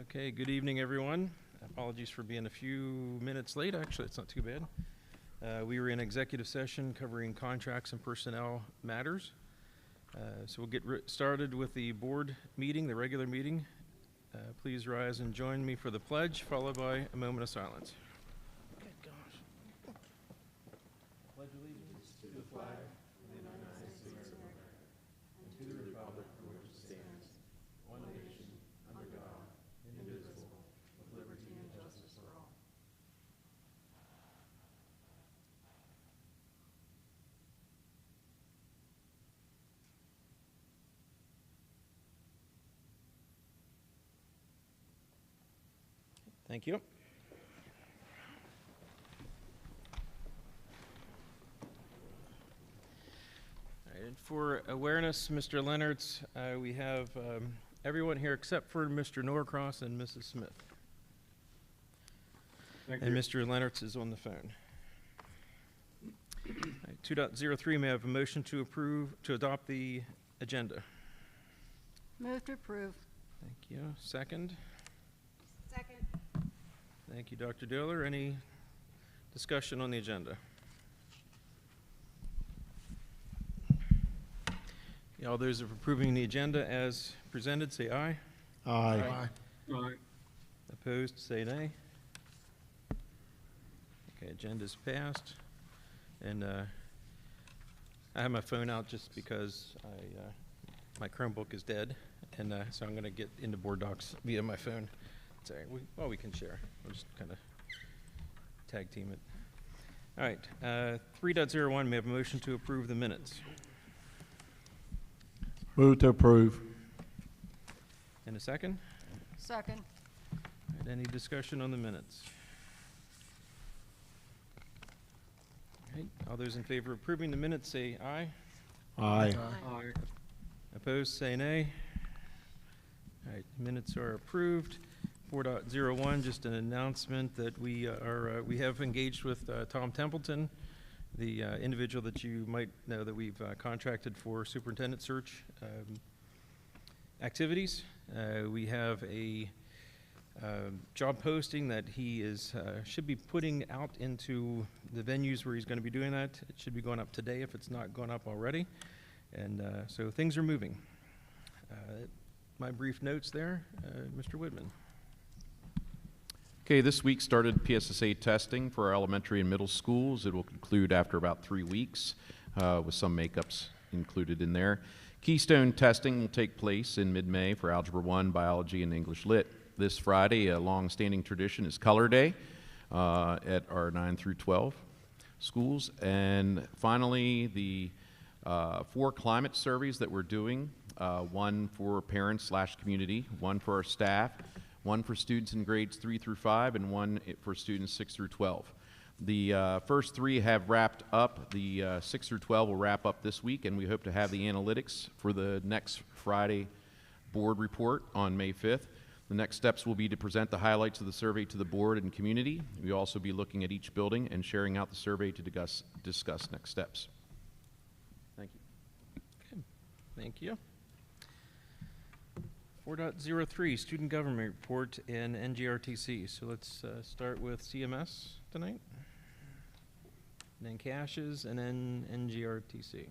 Okay, good evening, everyone. Apologies for being a few minutes late. Actually, it's not too bad. We were in executive session covering contracts and personnel matters. So we'll get started with the board meeting, the regular meeting. Please rise and join me for the pledge, followed by a moment of silence. Good gosh. Pledge allegiance to the flag of the United States of America and to the republic for which it stands, one nation, under God, indivisible, with liberty and justice for all. Thank you. All right, and for awareness, Mr. Leonard's, we have everyone here except for Mr. Norcross and Mrs. Smith. Thank And you. Mr. Leonard's is on the phone. All right, 2.03, may I have a motion to adopt the agenda? Move to approve. Thank you. Second? Second. Thank you, Dr. Diller. Any discussion on the agenda? Yeah, all those of approving the agenda as presented, say aye. Aye. Aye. Opposed, say nay. Okay, agenda's passed. And I have my phone out just because my Chromebook is dead, and so I'm going to get into Board Docs via my phone. Sorry, we can share. We'll just kind of tag team it. All right, 3.01, may I have a motion to approve the minutes? Move to approve. In a second? Second. All right, any discussion on the minutes? All right, all those in favor of approving the minutes say aye. Aye. Aye. Opposed, say nay. All right, minutes are approved. 4.01, just an announcement that we have engaged with Tom Templeton, the individual that you might know that we've contracted for superintendent search activities. We have a job posting that he should be putting out into the venues where he's going to be doing that. It should be going up today if it's not gone up already. And so things are moving. My brief notes there, Mr. Woodman. Okay, this week started PSSA testing for our elementary and middle schools. It will conclude after about 3 weeks with some makeups included in there. Keystone testing will take place in mid-May for Algebra 1, Biology, and English Lit. This Friday, a long-standing tradition is Color Day at our 9 through 12 schools. And finally, the 4 climate surveys that we're doing, one for parents/community, one for our staff, one for students in grades 3 through 5, and one for students 6 through 12. The first 3 have wrapped up. The 6 through 12 will wrap up this week, and we hope to have the analytics for the next Friday board report on May 5th. The next steps will be to present the highlights of the survey to the board and community. We'll also be looking at each building and sharing out the survey to discuss next steps. Thank you. Okay, thank you. 4.03, Student Government Report and NGRTC. So let's start with CMS tonight, and then CASHES, and then NGRTC.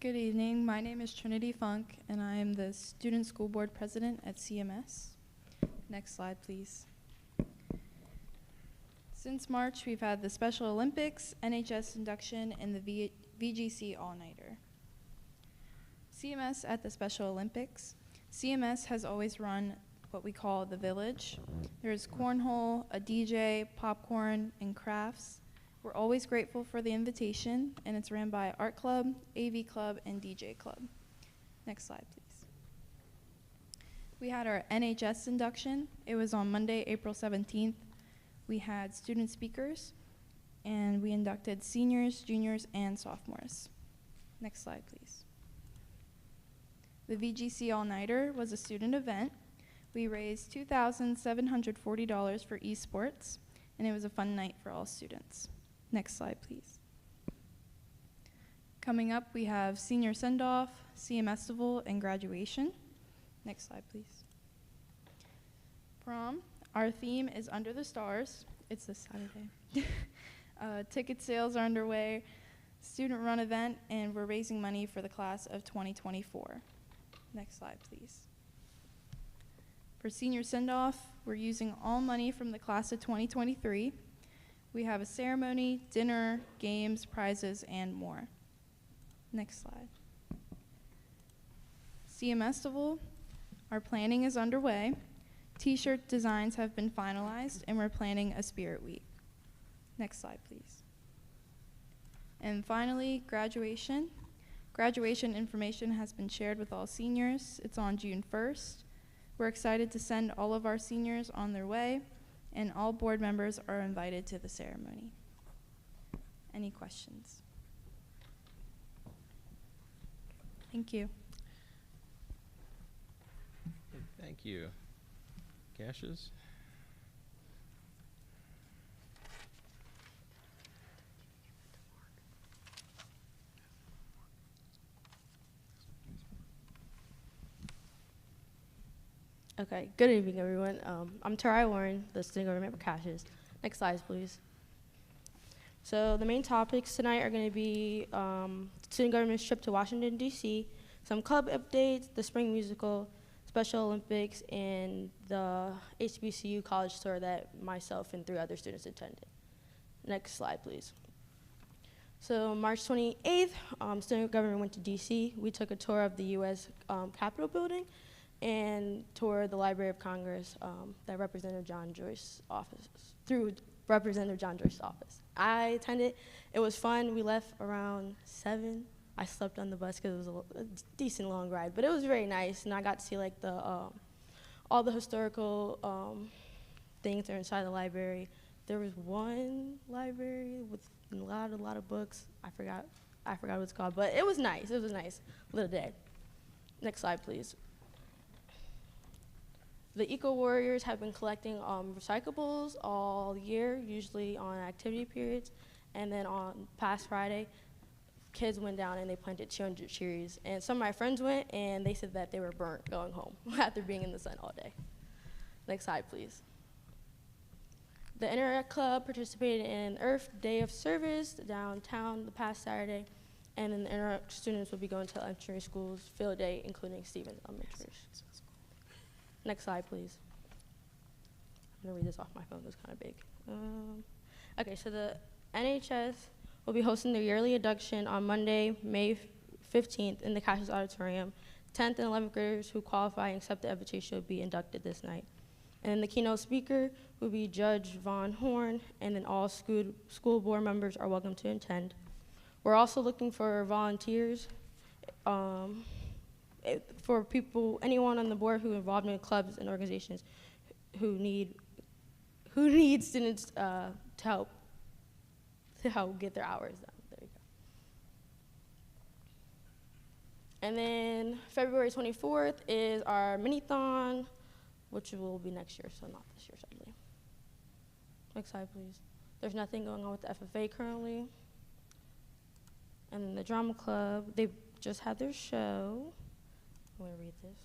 Good evening. My name is Trinity Funk, and I am the Student School Board President at CMS. Next slide, please. Since March, we've had the Special Olympics, NHS induction, and the VGC all-nighter. CMS at the Special Olympics. CMS has always run what we call the village. There's cornhole, a DJ, popcorn, and crafts. We're always grateful for the invitation, and it's ran by Art Club, AV Club, and DJ Club. Next slide, please. We had our NHS induction. It was on Monday, April 17th. We had student speakers, and we inducted seniors, juniors, and sophomores. Next slide, please. The VGC All-Nighter was a student event. We raised $2,740 for esports, and it was a fun night for all students. Next slide, please. Coming up, we have senior send-off, CMestival, and graduation. Next slide, please. Prom. Our theme is Under the Stars. It's this Saturday. Ticket sales are underway, student run event, and we're raising money for the class of 2024. Next slide, please. For senior send-off, we're using all money from the class of 2023. We have a ceremony, dinner, games, prizes, and more. Next slide. CMestival, our planning is underway. T-shirt designs have been finalized, and we're planning a spirit week. Next slide, please. And finally, graduation. Graduation information has been shared with all seniors. It's on June 1st. We're excited to send all of our seniors on their way, and all board members are invited to the ceremony. Any questions? Thank you. Thank you. Cassius? Okay, good evening, everyone. I'm Tarai Warren, the student government for Cassius. Next slide, please. So the main topics tonight are going to be student government's trip to Washington, D.C., some club updates, the spring musical, Special Olympics, and the HBCU college tour that myself and 3 other students attended. Next slide, please. So March 28th, student government went to D.C. We took a tour of the U.S. Capitol building and toured the Library of Congress that Representative John Joyce's office, through Representative John Joyce's office. I attended. It was fun. We left around 7. I slept on the bus because it was a decent long ride, but it was very nice, and I got to see like the all the historical things that are inside the library. There was one library with a lot of books. I forgot what it's called, but it was nice. It was a nice little day. Next slide, please. The Eco Warriors have been collecting recyclables all year, usually on activity periods. And then on past Friday, kids went down and they planted 200 trees. And some of my friends went, and they said that they were burnt going home after being in the sun all day. Next slide, please. The Interact Club participated in Earth Day of Service downtown the past Saturday. And then the Interact students will be going to elementary schools field day, including Stevens Elementary. Next slide, please. I'm gonna read this off my phone, it's kind of big. Okay, so the NHS will be hosting their yearly induction on Monday, May 15th in the Cassius Auditorium. 10th and 11th graders who qualify and accept the invitation will be inducted this night. And then the keynote speaker will be Judge Von Horn, and then all school board members are welcome to attend. We're also looking for volunteers. For people, anyone on the board who are involved in clubs and organizations who need students to help get their hours done. There you go. And then February 24th is our mini-thon, which will be next year, so not this year, sadly. Next slide, please. There's nothing going on with the FFA currently. And then the drama club, they just had their show. I'm going to read this.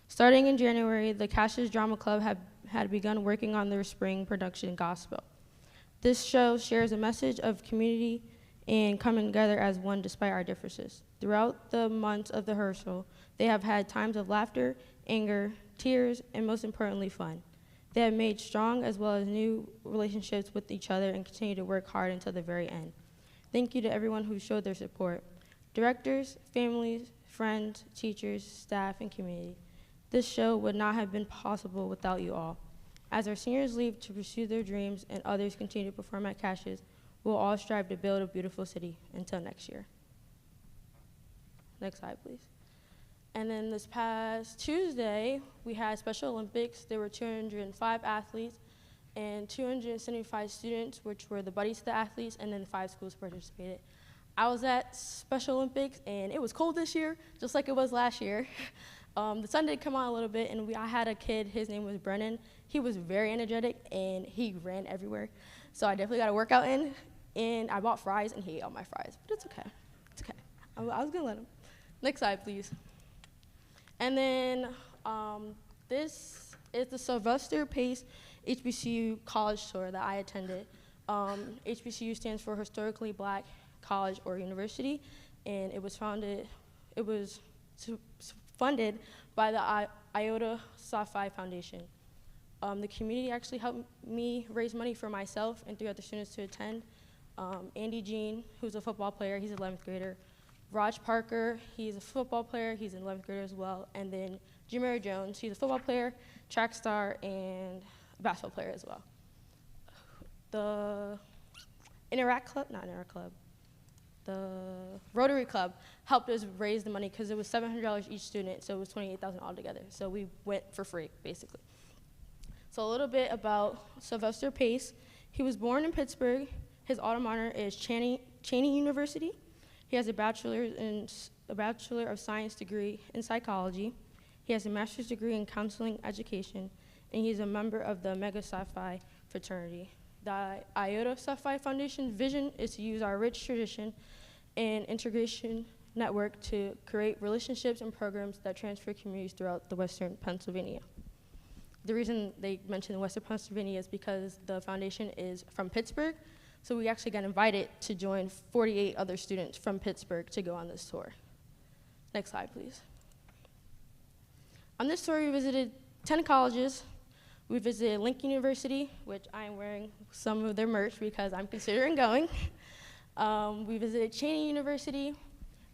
Starting in January, the Cassius Drama Club had begun working on their spring production, Gospel. This show shares a message of community and coming together as one despite our differences. Throughout the months of the rehearsal, they have had times of laughter, anger, tears, and most importantly, fun. They have made strong as well as new relationships with each other and continue to work hard until the very end. Thank you to everyone who showed their support. Directors, families, friends, teachers, staff, and community. This show would not have been possible without you all. As our seniors leave to pursue their dreams and others continue to perform at Cassius, we'll all strive to build a beautiful city. Until next year. Next slide, please. And then this past Tuesday, we had Special Olympics. There were 205 athletes and 275 students, which were the buddies to the athletes, and then 5 schools participated. I was at Special Olympics, and it was cold this year, just like it was last year. The sun did come on a little bit, and I had a kid, his name was Brennan. He was very energetic, and he ran everywhere. So I definitely got a workout in, and I bought fries, and he ate all my fries, but it's okay. It's okay. I was gonna let him. Next slide, please. And then this is the Sylvester Pace HBCU college tour that I attended. HBCU stands for Historically Black College or University, and it was funded by the Iota Psi Foundation. The community actually helped me raise money for myself and 3 other students to attend. Andy Jean, who's a football player, he's an 11th grader. Raj Parker, he's a football player, he's an 11th grader as well. And then Jameer Jones, he's a football player, track star, and a basketball player as well. The the Rotary Club helped us raise the money because it was $700 each student, so it was $28,000 altogether. So we went for free, basically. So a little bit about Sylvester Pace. He was born in Pittsburgh. His alma mater is Cheney University. He has a Bachelor of Science degree in psychology. He has a master's degree in counseling education, and he's a member of the Omega Psi Phi fraternity. The Iota Psi Phi Foundation's vision is to use our rich tradition and integration network to create relationships and programs that transfer communities throughout the Western Pennsylvania. The reason they mentioned Western Pennsylvania is because the foundation is from Pittsburgh, so we actually got invited to join 48 other students from Pittsburgh to go on this tour. Next slide, please. On this tour, we visited 10 colleges. We visited Lincoln University, which I am wearing some of their merch because I'm considering going. We visited Cheney University.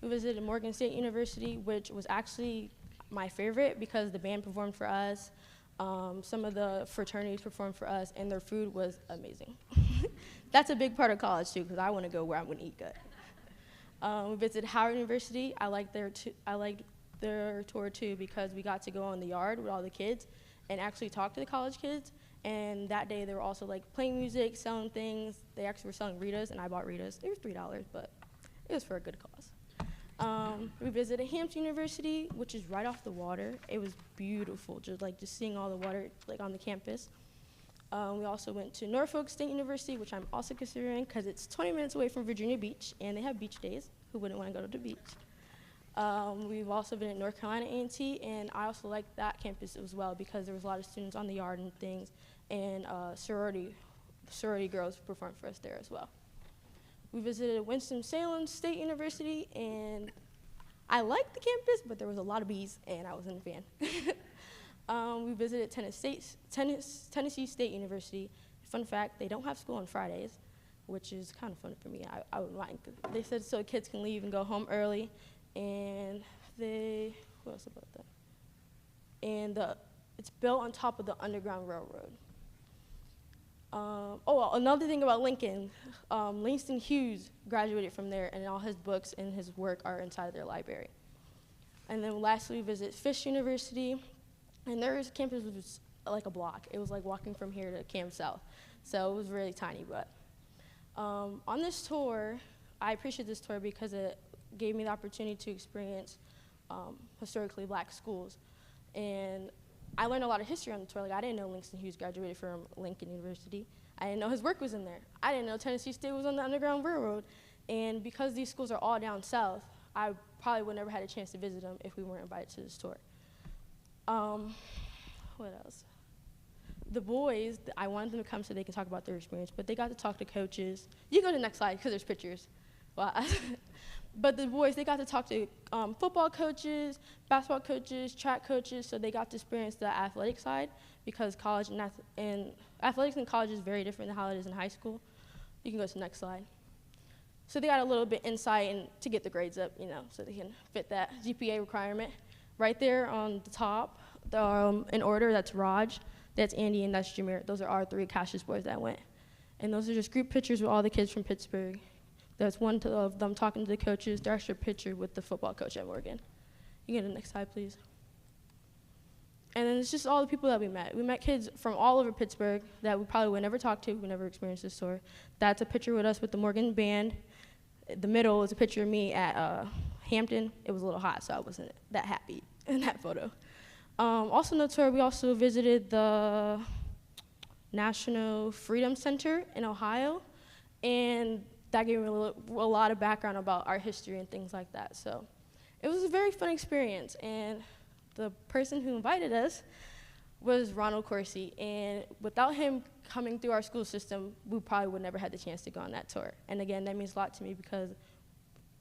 We visited Morgan State University, which was actually my favorite because the band performed for us. Some of the fraternities performed for us, and their food was amazing. That's a big part of college, too, because I want to go where I'm going to eat good. We visited Howard University. I liked their tour, too, because we got to go in the yard with all the kids and actually talk to the college kids. And that day, they were also, like, playing music, selling things. They actually were selling Ritas, and I bought Ritas. They were $3, but it was for a good cause. We visited Hampton University, which is right off the water. It was beautiful, just seeing all the water like on the campus. We also went to Norfolk State University, which I'm also considering because it's 20 minutes away from Virginia Beach, and they have beach days. Who wouldn't want to go to the beach? We've also been at North Carolina A&T, and I also liked that campus as well because there was a lot of students on the yard and things, and sorority girls performed for us there as well. We visited Winston-Salem State University, and I liked the campus, but there was a lot of bees, and I wasn't a fan. We visited Tennessee State University. Fun fact, they don't have school on Fridays, which is kind of fun for me. I wouldn't mind. They said so kids can leave and go home early, and what else about that? And it's built on top of the Underground Railroad. Another thing about Lincoln, Langston Hughes graduated from there, and all his books and his work are inside their library. And then lastly, we visit Fisk University, and their campus was like a block. It was like walking from here to Camp South, so it was really tiny. But on this tour, I appreciate this tour because it gave me the opportunity to experience historically black schools, and I learned a lot of history on the tour. Like, I didn't know Langston Hughes graduated from Lincoln University. I didn't know his work was in there. I didn't know Tennessee State was on the Underground Railroad. And because these schools are all down south, I probably would never had a chance to visit them if we weren't invited to this tour. What else? The boys, I wanted them to come so they can talk about their experience, but they got to talk to coaches. You go to the next slide because there's pictures. Well, but the boys, they got to talk to football coaches, basketball coaches, track coaches, so they got to experience the athletic side because college and athletics in college is very different than how it is in high school. You can go to the next slide. So they got a little bit insight and to get the grades up, so they can fit that GPA requirement. Right there on the top, in order, that's Raj, that's Andy, and that's Jameer. Those are our 3 Cassius boys that went. And those are just group pictures with all the kids from Pittsburgh. There's one of them talking to the coaches. There's a picture with the football coach at Morgan. You can go to the next slide, please. And then it's just all the people that we met. We met kids from all over Pittsburgh that we probably would never talk to, we never experienced this tour. That's a picture with us with the Morgan band. The middle is a picture of me at Hampton. It was a little hot, so I wasn't that happy in that photo. Also on the tour, we also visited the National Freedom Center in Ohio. And that gave me a lot of background about our history and things like that. So it was a very fun experience. And the person who invited us was Ronald Corsi. And without him coming through our school system, we probably would never had the chance to go on that tour. And again, that means a lot to me because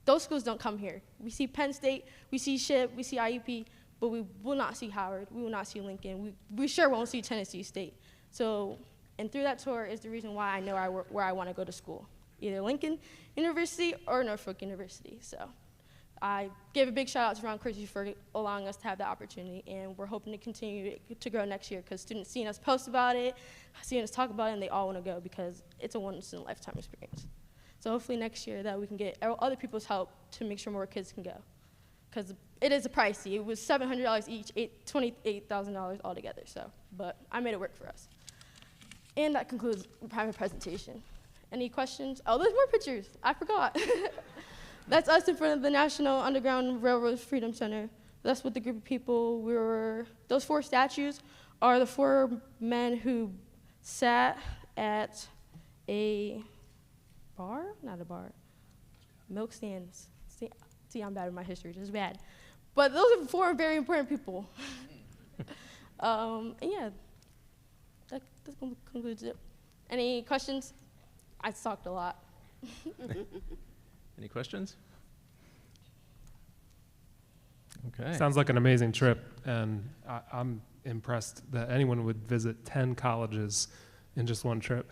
those schools don't come here. We see Penn State, we see SHIP, we see IUP, but we will not see Howard, we will not see Lincoln, we sure won't see Tennessee State. So, and through that tour is the reason why I know where I want to go to school, either Lincoln University or Norfolk University. So I give a big shout out to Ron Corsi for allowing us to have that opportunity, and we're hoping to continue to grow next year because students seeing us post about it, seeing us talk about it, and they all want to go because it's a once-in-a-lifetime experience. So hopefully next year that we can get other people's help to make sure more kids can go. Because it is pricey. It was $700 each, $28,000 altogether. So, but I made it work for us. And that concludes my presentation. Any questions? Oh, there's more pictures. I forgot. That's us in front of the National Underground Railroad Freedom Center. That's with the group of people. Those 4 statues are the 4 men who sat at a bar? Not a bar. Milk stands. See, I'm bad with my history. Just bad. But those are 4 very important people. And yeah, that concludes it. Any questions? I talked a lot. Any questions? Okay. Sounds like an amazing trip, and I'm impressed that anyone would visit 10 colleges in just one trip.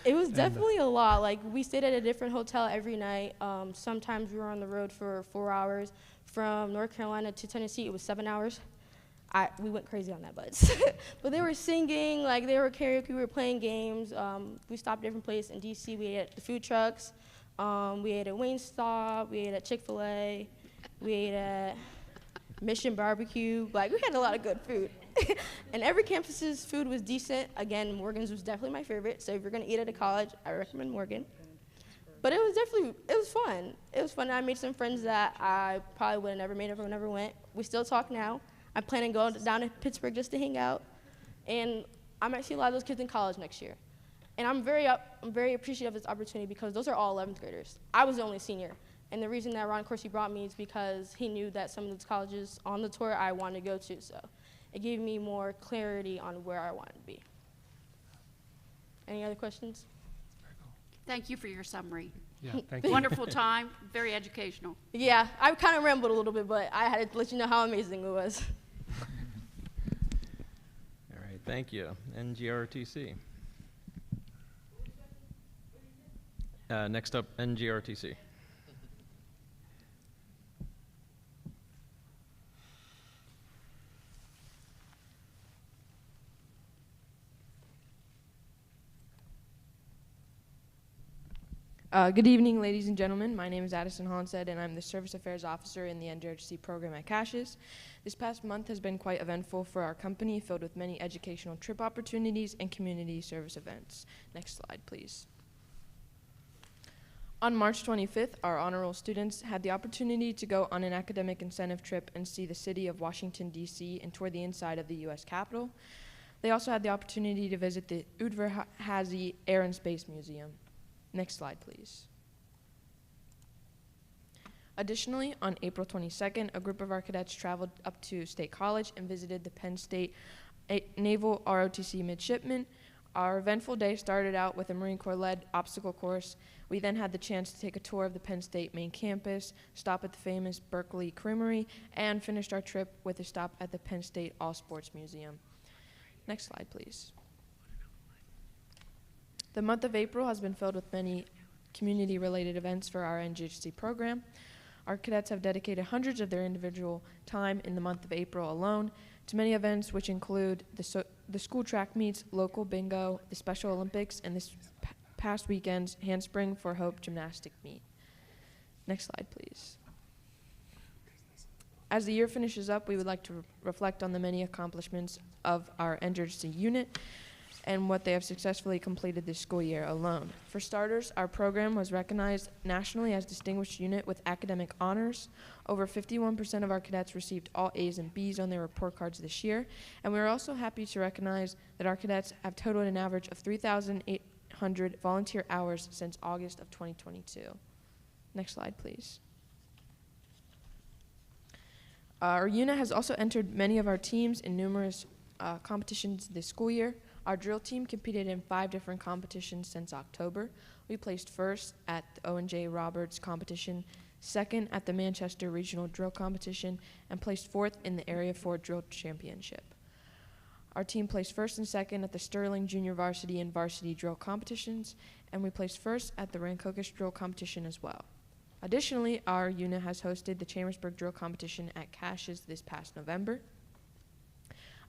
It was definitely a lot. Like, we stayed at a different hotel every night. Sometimes we were on the road for 4 hours. From North Carolina to Tennessee, it was 7 hours. We went crazy on that bus. But they were singing, like they were karaoke, we were playing games. We stopped at different places. In DC, we ate at the food trucks. We ate at Wingstop, we ate at Chick-fil-A, we ate at Mission Barbecue. Like, we had a lot of good food. And every campus's food was decent. Again, Morgan's was definitely my favorite. So if you're gonna eat at a college, I recommend Morgan. But it was fun. It was fun. I made some friends that I probably would have never made if I never went. We still talk now. I plan on going down to Pittsburgh just to hang out. And I might see a lot of those kids in college next year. And I'm very appreciative of this opportunity because those are all 11th graders. I was the only senior. And the reason that Ron Corsi brought me is because he knew that some of those colleges on the tour I wanted to go to. So it gave me more clarity on where I wanted to be. Any other questions? Thank you for your summary. Yeah, thank you. Wonderful time, very educational. Yeah, I kind of rambled a little bit, but I had to let you know how amazing it was. All right, thank you. NGRTC. Next up, NGRTC. Good evening, ladies and gentlemen. My name is Addison Honsed, and I'm the Service Affairs Officer in the NJRC program at Cassius. This past month has been quite eventful for our company, filled with many educational trip opportunities and community service events. Next slide, please. On March 25th, our honor roll students had the opportunity to go on an academic incentive trip and see the city of Washington, D.C. and tour the inside of the U.S. Capitol. They also had the opportunity to visit the Udvar-Hazy Air and Space Museum. Next slide, please. Additionally, on April 22nd, a group of our cadets traveled up to State College and visited the Penn State Naval ROTC Midshipmen. Our eventful day started out with a Marine Corps-led obstacle course. We then had the chance to take a tour of the Penn State main campus, stop at the famous Berkeley Creamery, and finished our trip with a stop at the Penn State All Sports Museum. Next slide, please. The month of April has been filled with many community-related events for our NGHC program. Our cadets have dedicated hundreds of their individual time in the month of April alone to many events, which include the school track meets, local bingo, the Special Olympics, and this past weekend's Handspring for Hope gymnastic meet. Next slide, please. As the year finishes up, we would like to reflect on the many accomplishments of our NGHC unit and what they have successfully completed this school year alone. For starters, our program was recognized nationally as Distinguished Unit with academic honors. Over 51% of our cadets received all A's and B's on their report cards this year, and we are also happy to recognize that our cadets have totaled an average of 3,800 1,500 volunteer hours since August of 2022. Next slide, please. Our unit has also entered many of our teams in numerous competitions this school year. Our drill team competed in 5 different competitions since October. We placed first at the Owen J. Roberts competition, second at the Manchester Regional Drill Competition, and placed 4th in the Area 4 Drill Championship. Our team placed first and second at the Sterling Junior Varsity and Varsity Drill competitions, and we placed first at the Rancocas Drill competition as well. Additionally, our unit has hosted the Chambersburg Drill competition at Caches this past November.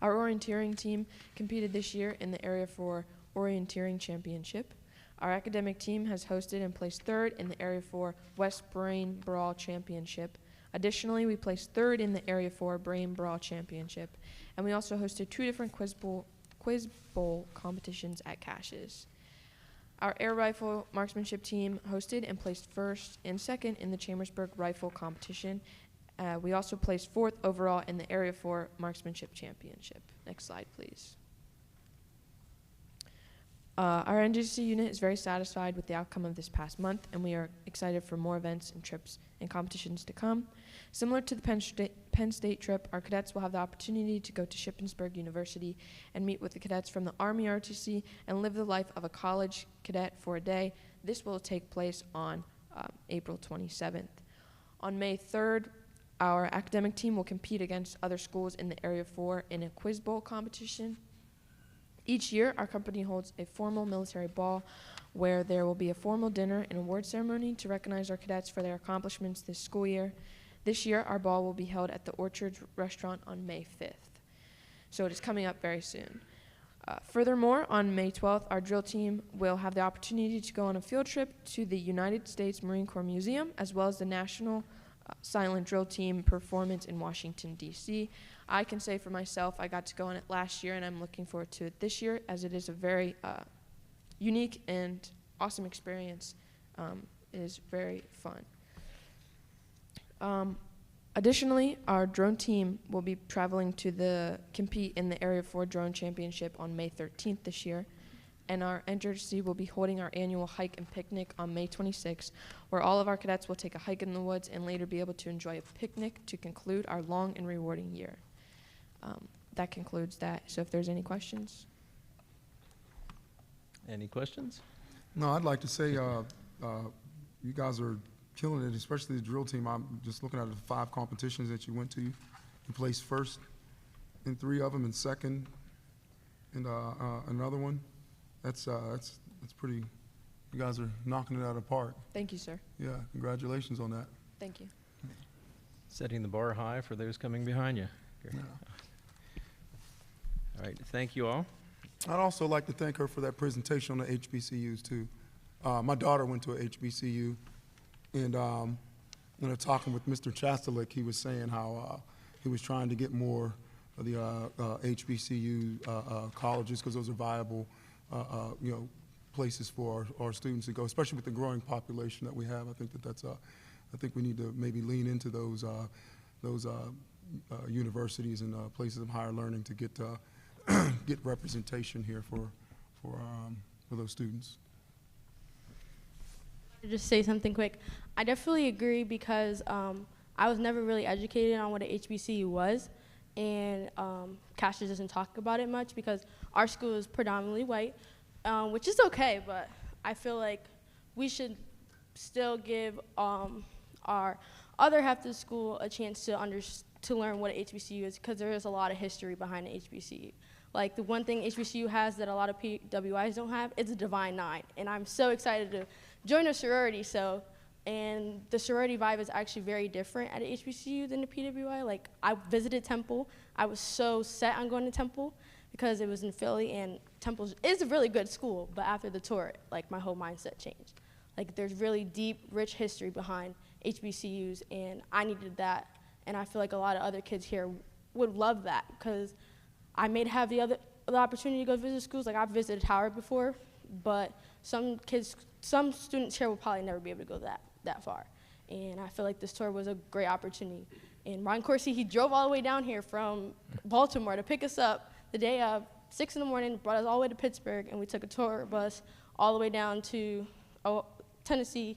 Our orienteering team competed this year in the Area 4 Orienteering Championship. Our academic team has hosted and placed 3rd in the Area 4 West Brain Brawl Championship. Additionally, we placed 3rd in the Area 4 Brain Brawl Championship, and we also hosted 2 different quiz bowl competitions at Caches. Our air rifle marksmanship team hosted and placed 1st and 2nd in the Chambersburg Rifle Competition. We also placed 4th overall in the Area 4 Marksmanship Championship. Next slide, please. Our NJC unit is very satisfied with the outcome of this past month, and we are excited for more events and trips and competitions to come. Similar to the Penn State trip, our cadets will have the opportunity to go to Shippensburg University and meet with the cadets from the Army ROTC and live the life of a college cadet for a day. This will take place on April 27th. On May 3rd, our academic team will compete against other schools in the Area 4 in a quiz bowl competition. Each year, our company holds a formal military ball where there will be a formal dinner and award ceremony to recognize our cadets for their accomplishments this school year. This year, our ball will be held at the Orchard Restaurant on May 5th. So it is coming up very soon. Furthermore, on May 12th, our drill team will have the opportunity to go on a field trip to the United States Marine Corps Museum, as well as the National Silent Drill Team performance in Washington, D.C. I can say for myself, I got to go on it last year, and I'm looking forward to it this year, as it is a very unique and awesome experience. It is very fun. Additionally, our drone team will be traveling to compete in the Area 4 Drone Championship on May 13th this year. And our NJC will be holding our annual hike and picnic on May 26th, where all of our cadets will take a hike in the woods and later be able to enjoy a picnic to conclude our long and rewarding year. That concludes that. So if there's any questions. Any questions? No, I'd like to say you guys are killing it, especially the drill team. I'm just looking at the 5 competitions that you went to. You placed first in 3 of them and second in another one. That's pretty. You guys are knocking it out of the park. Thank you, sir. Yeah, congratulations on that. Thank you. Setting the bar high for those coming behind you. Great. Yeah. All right, thank you all. I'd also like to thank her for that presentation on the HBCUs too. My daughter went to a HBCU, and talking with Mr. Chastelik, he was saying how he was trying to get more of the HBCU colleges, because those are viable, places for our students to go, especially with the growing population that we have. I think we need to maybe lean into those universities and places of higher learning to get representation here for those students. Just say something quick. I definitely agree, because I was never really educated on what a HBCU was, and Cassius doesn't talk about it much because our school is predominantly white, which is okay, but I feel like we should still give our other half of the school a chance to learn what a HBCU is, because there is a lot of history behind an HBCU. Like, the one thing HBCU has that a lot of PWIs don't have is a Divine Nine, and I'm so excited to join a sorority. And the sorority vibe is actually very different at a HBCU than the PWI. Like, I visited Temple. I was so set on going to Temple because it was in Philly, and Temple is a really good school, but after the tour, like, my whole mindset changed. Like, there's really deep, rich history behind HBCUs, and I needed that, and I feel like a lot of other kids here would love that, because I may have the opportunity to go visit schools. Like, I've visited Howard before, but some students here will probably never be able to go that far. And I feel like this tour was a great opportunity. And Ron Corsi, he drove all the way down here from Baltimore to pick us up the day of, 6 in the morning, brought us all the way to Pittsburgh, and we took a tour bus all the way down to Tennessee,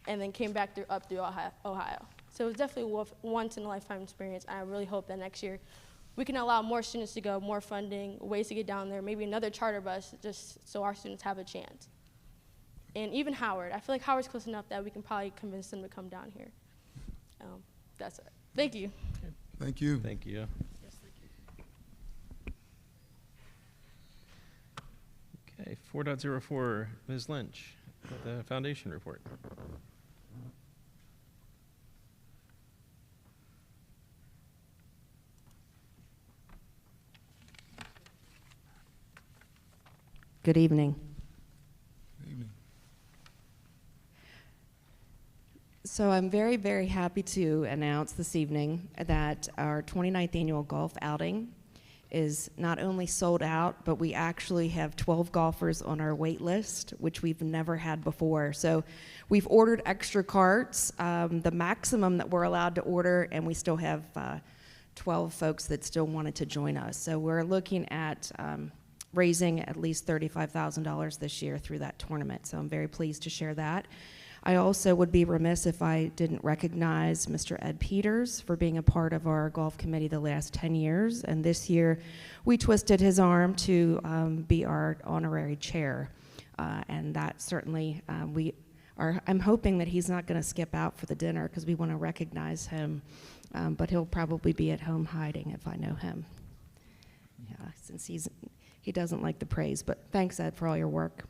and then came back up through Ohio. So it was definitely a once-in-a-lifetime experience. I really hope that next year we can allow more students to go, more funding, ways to get down there, maybe another charter bus, just so our students have a chance. And even Howard. I feel like Howard's close enough that we can probably convince them to come down here. That's it. Thank you. Thank you. Thank you. Okay, 4.04, Ms. Lynch, the foundation report. Good evening. Good evening. So I'm very, very happy to announce this evening that our 29th annual golf outing is not only sold out, but we actually have 12 golfers on our wait list, which we've never had before. So we've ordered extra carts, the maximum that we're allowed to order, and we still have 12 folks that still wanted to join us. So we're looking at raising at least $35,000 this year through that tournament. So I'm very pleased to share that. I also would be remiss if I didn't recognize Mr. Ed Peters for being a part of our golf committee the last 10 years. And this year, we twisted his arm to be our honorary chair. And that certainly, I'm hoping that he's not going to skip out for the dinner because we want to recognize him. But he'll probably be at home hiding if I know him. Yeah, since he doesn't like the praise. But thanks, Ed, for all your work.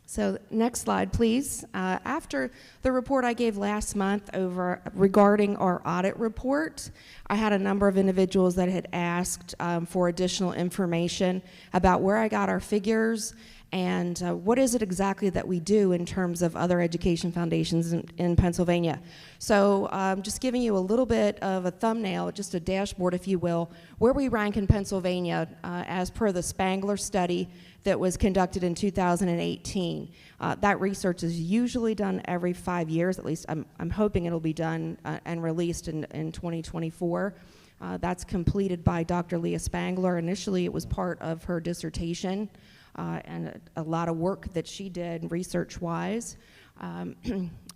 So next slide, please. After the report I gave last month regarding our audit report, I had a number of individuals that had asked for additional information about where I got our figures and what is it exactly that we do in terms of other education foundations in Pennsylvania. So just giving you a little bit of a thumbnail, just a dashboard, if you will, where we rank in Pennsylvania as per the Spangler study that was conducted in 2018. That research is usually done every 5 years, at least I'm hoping it'll be done and released in 2024. That's completed by Dr. Leah Spangler. Initially, it was part of her dissertation and a lot of work that she did research-wise.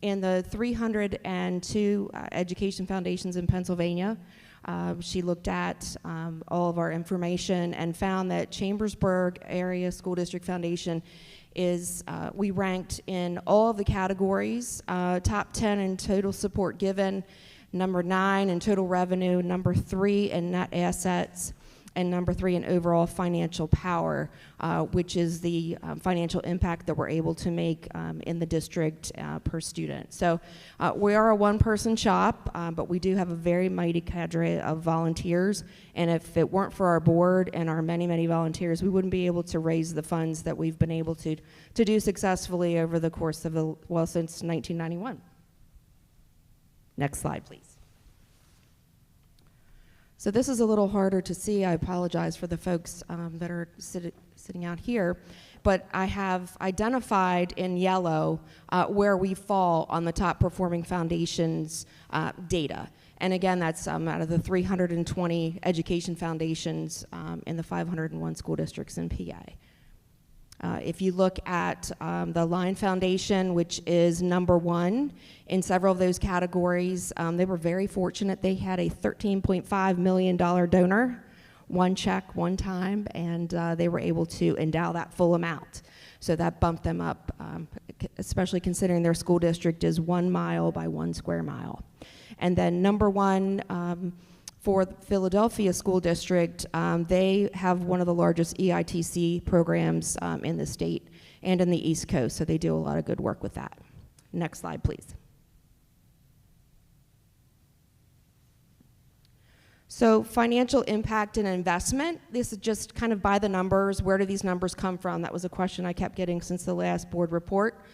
In the 302 education foundations in Pennsylvania, she looked at all of our information and found that Chambersburg Area School District Foundation is, we ranked in all of the categories, top 10 in total support given, number 9 in total revenue, number 3 in net assets, and number 3 in overall financial power, which is the financial impact that we're able to make in the district per student. So we are a one-person shop, but we do have a very mighty cadre of volunteers, and if it weren't for our board and our many, many volunteers, we wouldn't be able to raise the funds that we've been able to do successfully over the course of since 1991. Next slide, please. So this is a little harder to see. I apologize for the folks that are sitting out here, but I have identified in yellow where we fall on the top performing foundations data. And again, that's out of the 320 education foundations in the 501 school districts in PA. If you look at the Line Foundation, which is number 1 in several of those categories, they were very fortunate. They had a $13.5 million donor, one check, one time, and they were able to endow that full amount. So that bumped them up, especially considering their school district is 1 mile by 1 square mile. And then number 1, for the Philadelphia School District, they have one of the largest EITC programs in the state and in the East Coast, so they do a lot of good work with that. Next slide, please. So financial impact and investment, this is just kind of by the numbers. Where do these numbers come from? That was a question I kept getting since the last board report.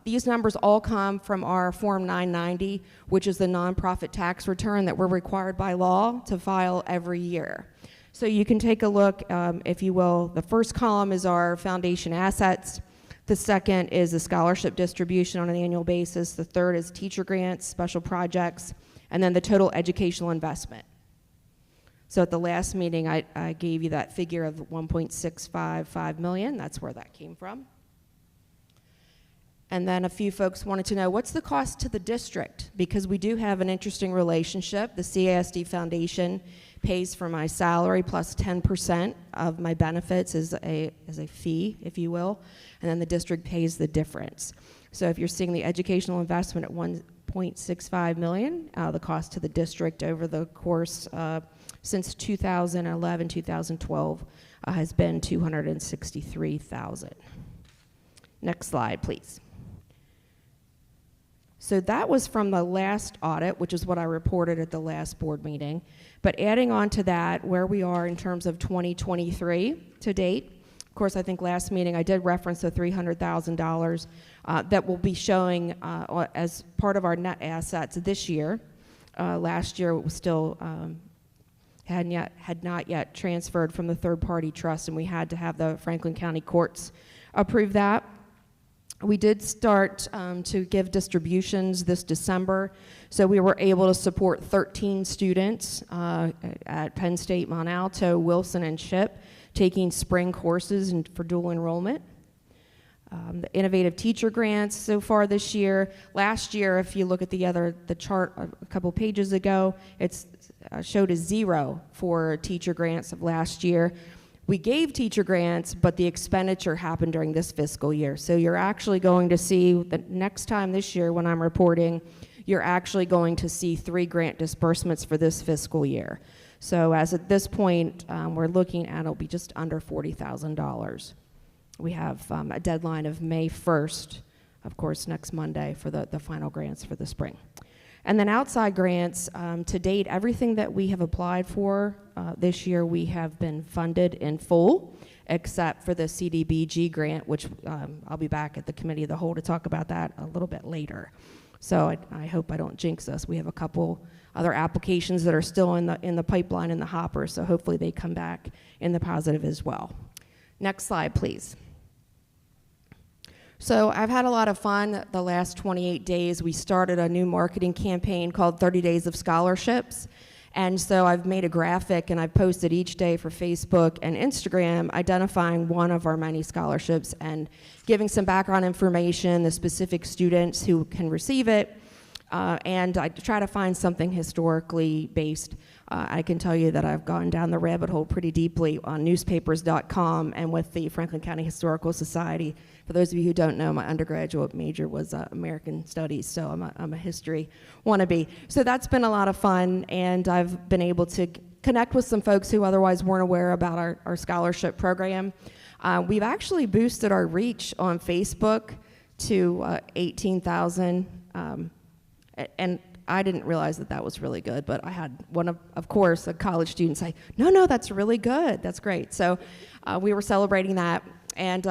These numbers all come from our Form 990, which is the nonprofit tax return that we're required by law to file every year. So you can take a look, if you will. The first column is our foundation assets. The second is the scholarship distribution on an annual basis. The third is teacher grants, special projects, and then the total educational investment. So at the last meeting, I gave you that figure of 1.655 million. That's where that came from. And then a few folks wanted to know, what's the cost to the district? Because we do have an interesting relationship. The CASD Foundation pays for my salary plus 10% of my benefits as a fee, if you will, and then the district pays the difference. So if you're seeing the educational investment at 1.65 million, the cost to the district over the course since 2011, 2012 has been 263,000. Next slide, please. So that was from the last audit, which is what I reported at the last board meeting. But adding on to that, where we are in terms of 2023 to date, of course, I think last meeting I did reference the $300,000 that will be showing as part of our net assets this year. Last year it was still had not yet transferred from the third-party trust, and we had to have the Franklin County courts approve that. We did start to give distributions this December, so we were able to support 13 students at Penn State, Mont Alto, Wilson, and Chip taking spring courses for dual enrollment. The innovative teacher grants so far this year. Last year, if you look at the chart a couple pages ago, it's showed a 0 for teacher grants of last year. We gave teacher grants, but the expenditure happened during this fiscal year. So you're actually going to see the next time this year when I'm reporting, you're actually going to see 3 grant disbursements for this fiscal year. So as at this point, we're looking at it'll be just under $40,000. We have a deadline of May 1st, of course, next Monday for the final grants for the spring. And then outside grants, to date, everything that we have applied for this year, we have been funded in full, except for the CDBG grant, which I'll be back at the committee of the whole to talk about that a little bit later. So I hope I don't jinx us. We have a couple other applications that are still in the pipeline in the hopper, so hopefully they come back in the positive as well. Next slide, please. So I've had a lot of fun the last 28 days. We started a new marketing campaign called 30 Days of Scholarships. And so I've made a graphic and I've posted each day for Facebook and Instagram identifying one of our many scholarships and giving some background information, the specific students who can receive it. And I try to find something historically based. I can tell you that I've gone down the rabbit hole pretty deeply on newspapers.com and with the Franklin County Historical Society. For those of you who don't know, my undergraduate major was American Studies, so I'm a history wannabe. So that's been a lot of fun, and I've been able to connect with some folks who otherwise weren't aware about our scholarship program. We've actually boosted our reach on Facebook to 18,000, and I didn't realize that was really good, but I had one of course, a college student say, no, that's really good, that's great. So we were celebrating that. And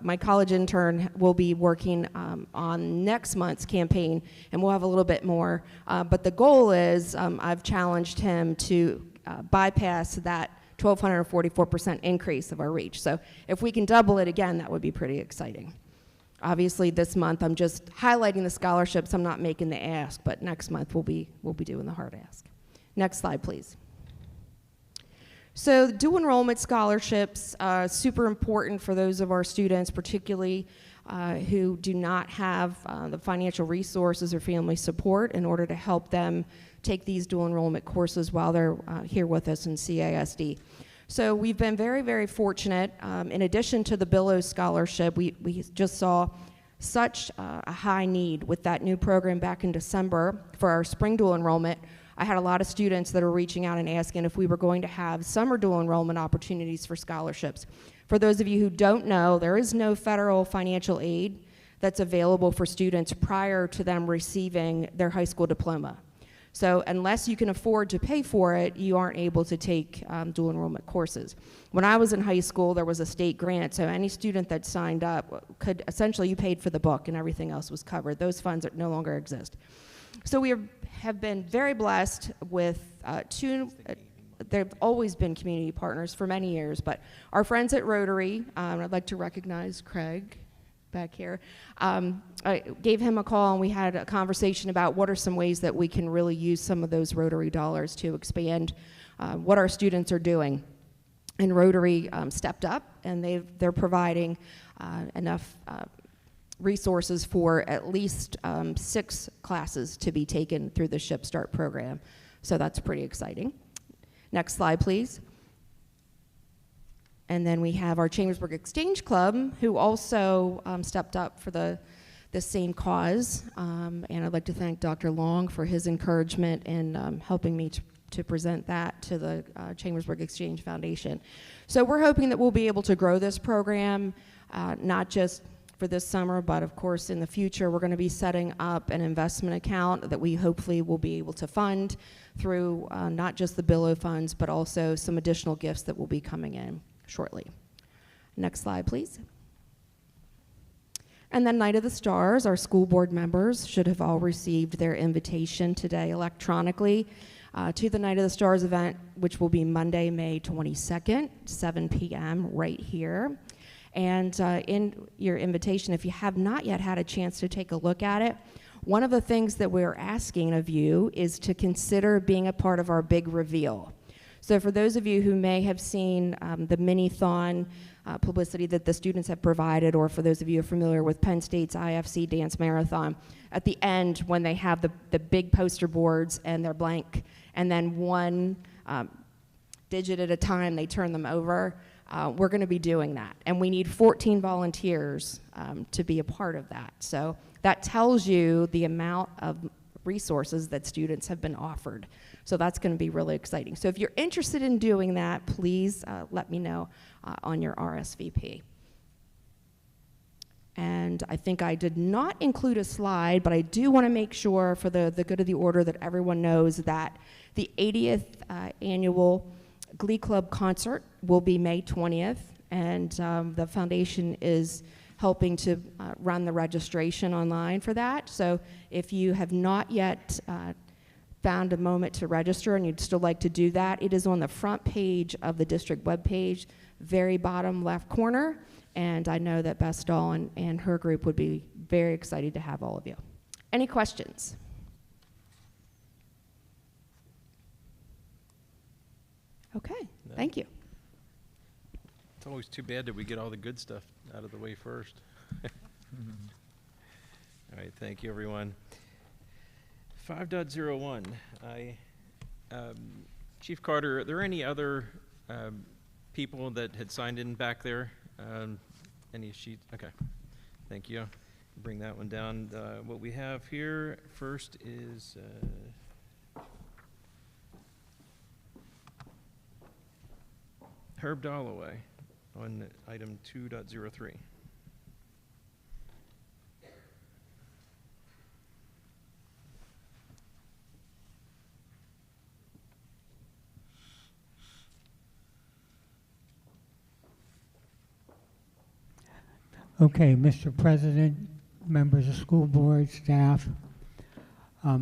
my college intern will be working on next month's campaign, and we'll have a little bit more. But the goal is I've challenged him to bypass that 1,244% increase of our reach. So if we can double it again, that would be pretty exciting. Obviously, this month I'm just highlighting the scholarships. I'm not making the ask, but next month we'll be doing the hard ask. Next slide, please. So dual enrollment scholarships, super important for those of our students, particularly who do not have the financial resources or family support in order to help them take these dual enrollment courses while they're here with us in CASD. So we've been very, very fortunate. In addition to the Billows Scholarship, we just saw such a high need with that new program back in December for our spring dual enrollment. I had a lot of students that are reaching out and asking if we were going to have summer dual enrollment opportunities for scholarships. For those of you who don't know, there is no federal financial aid that's available for students prior to them receiving their high school diploma. So unless you can afford to pay for it, you aren't able to take dual enrollment courses. When I was in high school, there was a state grant, so any student that signed up could, essentially you paid for the book and everything else was covered. Those funds no longer exist. So we have been very blessed with they've always been community partners for many years, but our friends at Rotary, I'd like to recognize Craig back here. I gave him a call and we had a conversation about what are some ways that we can really use some of those Rotary dollars to expand what our students are doing. And Rotary stepped up and they're providing enough resources for at least 6 classes to be taken through the Ship Start program. So that's pretty exciting. Next slide, please. And then we have our Chambersburg Exchange Club, who also stepped up for the same cause. And I'd like to thank Dr. Long for his encouragement in helping me to present that to the Chambersburg Exchange Foundation. So we're hoping that we'll be able to grow this program, not just for this summer, but of course in the future we're going to be setting up an investment account that we hopefully will be able to fund through not just the Billow funds, but also some additional gifts that will be coming in shortly. Next slide, please. And then Night of the Stars, our school board members should have all received their invitation today electronically to the Night of the Stars event, which will be Monday, May 22nd, 7 p.m. right here. And in your invitation, if you have not yet had a chance to take a look at it, one of the things that we're asking of you is to consider being a part of our big reveal. So for those of you who may have seen the mini-thon publicity that the students have provided, or for those of you who are familiar with Penn State's IFC Dance Marathon, at the end when they have the big poster boards and they're blank, and then one digit at a time they turn them over, we're going to be doing that. And we need 14 volunteers to be a part of that. So that tells you the amount of resources that students have been offered. So that's going to be really exciting. So if you're interested in doing that, please let me know on your RSVP. And I think I did not include a slide, but I do want to make sure for the good of the order that everyone knows that the 80th annual Glee Club concert will be May 20th, and the foundation is helping to run the registration online for that. So if you have not yet found a moment to register and you'd still like to do that, it is on the front page of the district webpage, very bottom left corner, and I know that Beth Stahl and her group would be very excited to have all of you. Any questions? Okay, thank you. It's always too bad that we get all the good stuff out of the way first. All right, thank you, everyone. 5.01, Chief Carter, are there any other people that had signed in back there? Any sheets? Okay, thank you. Bring that one down. What we have here first is Herb Dalloway on item 2.03. Okay, Mr. President, members of school board, staff, I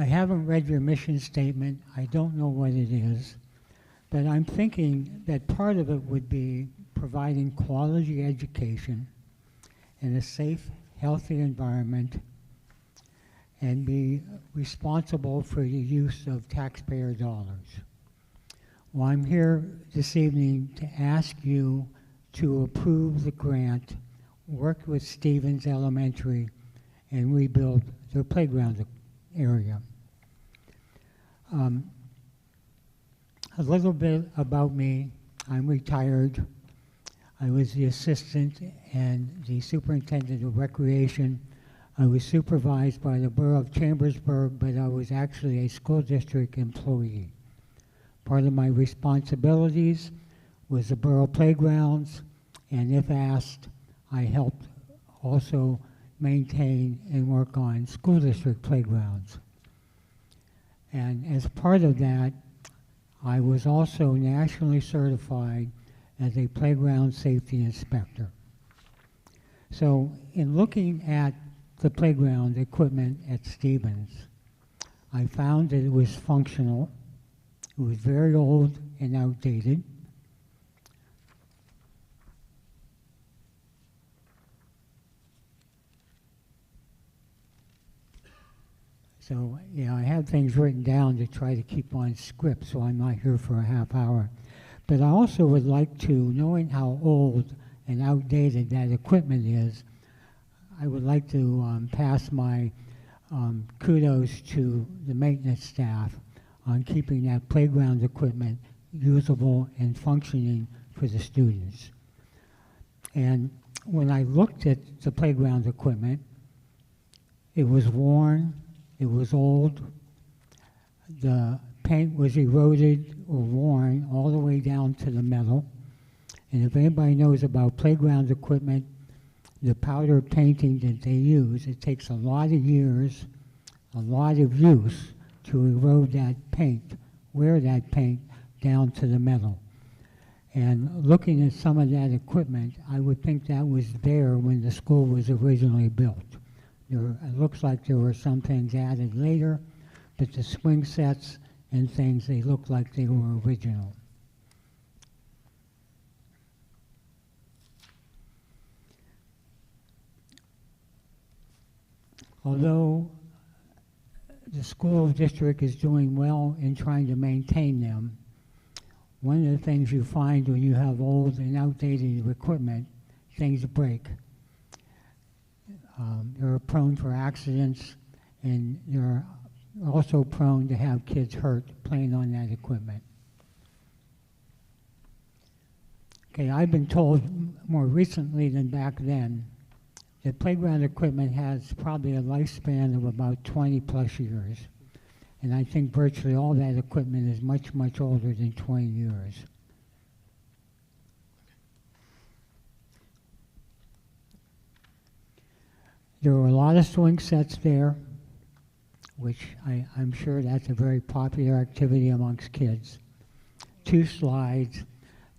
haven't read your mission statement. I don't know what it is, but I'm thinking that part of it would be providing quality education in a safe, healthy environment and be responsible for the use of taxpayer dollars. Well, I'm here this evening to ask you to approve the grant, work with Stevens Elementary, and rebuild their playground area. A little bit about me. I'm retired. I was the assistant and the superintendent of recreation. I was supervised by the Borough of Chambersburg, but I was actually a school district employee. Part of my responsibilities was the borough playgrounds, and if asked, I helped also maintain and work on school district playgrounds. And as part of that, I was also nationally certified as a playground safety inspector. So in looking at the playground equipment at Stevens, I found that it was functional. It was very old and outdated. So, I have things written down to try to keep on script, so I'm not here for a half hour. But I also would like to, knowing how old and outdated that equipment is, I would like to pass my kudos to the maintenance staff on keeping that playground equipment usable and functioning for the students. And when I looked at the playground equipment, it was worn, it was old, the paint was eroded or worn all the way down to the metal. And if anybody knows about playground equipment, the powder painting that they use, it takes a lot of years, a lot of use to erode that paint, wear that paint down to the metal. And looking at some of that equipment, I would think that was there when the school was originally built. It looks like there were some things added later, but the swing sets and things, they look like they were original. Although the school district is doing well in trying to maintain them, one of the things you find when you have old and outdated equipment, things break. They're prone for accidents, and they're also prone to have kids hurt playing on that equipment. Okay, I've been told more recently than back then that playground equipment has probably a lifespan of about 20 plus years. And I think virtually all that equipment is much, much older than 20 years. There were a lot of swing sets there, which I'm sure that's a very popular activity amongst kids. 2 slides.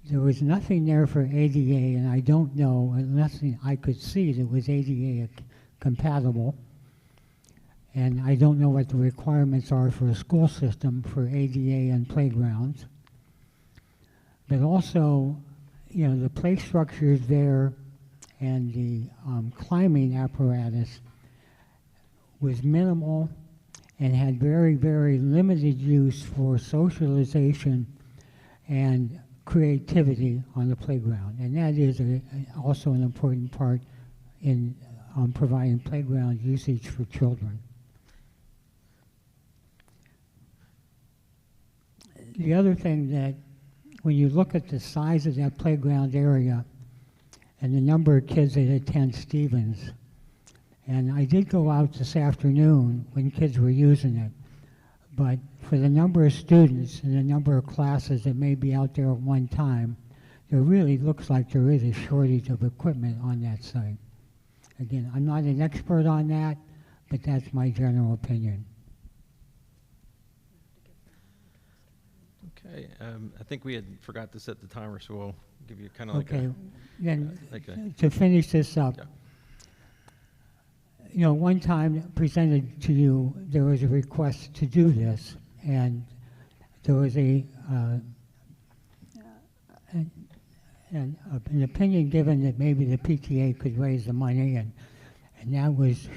There was nothing there for ADA, and I don't know, unless I could see that was ADA compatible. And I don't know what the requirements are for a school system for ADA and playgrounds. But also, the play structures there and the climbing apparatus was minimal and had very, very limited use for socialization and creativity on the playground. And that is also an important part in providing playground usage for children. The other thing that, when you look at the size of that playground area and the number of kids that attend Stevens, and I did go out this afternoon when kids were using it, but for the number of students and the number of classes that may be out there at one time, there really looks like there is a shortage of equipment on that site. Again, I'm not an expert on that, but that's my general opinion. Okay, I think we had forgot to set the timer, so we'll give you kind of like Okay, then like to finish this up, one time presented to you, there was a request to do this, and there was an opinion given that maybe the PTA could raise the money, and that was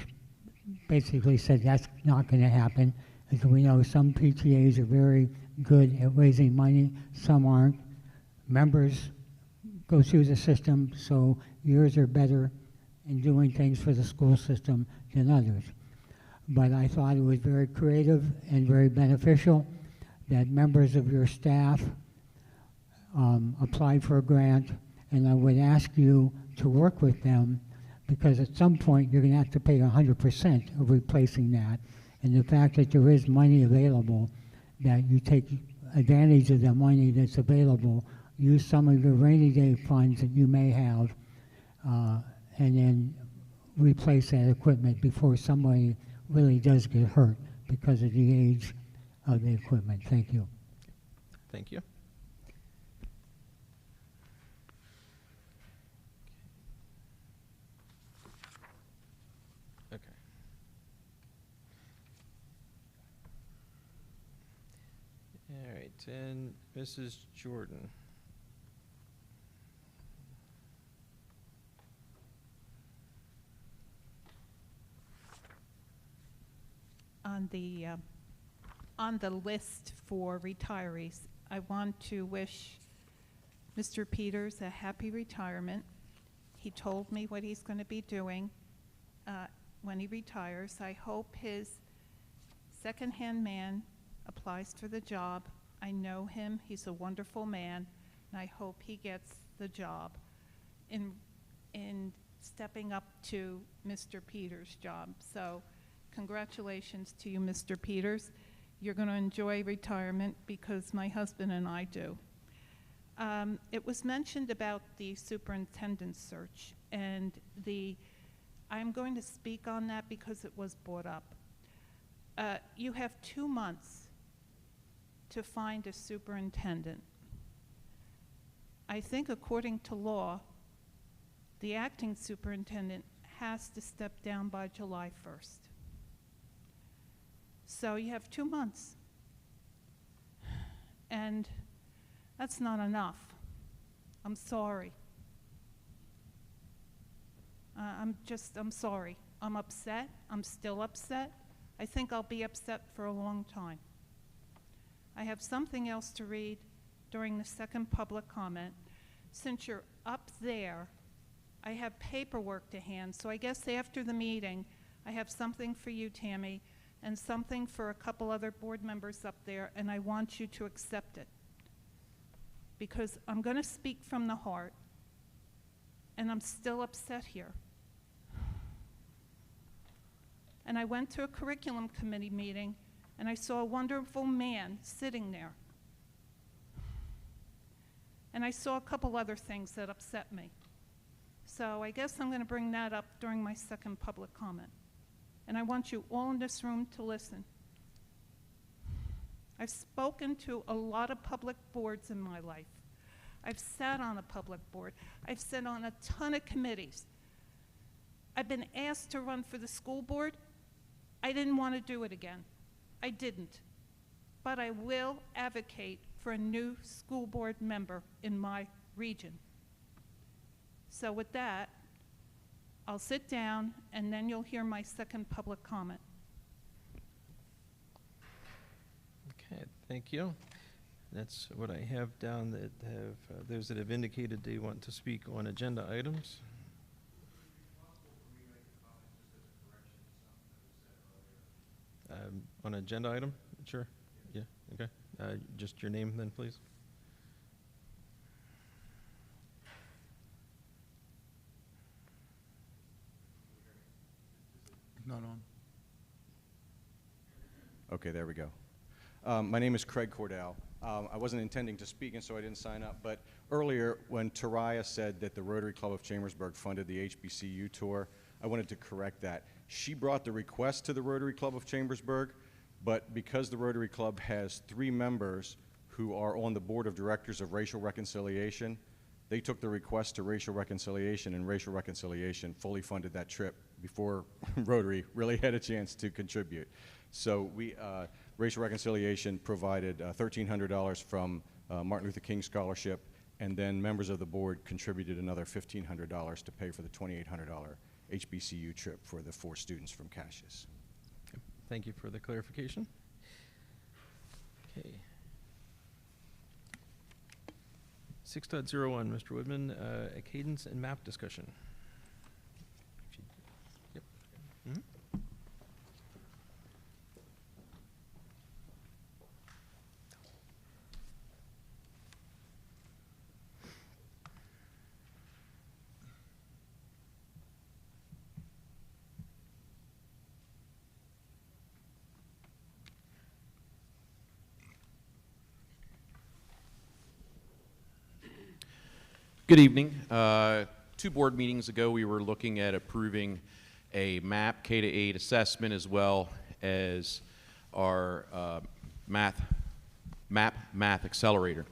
basically said that's not going to happen. As we know, some PTAs are very good at raising money, some aren't. Members go through the system, so yours are better in doing things for the school system than others. But I thought it was very creative and very beneficial that members of your staff applied for a grant, and I would ask you to work with them, because at some point you're going to have to pay 100% of replacing that. And the fact that there is money available, that you take advantage of the money that's available, use some of your rainy day funds that you may have, and then replace that equipment before somebody really does get hurt because of the age of the equipment. Thank you. Thank you. Okay. All right, and Mrs. Jordan. On on the list for retirees. I want to wish Mr. Peters a happy retirement. He told me what he's going to be doing when he retires. I hope his second-hand man applies for the job. I know him. He's a wonderful man, and I hope he gets the job in stepping up to Mr. Peters' job. So congratulations to you, Mr. Peters. You're going to enjoy retirement because my husband and I do. It was mentioned about the superintendent search, and I'm going to speak on that because it was brought up. You have 2 months to find a superintendent. I think according to law, the acting superintendent has to step down by July 1st. So you have 2 months. And that's not enough. I'm sorry. I'm sorry. I'm upset. I'm still upset. I think I'll be upset for a long time. I have something else to read during the second public comment. Since you're up there, I have paperwork to hand, so I guess after the meeting, I have something for you, Tammy, and something for a couple other board members up there, and I want you to accept it. Because I'm going to speak from the heart, and I'm still upset here. And I went to a curriculum committee meeting, and I saw a wonderful man sitting there. And I saw a couple other things that upset me. So I guess I'm going to bring that up during my second public comment. And I want you all in this room to listen. I've spoken to a lot of public boards in my life. I've sat on a public board. I've sat on a ton of committees. I've been asked to run for the school board. I didn't want to do it again. I didn't. But I will advocate for a new school board member in my region. So with that, I'll sit down, and then you'll hear my second public comment. Okay, thank you. That's what I have down that have, those that have indicated they want to speak on agenda items. On agenda item? Sure. Yeah, okay. Just your name then, please. Not on. Okay, there we go. My name is Craig Cordell. I wasn't intending to speak, and so I didn't sign up. But earlier, when Taraya said that the Rotary Club of Chambersburg funded the HBCU tour, I wanted to correct that. She brought the request to the Rotary Club of Chambersburg, but because the Rotary Club has 3 members who are on the board of directors of Racial Reconciliation, they took the request to Racial Reconciliation, and Racial Reconciliation fully funded that trip before Rotary really had a chance to contribute. So Racial Reconciliation provided $1,300 from Martin Luther King Scholarship, and then members of the board contributed another $1,500 to pay for the $2,800 HBCU trip for the 4 students from Cassius. Okay. Thank you for the clarification. Okay. 6.01, Mr. Woodman, a cadence and map discussion. Yep. Mm-hmm. Good evening. 2 board meetings ago, we were looking at approving a MAP K-8 assessment as well as our math accelerator,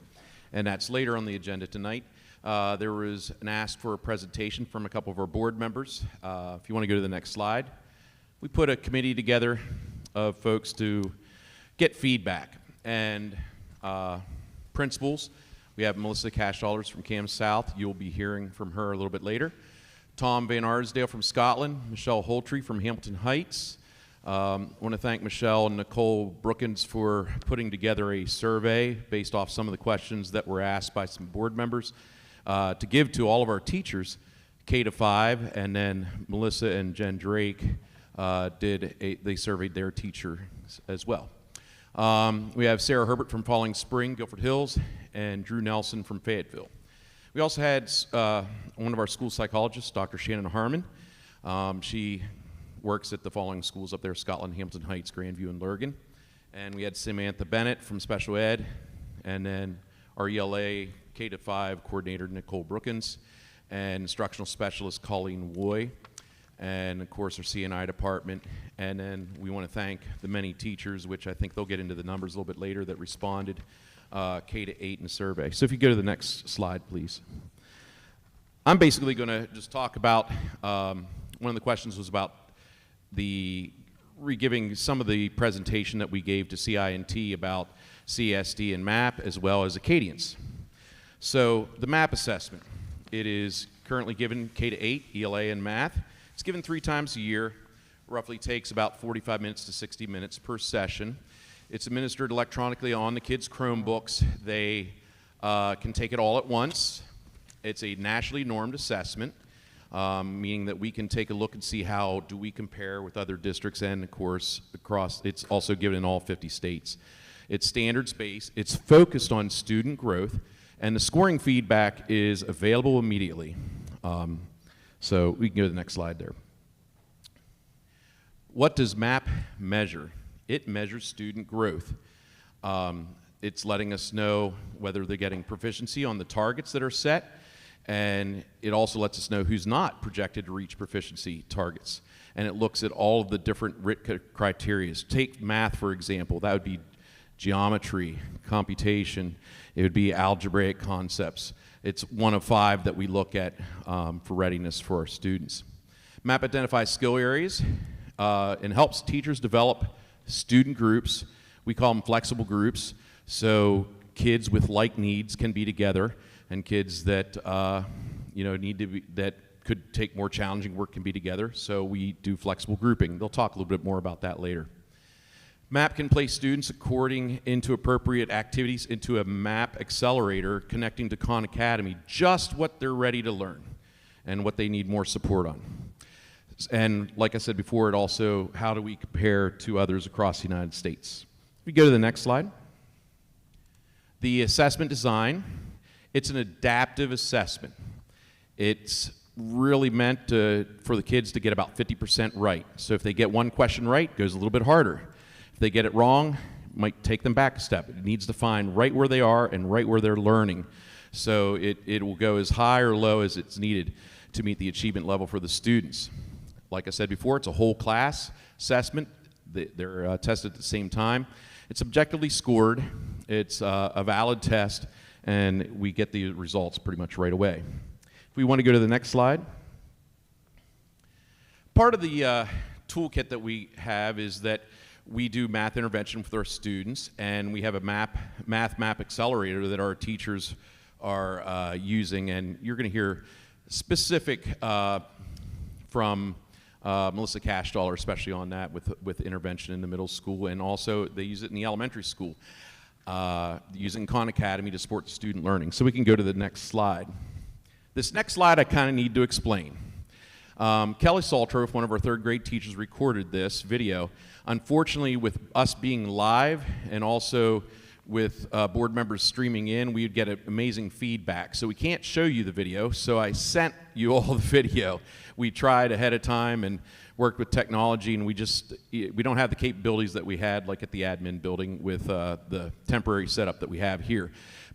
and that's later on the agenda tonight. There was an ask for a presentation from a couple of our board members. If you want to go to the next slide, we put a committee together of folks to get feedback and principals. We have Melissa Cashdallers from Cam South. You'll be hearing from her a little bit later. Tom Van Arsdale from Scotland. Michelle Holtree from Hamilton Heights. I want to thank Michelle and Nicole Brookins for putting together a survey based off some of the questions that were asked by some board members to give to all of our teachers, K-5, and then Melissa and Jen Drake they surveyed their teachers as well. We have Sarah Herbert from Falling Spring, Guilford Hills, and Drew Nelson from Fayetteville. We also had one of our school psychologists, Dr. Shannon Harmon. She works at the following schools up there: Scotland, Hamilton Heights, Grandview, and Lurgan. And we had Samantha Bennett from Special Ed, and then our ELA K-5 coordinator, Nicole Brookins, and instructional specialist, Colleen Woy, and of course our CNI department. And then we want to thank the many teachers, which I think they'll get into the numbers a little bit later, that responded K-8 in the survey. So if you go to the next slide, please. I'm basically going to just talk about, one of the questions was about re-giving some of the presentation that we gave to CINT about CSD and MAP, as well as Acadians. So the MAP assessment, it is currently given K-8, ELA, and math. It's given 3 times a year, roughly takes about 45 minutes to 60 minutes per session. It's administered electronically on the kids' Chromebooks. They can take it all at once. It's a nationally normed assessment, meaning that we can take a look and see how do we compare with other districts, and of course across, it's also given in all 50 states. It's standards-based, it's focused on student growth, and the scoring feedback is available immediately. So we can go to the next slide there. What does MAP measure? It measures student growth. It's letting us know whether they're getting proficiency on the targets that are set, and it also lets us know who's not projected to reach proficiency targets. And it looks at all of the different RIT criteria. Take math, for example. That would be geometry, computation. It would be algebraic concepts. It's one of 5 that we look at for readiness for our students. MAP identifies skill areas and helps teachers develop student groups. We call them flexible groups. So kids with like needs can be together, and kids that that could take more challenging work can be together. So we do flexible grouping. They'll talk a little bit more about that later. MAP can place students according into appropriate activities into a MAP accelerator connecting to Khan Academy, just what they're ready to learn and what they need more support on. And like I said before, it also, how do we compare to others across the United States? If we go to the next slide. The assessment design, it's an adaptive assessment. It's really meant for the kids to get about 50% right. So if they get one question right, it goes a little bit harder. If they get it wrong, it might take them back a step. It needs to find right where they are and right where they're learning. So it will go as high or low as it's needed to meet the achievement level for the students. Like I said before, it's a whole class assessment. They're tested at the same time. It's objectively scored. It's a valid test, and we get the results pretty much right away. If we want to go to the next slide. Part of the toolkit that we have is that we do math intervention with our students, and we have a math accelerator that our teachers are using, and you're going to hear specific from Melissa Cashdaller, especially on that with intervention in the middle school, and also they use it in the elementary school, using Khan Academy to support student learning. So we can go to the next slide. This next slide I kind of need to explain. Kelly Saltroff, one of our 3rd grade teachers, recorded this video. Unfortunately, with us being live and also with board members streaming in, we would get amazing feedback. So we can't show you the video, so I sent you all the video. We tried ahead of time and worked with technology, and we don't have the capabilities that we had like at the admin building with the temporary setup that we have here.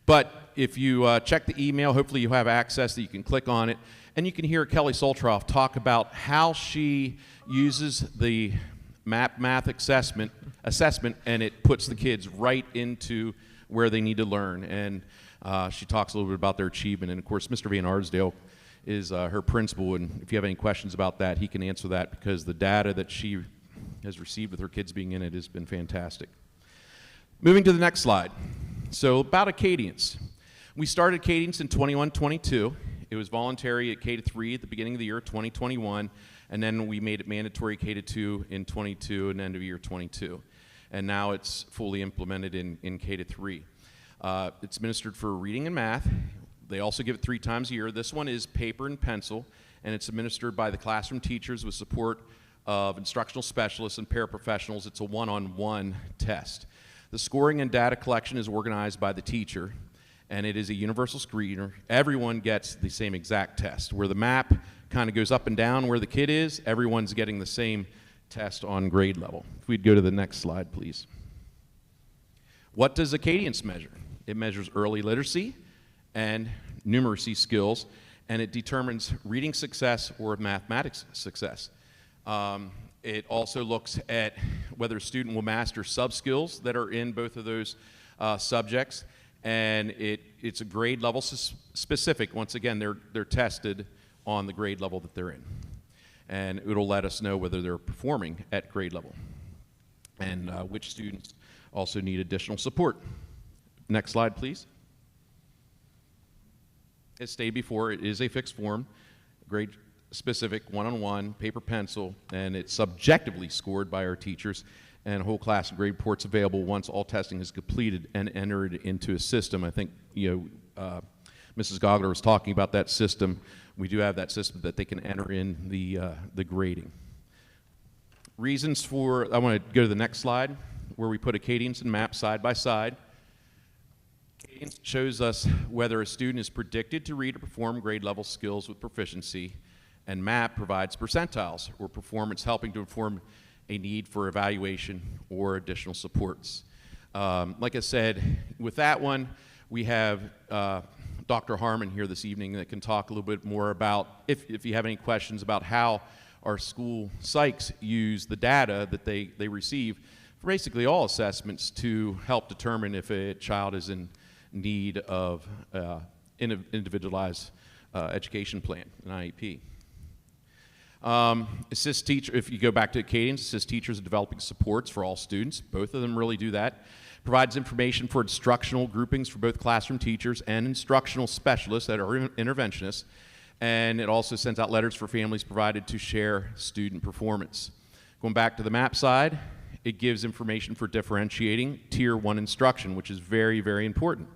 But if you check the email, hopefully you have access that you can click on it, and you can hear Kelly Saltroff talk about how she uses the math assessment, and it puts the kids right into where they need to learn. And she talks a little bit about their achievement. And of course, Mr. Van Arsdale is her principal, and if you have any questions about that, he can answer that, because the data that she has received with her kids being in it has been fantastic. Moving to the next slide. So about Acadians. We started Acadians in 21-22. It was voluntary at K-3 at the beginning of the year, 2021. And then we made it mandatory K-2 in 22 and end of year 22. And now it's fully implemented in K-3. It's administered for reading and math. They also give it 3 times a year. This one is paper and pencil, and it's administered by the classroom teachers with support of instructional specialists and paraprofessionals. It's a one-on-one test. The scoring and data collection is organized by the teacher, and it is a universal screener. Everyone gets the same exact test. Where the map kind of goes up and down where the kid is, everyone's getting the same test on grade level. If we'd go to the next slide, please. What does Acadience measure? It measures early literacy and numeracy skills, and it determines reading success or mathematics success. It also looks at whether a student will master sub-skills that are in both of those subjects, and it's a grade level specific. Once again, they're tested on the grade level that they're in, and it'll let us know whether they're performing at grade level and which students also need additional support. Next slide, please. As stated before, it is a fixed form, grade specific, one-on-one, paper pencil, and it's subjectively scored by our teachers, and a whole class of grade reports available once all testing is completed and entered into a system. I think, you know, Mrs. Gogler was talking about that system. We do have that system that they can enter in the grading. Reasons for, I want to go to the next slide, where we put Acadience and MAP side by side. Acadience shows us whether a student is predicted to read or perform grade level skills with proficiency, and MAP provides percentiles or performance, helping to inform a need for evaluation or additional supports. Like I said, with that one, we have Dr. Harmon here this evening that can talk a little bit more about, if you have any questions about how our school psychs use the data that they receive for basically all assessments to help determine if a child is in need of an individualized education plan, an IEP. Assist teacher, if you go back to Acadience, assist teachers in developing supports for all students. Both of them really do that. Provides information for instructional groupings for both classroom teachers and instructional specialists that are interventionists. And it also sends out letters for families provided to share student performance. Going back to the MAP side, it gives information for differentiating Tier 1 instruction, which is very, very important.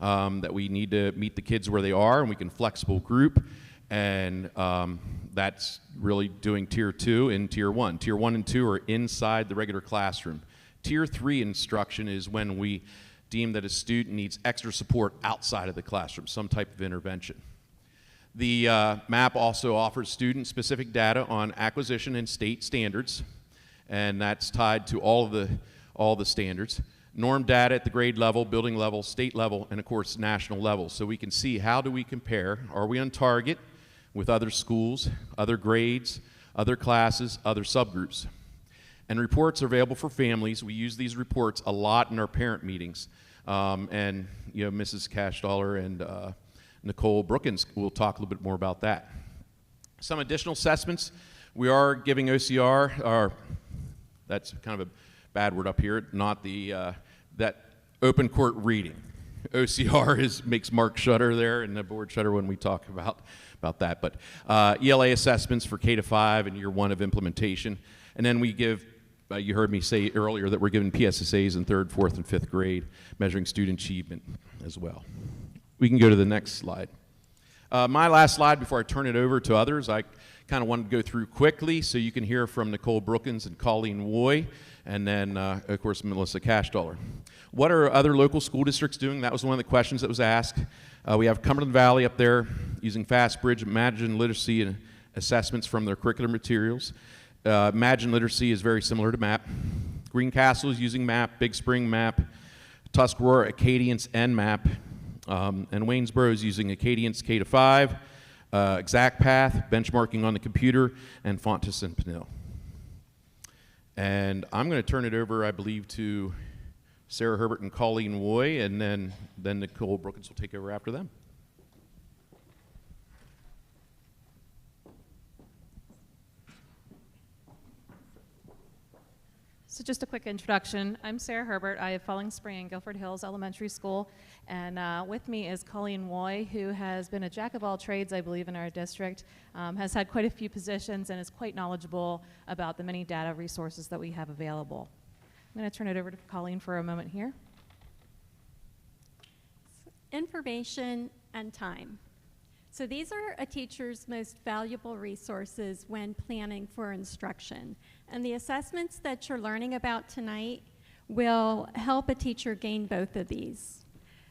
That we need to meet the kids where they are, and we can flexible group. And that's really doing Tier 2 and Tier 1. Tier 1 and 2 are inside the regular classroom. Tier 3 instruction is when we deem that a student needs extra support outside of the classroom, some type of intervention. The MAP also offers student-specific data on acquisition and state standards, and that's tied to all the standards. Norm data at the grade level, building level, state level, and of course national level. So we can see, how do we compare? Are we on target with other schools, other grades, other classes, other subgroups? And reports are available for families. We use these reports a lot in our parent meetings. And you know, Mrs. Cashdaller and Nicole Brookins will talk a little bit more about that. Some additional assessments. We are giving OCR, or that's kind of a bad word up here, not the, that open court reading. OCR makes Mark shudder there, and the board shudder when we talk about that. But ELA assessments for K-5 and year 1 of implementation. And then we give, you heard me say earlier that we're giving PSSAs in 3rd, 4th, and 5th grade, measuring student achievement as well. We can go to the next slide. My last slide before I turn it over to others, I kind of wanted to go through quickly so you can hear from Nicole Brookins and Colleen Woy, and then, of course, Melissa Cashdaller. What are other local school districts doing? That was one of the questions that was asked. We have Cumberland Valley up there using FastBridge, Imagine Literacy, and assessments from their curricular materials. Imagine Literacy is very similar to MAP. Greencastle is using MAP, Big Spring MAP, Tuscarora, Acadience, and MAP. And Waynesboro is using Acadience K-5, ExactPath, benchmarking on the computer, and Fontes and Pinnell. And I'm going to turn it over, I believe, to Sarah Herbert and Colleen Woy, and then Nicole Brookins will take over after them. So just a quick introduction. I'm Sarah Herbert. I have Falling Spring and Guilford Hills Elementary School. And with me is Colleen Woy, who has been a jack of all trades, I believe, in our district, has had quite a few positions, and is quite knowledgeable about the many data resources that we have available. I'm going to turn it over to Colleen for a moment here. Information and time. So these are a teacher's most valuable resources when planning for instruction. And the assessments that you're learning about tonight will help a teacher gain both of these.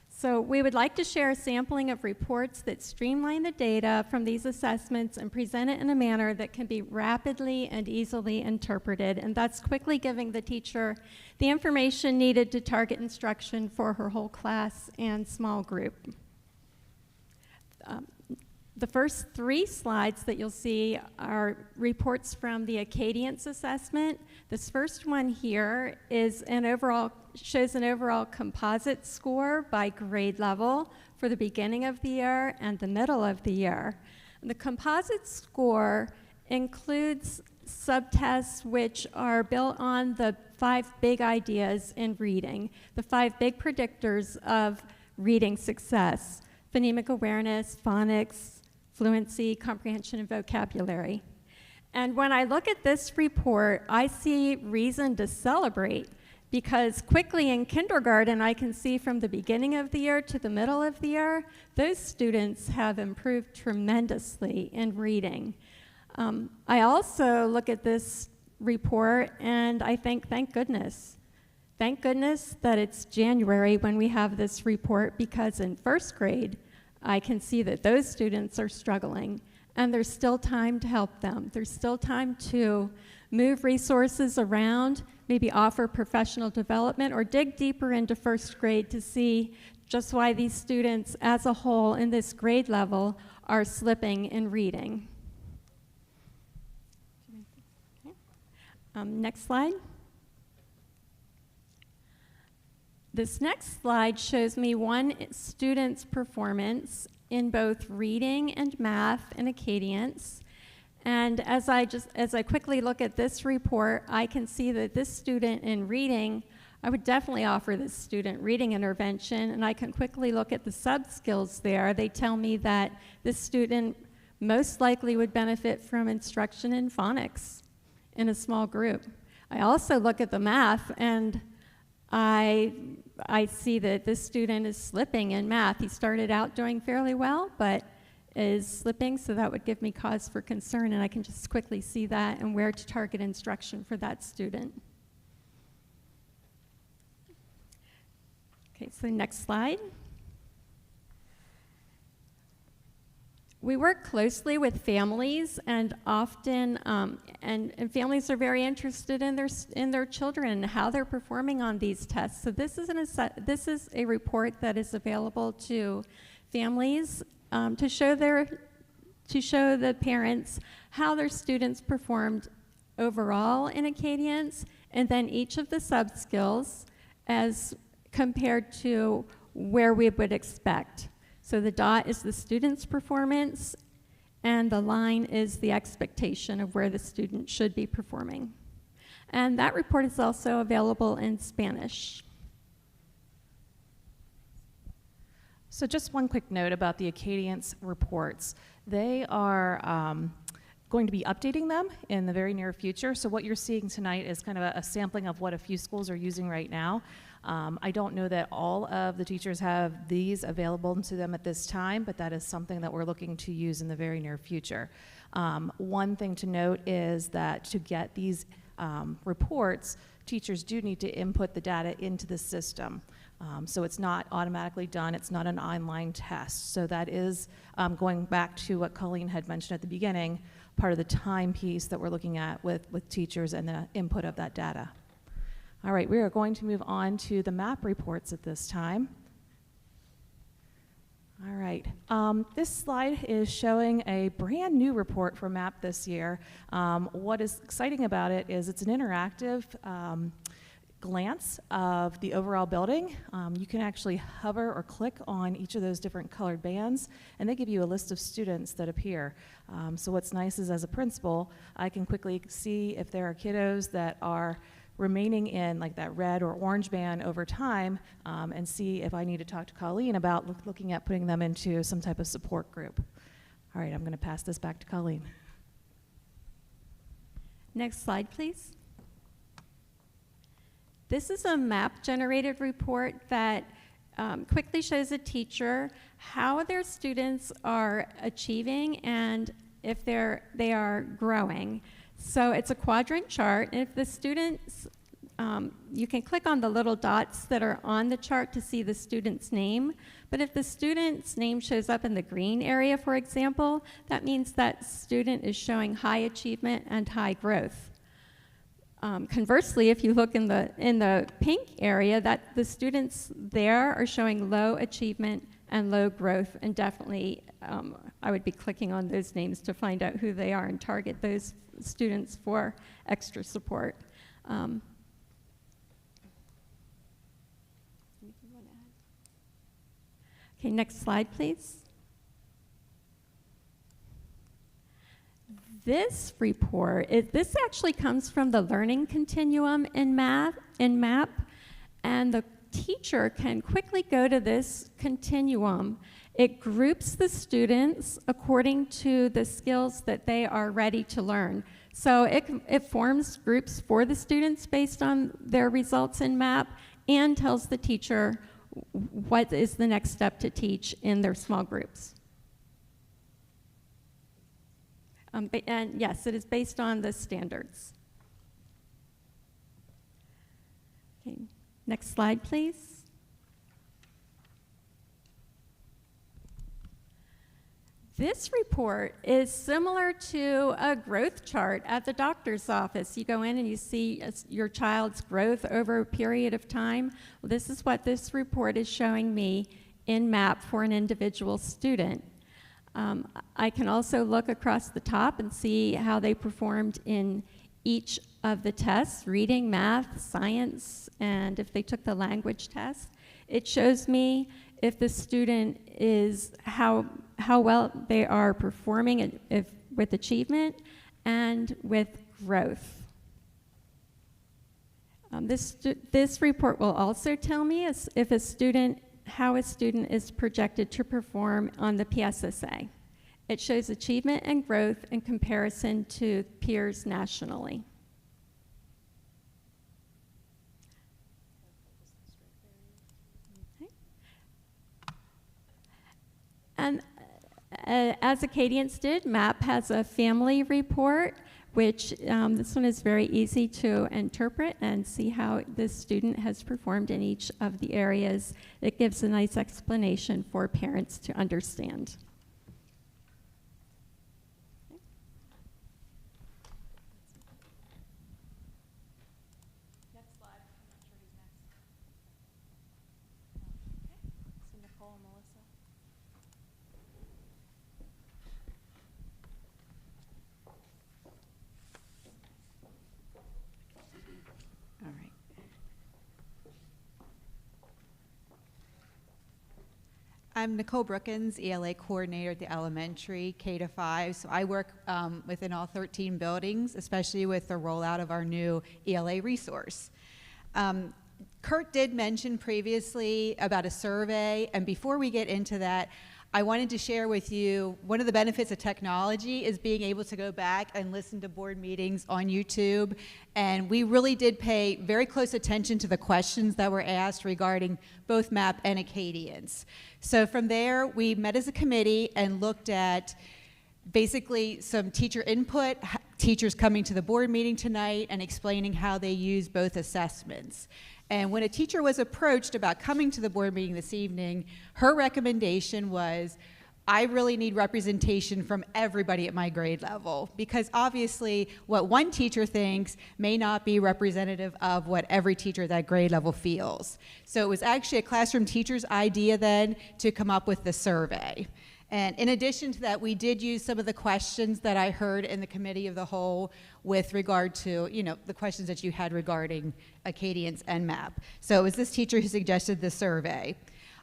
So we would like to share a sampling of reports that streamline the data from these assessments and present it in a manner that can be rapidly and easily interpreted, and thus quickly giving the teacher the information needed to target instruction for her whole class and small group. The first 3 slides that you'll see are reports from the Acadience assessment. This first one here is shows an overall composite score by grade level for the beginning of the year and the middle of the year. And the composite score includes subtests which are built on the 5 big ideas in reading, the 5 big predictors of reading success: phonemic awareness, phonics, fluency, comprehension, and vocabulary. And when I look at this report, I see reason to celebrate, because quickly in kindergarten, I can see from the beginning of the year to the middle of the year, those students have improved tremendously in reading. I also look at this report and I think, thank goodness. Thank goodness that it's January when we have this report, because in first grade, I can see that those students are struggling, and there's still time to help them. There's still time to move resources around, maybe offer professional development, or dig deeper into first grade to see just why these students as a whole in this grade level are slipping in reading. Next slide. This next slide shows me one student's performance in both reading and math in Acadience. And as I quickly look at this report, I can see that this student in reading, I would definitely offer this student reading intervention, and I can quickly look at the sub-skills there. They tell me that this student most likely would benefit from instruction in phonics in a small group. I also look at the math, and I see that this student is slipping in math. He started out doing fairly well, but is slipping, so that would give me cause for concern, and I can just quickly see that and where to target instruction for that student. Okay, so next slide. We work closely with families, and often, and families are very interested in their children and how they're performing on these tests. So this is a report that is available to families to show the parents how their students performed overall in Acadience, and then each of the sub-skills as compared to where we would expect. So the dot is the student's performance, and the line is the expectation of where the student should be performing. And that report is also available in Spanish. So just one quick note about the Acadience reports. They are going to be updating them in the very near future. So what you're seeing tonight is kind of a sampling of what a few schools are using right now. I don't know that all of the teachers have these available to them at this time, but that is something that we're looking to use in the very near future. One thing to note is that to get these reports, teachers do need to input the data into the system. So it's not automatically done. It's not an online test. So that is going back to what Colleen had mentioned at the beginning, part of the time piece that we're looking at with teachers and the input of that data. All right, we are going to move on to the MAP reports at this time. All right, this slide is showing a brand new report for MAP this year. What is exciting about it is it's an interactive glance of the overall building. You can actually hover or click on each of those different colored bands, and they give you a list of students that appear. So what's nice is, as a principal, I can quickly see if there are kiddos that are remaining in like that red or orange band over time, and see if I need to talk to Colleen about looking at putting them into some type of support group. All right, I'm going to pass this back to Colleen. Next slide, please. This is a map-generated report that quickly shows a teacher how their students are achieving and if they are growing. So it's a quadrant chart, and if the students, you can click on the little dots that are on the chart to see the student's name, but if the student's name shows up in the green area, for example, that means that student is showing high achievement and high growth. Conversely, if you look in the pink area, that the students there are showing low achievement and low growth, and definitely I would be clicking on those names to find out who they are and target those students for extra support. Okay, next slide, please. This report, this actually comes from the learning continuum in MAP, and the teacher can quickly go to this continuum. It groups the students according to the skills that they are ready to learn. So it forms groups for the students based on their results in MAP and tells the teacher what is the next step to teach in their small groups. And yes, it is based on the standards. Okay, next slide, please. This report is similar to a growth chart at the doctor's office. You go in and you see your child's growth over a period of time. Well, this is what this report is showing me in MAP for an individual student. I can also look across the top and see how they performed in each of the tests, reading, math, science, and if they took the language test. It shows me if the student is, how well they are performing with achievement and with growth. This report will also tell me if a student, how a student is projected to perform on the PSSA. It shows achievement and growth in comparison to peers nationally. Okay. And as Acadians did, MAP has a family report, which this one is very easy to interpret and see how this student has performed in each of the areas. It gives a nice explanation for parents to understand. Next slide. I'm not sure who's next. Okay. So Nicole and Melissa. All right. I'm Nicole Brookins, ELA coordinator at the elementary, K-5. So I work within all 13 buildings, especially with the rollout of our new ELA resource. Kurt did mention previously about a survey, and before we get into that, I wanted to share with you one of the benefits of technology is being able to go back and listen to board meetings on YouTube. And we really did pay very close attention to the questions that were asked regarding both MAP and Acadians. So from there, we met as a committee and looked at basically some teacher input, teachers coming to the board meeting tonight and explaining how they use both assessments. And when a teacher was approached about coming to the board meeting this evening, her recommendation was, I really need representation from everybody at my grade level, because obviously what one teacher thinks may not be representative of what every teacher at that grade level feels. So it was actually a classroom teacher's idea then to come up with the survey. And in addition to that, we did use some of the questions that I heard in the committee of the whole with regard to, you know, the questions that you had regarding Acadians and MAP. So it was this teacher who suggested the survey.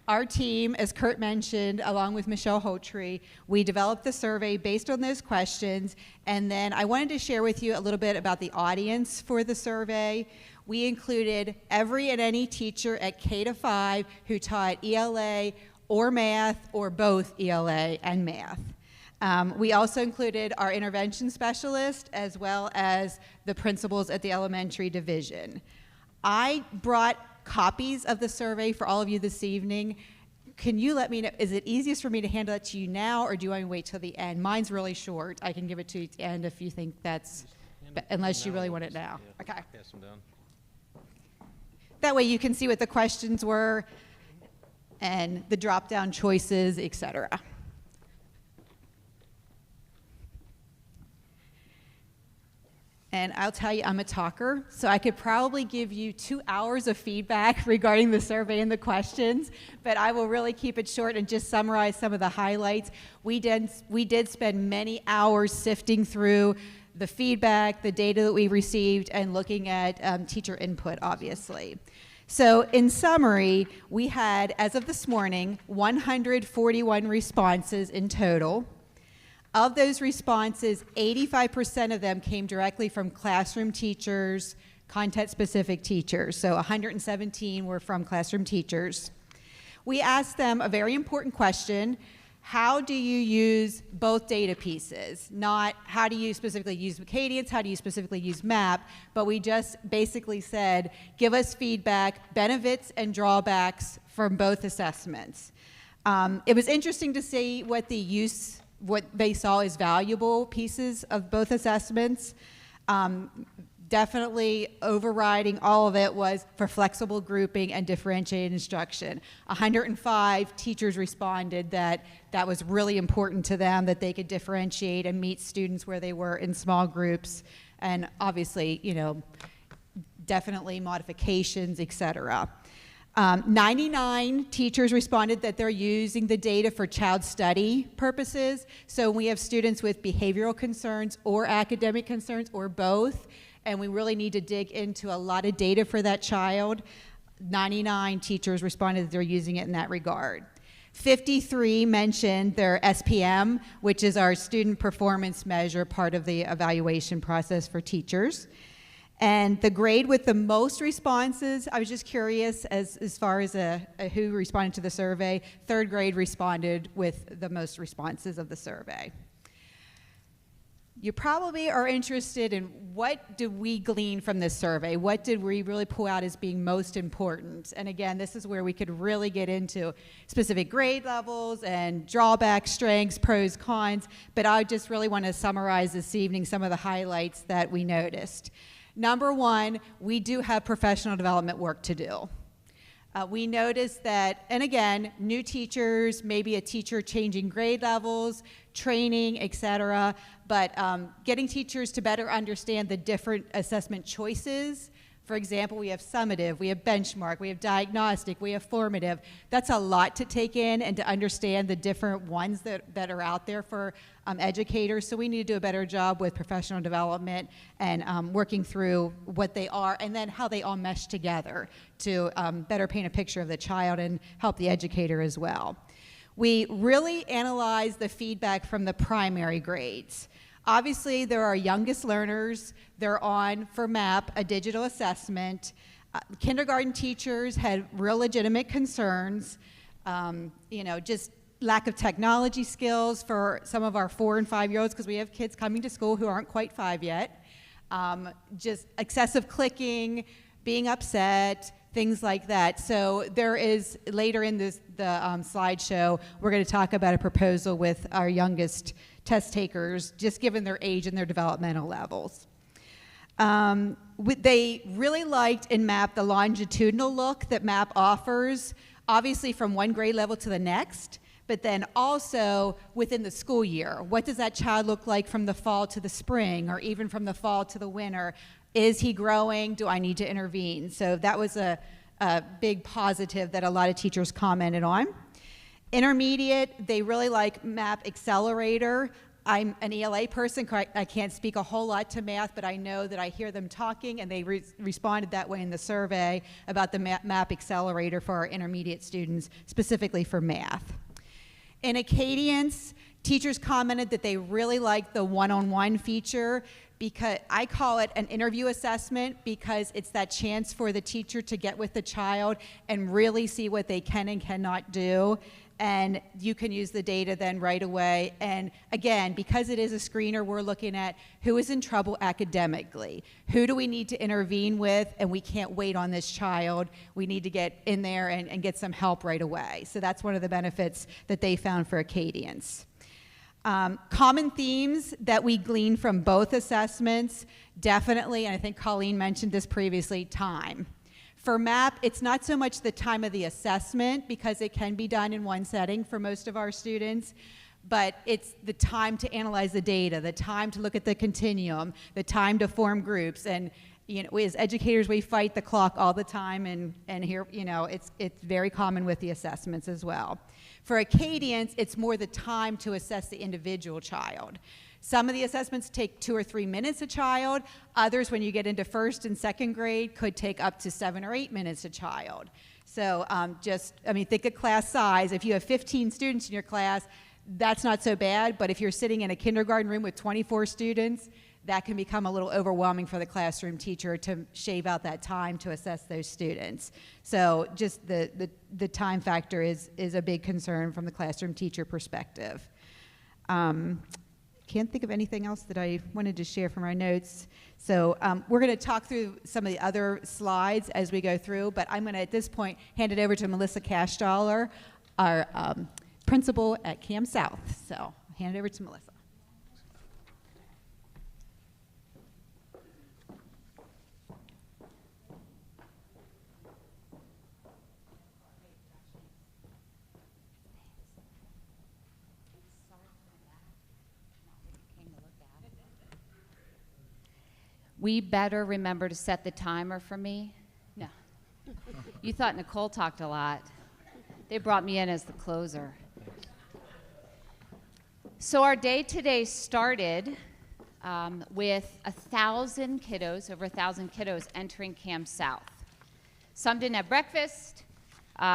Our team, as Kurt mentioned, along with Michelle Holtree, we developed the survey based on those questions, and then I wanted to share with you a little bit about the audience for the survey. We included every and any teacher at K-5 who taught ELA or math or both ELA and math. We also included our intervention specialist as well as the principals at the elementary division. I brought copies of the survey for all of you this evening. Can you let me know, is it easiest for me to hand that to you now, or do you want me to wait till the end? Mine's really short. I can give it to you at the end if you think that's, unless you really want it now. Yeah, Okay. pass them down. That way you can see what the questions were and the drop-down choices, etc. And I'll tell you, I'm a talker, so I could probably give you 2 hours of feedback regarding the survey and the questions, but I will really keep it short and just summarize some of the highlights. We did spend many hours sifting through the feedback, the data that we received, and looking at teacher input, obviously. So in summary, we had, as of this morning, 141 responses in total. Of those responses, 85% of them came directly from classroom teachers, content-specific teachers. So 117 were from classroom teachers. We asked them a very important question: how do you use both data pieces? Not how do you specifically use Acadience, how do you specifically use MAP, but we just basically said, give us feedback, benefits and drawbacks from both assessments. It was interesting to see what they saw as valuable pieces of both assessments. Definitely overriding all of it was for flexible grouping and differentiated instruction. 105 teachers responded that that was really important to them, that they could differentiate and meet students where they were in small groups, and obviously, you know, definitely modifications, etc. 99 teachers responded that they're using the data for child study purposes. So we have students with behavioral concerns or academic concerns or both, and we really need to dig into a lot of data for that child. 99 teachers responded that they're using it in that regard. 53 mentioned their SPM, which is our student performance measure, part of the evaluation process for teachers. And the grade with the most responses, I was just curious as far as who responded to the survey. Third grade responded with the most responses of the survey. You probably are interested in what did we glean from this survey? What did we really pull out as being most important? And again, this is where we could really get into specific grade levels and drawbacks, strengths, pros, cons, but I just really want to summarize this evening some of the highlights that we noticed. Number one, we do have professional development work to do. We noticed that, and again, new teachers, maybe a teacher changing grade levels, training, et cetera, but getting teachers to better understand the different assessment choices. For example, we have summative, we have benchmark, we have diagnostic, we have formative. That's a lot to take in and to understand the different ones that are out there for educators. So we need to do a better job with professional development and working through what they are and then how they all mesh together to better paint a picture of the child and help the educator as well. We really analyzed the feedback from the primary grades. Obviously, they're our youngest learners. They're on, for MAP, a digital assessment. Kindergarten teachers had real legitimate concerns, just lack of technology skills for some of our 4 and 5-year-olds, because we have kids coming to school who aren't quite 5 yet. Just excessive clicking, being upset, things like that. So there is, later in the slideshow, we're going to talk about a proposal with our youngest test takers, just given their age and their developmental levels. They really liked in MAP the longitudinal look that MAP offers, obviously from one grade level to the next, but then also within the school year. What does that child look like from the fall to the spring, or even from the fall to the winter? Is he growing? Do I need to intervene? So that was a big positive that a lot of teachers commented on. Intermediate, they really like MAP Accelerator. I'm an ELA person. I can't speak a whole lot to math, but I know that I hear them talking, and they responded that way in the survey about the MAP Accelerator for our intermediate students, specifically for math. In Acadience, teachers commented that they really liked the one-on-one feature, because I call it an interview assessment, because it's that chance for the teacher to get with the child and really see what they can and cannot do. And you can use the data then right away. And again, because it is a screener, we're looking at who is in trouble academically. Who do we need to intervene with? And we can't wait on this child. We need to get in there and get some help right away. So that's one of the benefits that they found for Acadience. Common themes that we glean from both assessments, definitely, and I think Colleen mentioned this previously, time. For MAP, it's not so much the time of the assessment, because it can be done in one setting for most of our students, but it's the time to analyze the data, the time to look at the continuum, the time to form groups. And you know, we, as educators, we fight the clock all the time, and here, you know, it's very common with the assessments as well. For Acadience, it's more the time to assess the individual child. Some of the assessments take 2 or 3 minutes a child. Others, when you get into 1st and 2nd grade, could take up to 7 or 8 minutes a child. So think of class size. If you have 15 students in your class, that's not so bad, but if you're sitting in a kindergarten room with 24 students, that can become a little overwhelming for the classroom teacher to shave out that time to assess those students. So just the time factor is a big concern from the classroom teacher perspective. Can't think of anything else that I wanted to share from our notes. So we're going to talk through some of the other slides as we go through, but I'm going to, at this point, hand it over to Melissa Cashdaller, our principal at Cam South. So I'll hand it over to Melissa. We better remember to set the timer for me. No. You thought Nicole talked a lot. They brought me in as the closer. So our day today started with 1,000 kiddos, over 1,000 kiddos entering Cam South. Some didn't have breakfast.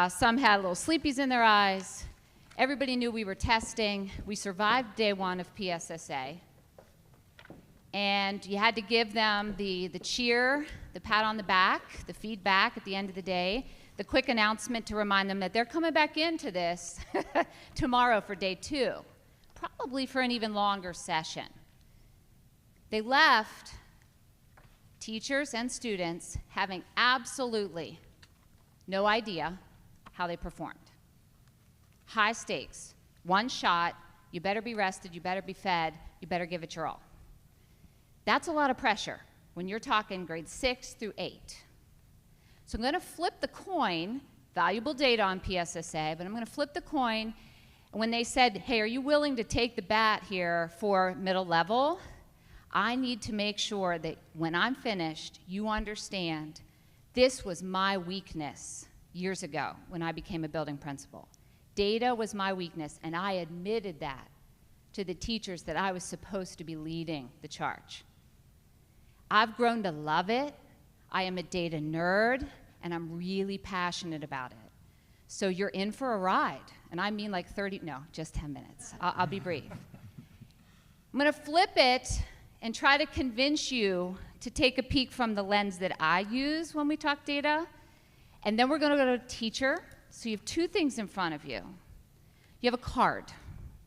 Some had little sleepies in their eyes. Everybody knew we were testing. We survived day 1 of PSSA. And you had to give them the cheer, the pat on the back, the feedback at the end of the day, the quick announcement to remind them that they're coming back into this tomorrow for day 2, probably for an even longer session. They left, teachers and students, having absolutely no idea how they performed. High stakes, one shot, you better be rested, you better be fed, you better give it your all. That's a lot of pressure when you're talking grades 6 through 8. So I'm going to flip the coin, valuable data on PSSA, but I'm going to flip the coin. And when they said, hey, are you willing to take the bat here for middle level? I need to make sure that when I'm finished, you understand this was my weakness years ago when I became a building principal. Data was my weakness, and I admitted that to the teachers that I was supposed to be leading the charge. I've grown to love it. I am a data nerd, and I'm really passionate about it. So you're in for a ride, and I mean like 30, no, just 10 minutes. I'll be brief. I'm going to flip it and try to convince you to take a peek from the lens that I use when we talk data, and then we're going to go to teacher. So you have 2 things in front of you. You have a card.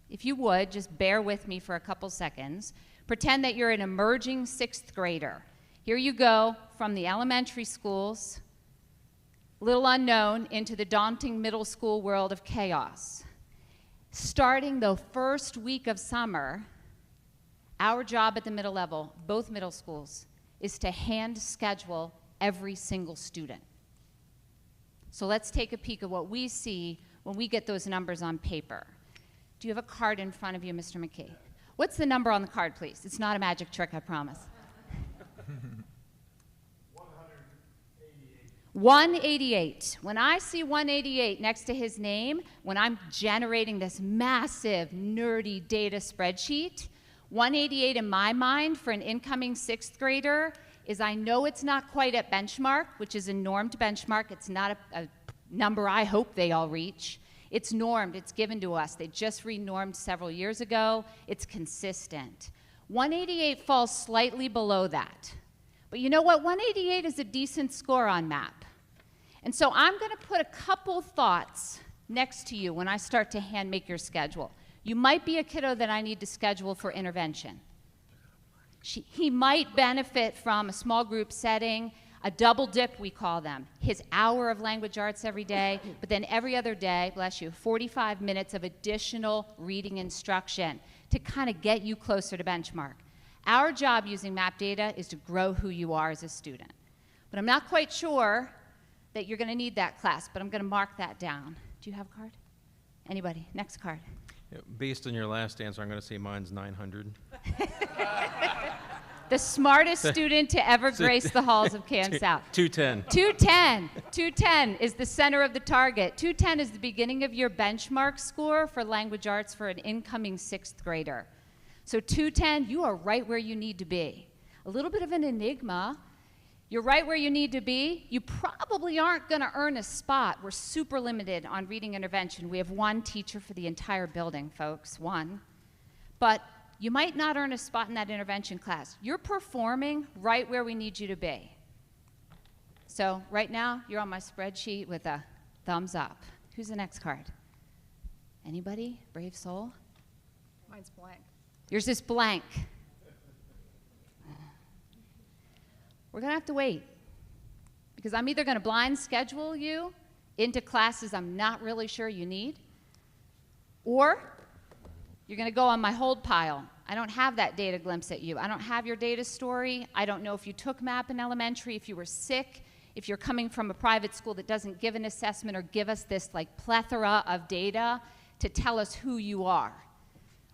If you would, just bear with me for a couple seconds. Pretend that you're an emerging 6th grader. Here you go from the elementary schools, little unknown, into the daunting middle school world of chaos. Starting the first week of summer, our job at the middle level, both middle schools, is to hand schedule every single student. So let's take a peek at what we see when we get those numbers on paper. Do you have a card in front of you, Mr. McKee? What's the number on the card, please? It's not a magic trick, I promise. 188. When I see 188 next to his name, when I'm generating this massive, nerdy data spreadsheet, 188 in my mind for an incoming 6th grader is I know it's not quite at benchmark, which is a normed benchmark. It's not a number I hope they all reach. It's normed, it's given to us. They just re-normed several years ago. It's consistent. 188 falls slightly below that. But you know what? 188 is a decent score on MAP. And so I'm going to put a couple thoughts next to you when I start to hand make your schedule. You might be a kiddo that I need to schedule for intervention. He might benefit from a small group setting, a double dip we call them, his hour of language arts every day, but then every other day, bless you, 45 minutes of additional reading instruction to kind of get you closer to benchmark. Our job using MAP data is to grow who you are as a student. But I'm not quite sure that you're going to need that class, but I'm going to mark that down. Do you have a card? Anybody? Next card. Yeah, based on your last answer, I'm going to say mine's 900. The smartest student to ever grace the halls of Can South. 210. 210. 210 is the center of the target. 210 is the beginning of your benchmark score for language arts for an incoming 6th grader. So 210, you are right where you need to be. A little bit of an enigma. You're right where you need to be. You probably aren't going to earn a spot. We're super limited on reading intervention. We have 1 teacher for the entire building, folks, 1. But you might not earn a spot in that intervention class. You're performing right where we need you to be. So right now, you're on my spreadsheet with a thumbs up. Who's the next card? Anybody? Brave soul? Mine's blank. Yours is blank. We're going to have to wait because I'm either going to blind schedule you into classes I'm not really sure you need, or you're going to go on my hold pile. I don't have that data glimpse at you. I don't have your data story. I don't know if you took MAP in elementary, if you were sick, if you're coming from a private school that doesn't give an assessment or give us this like plethora of data to tell us who you are,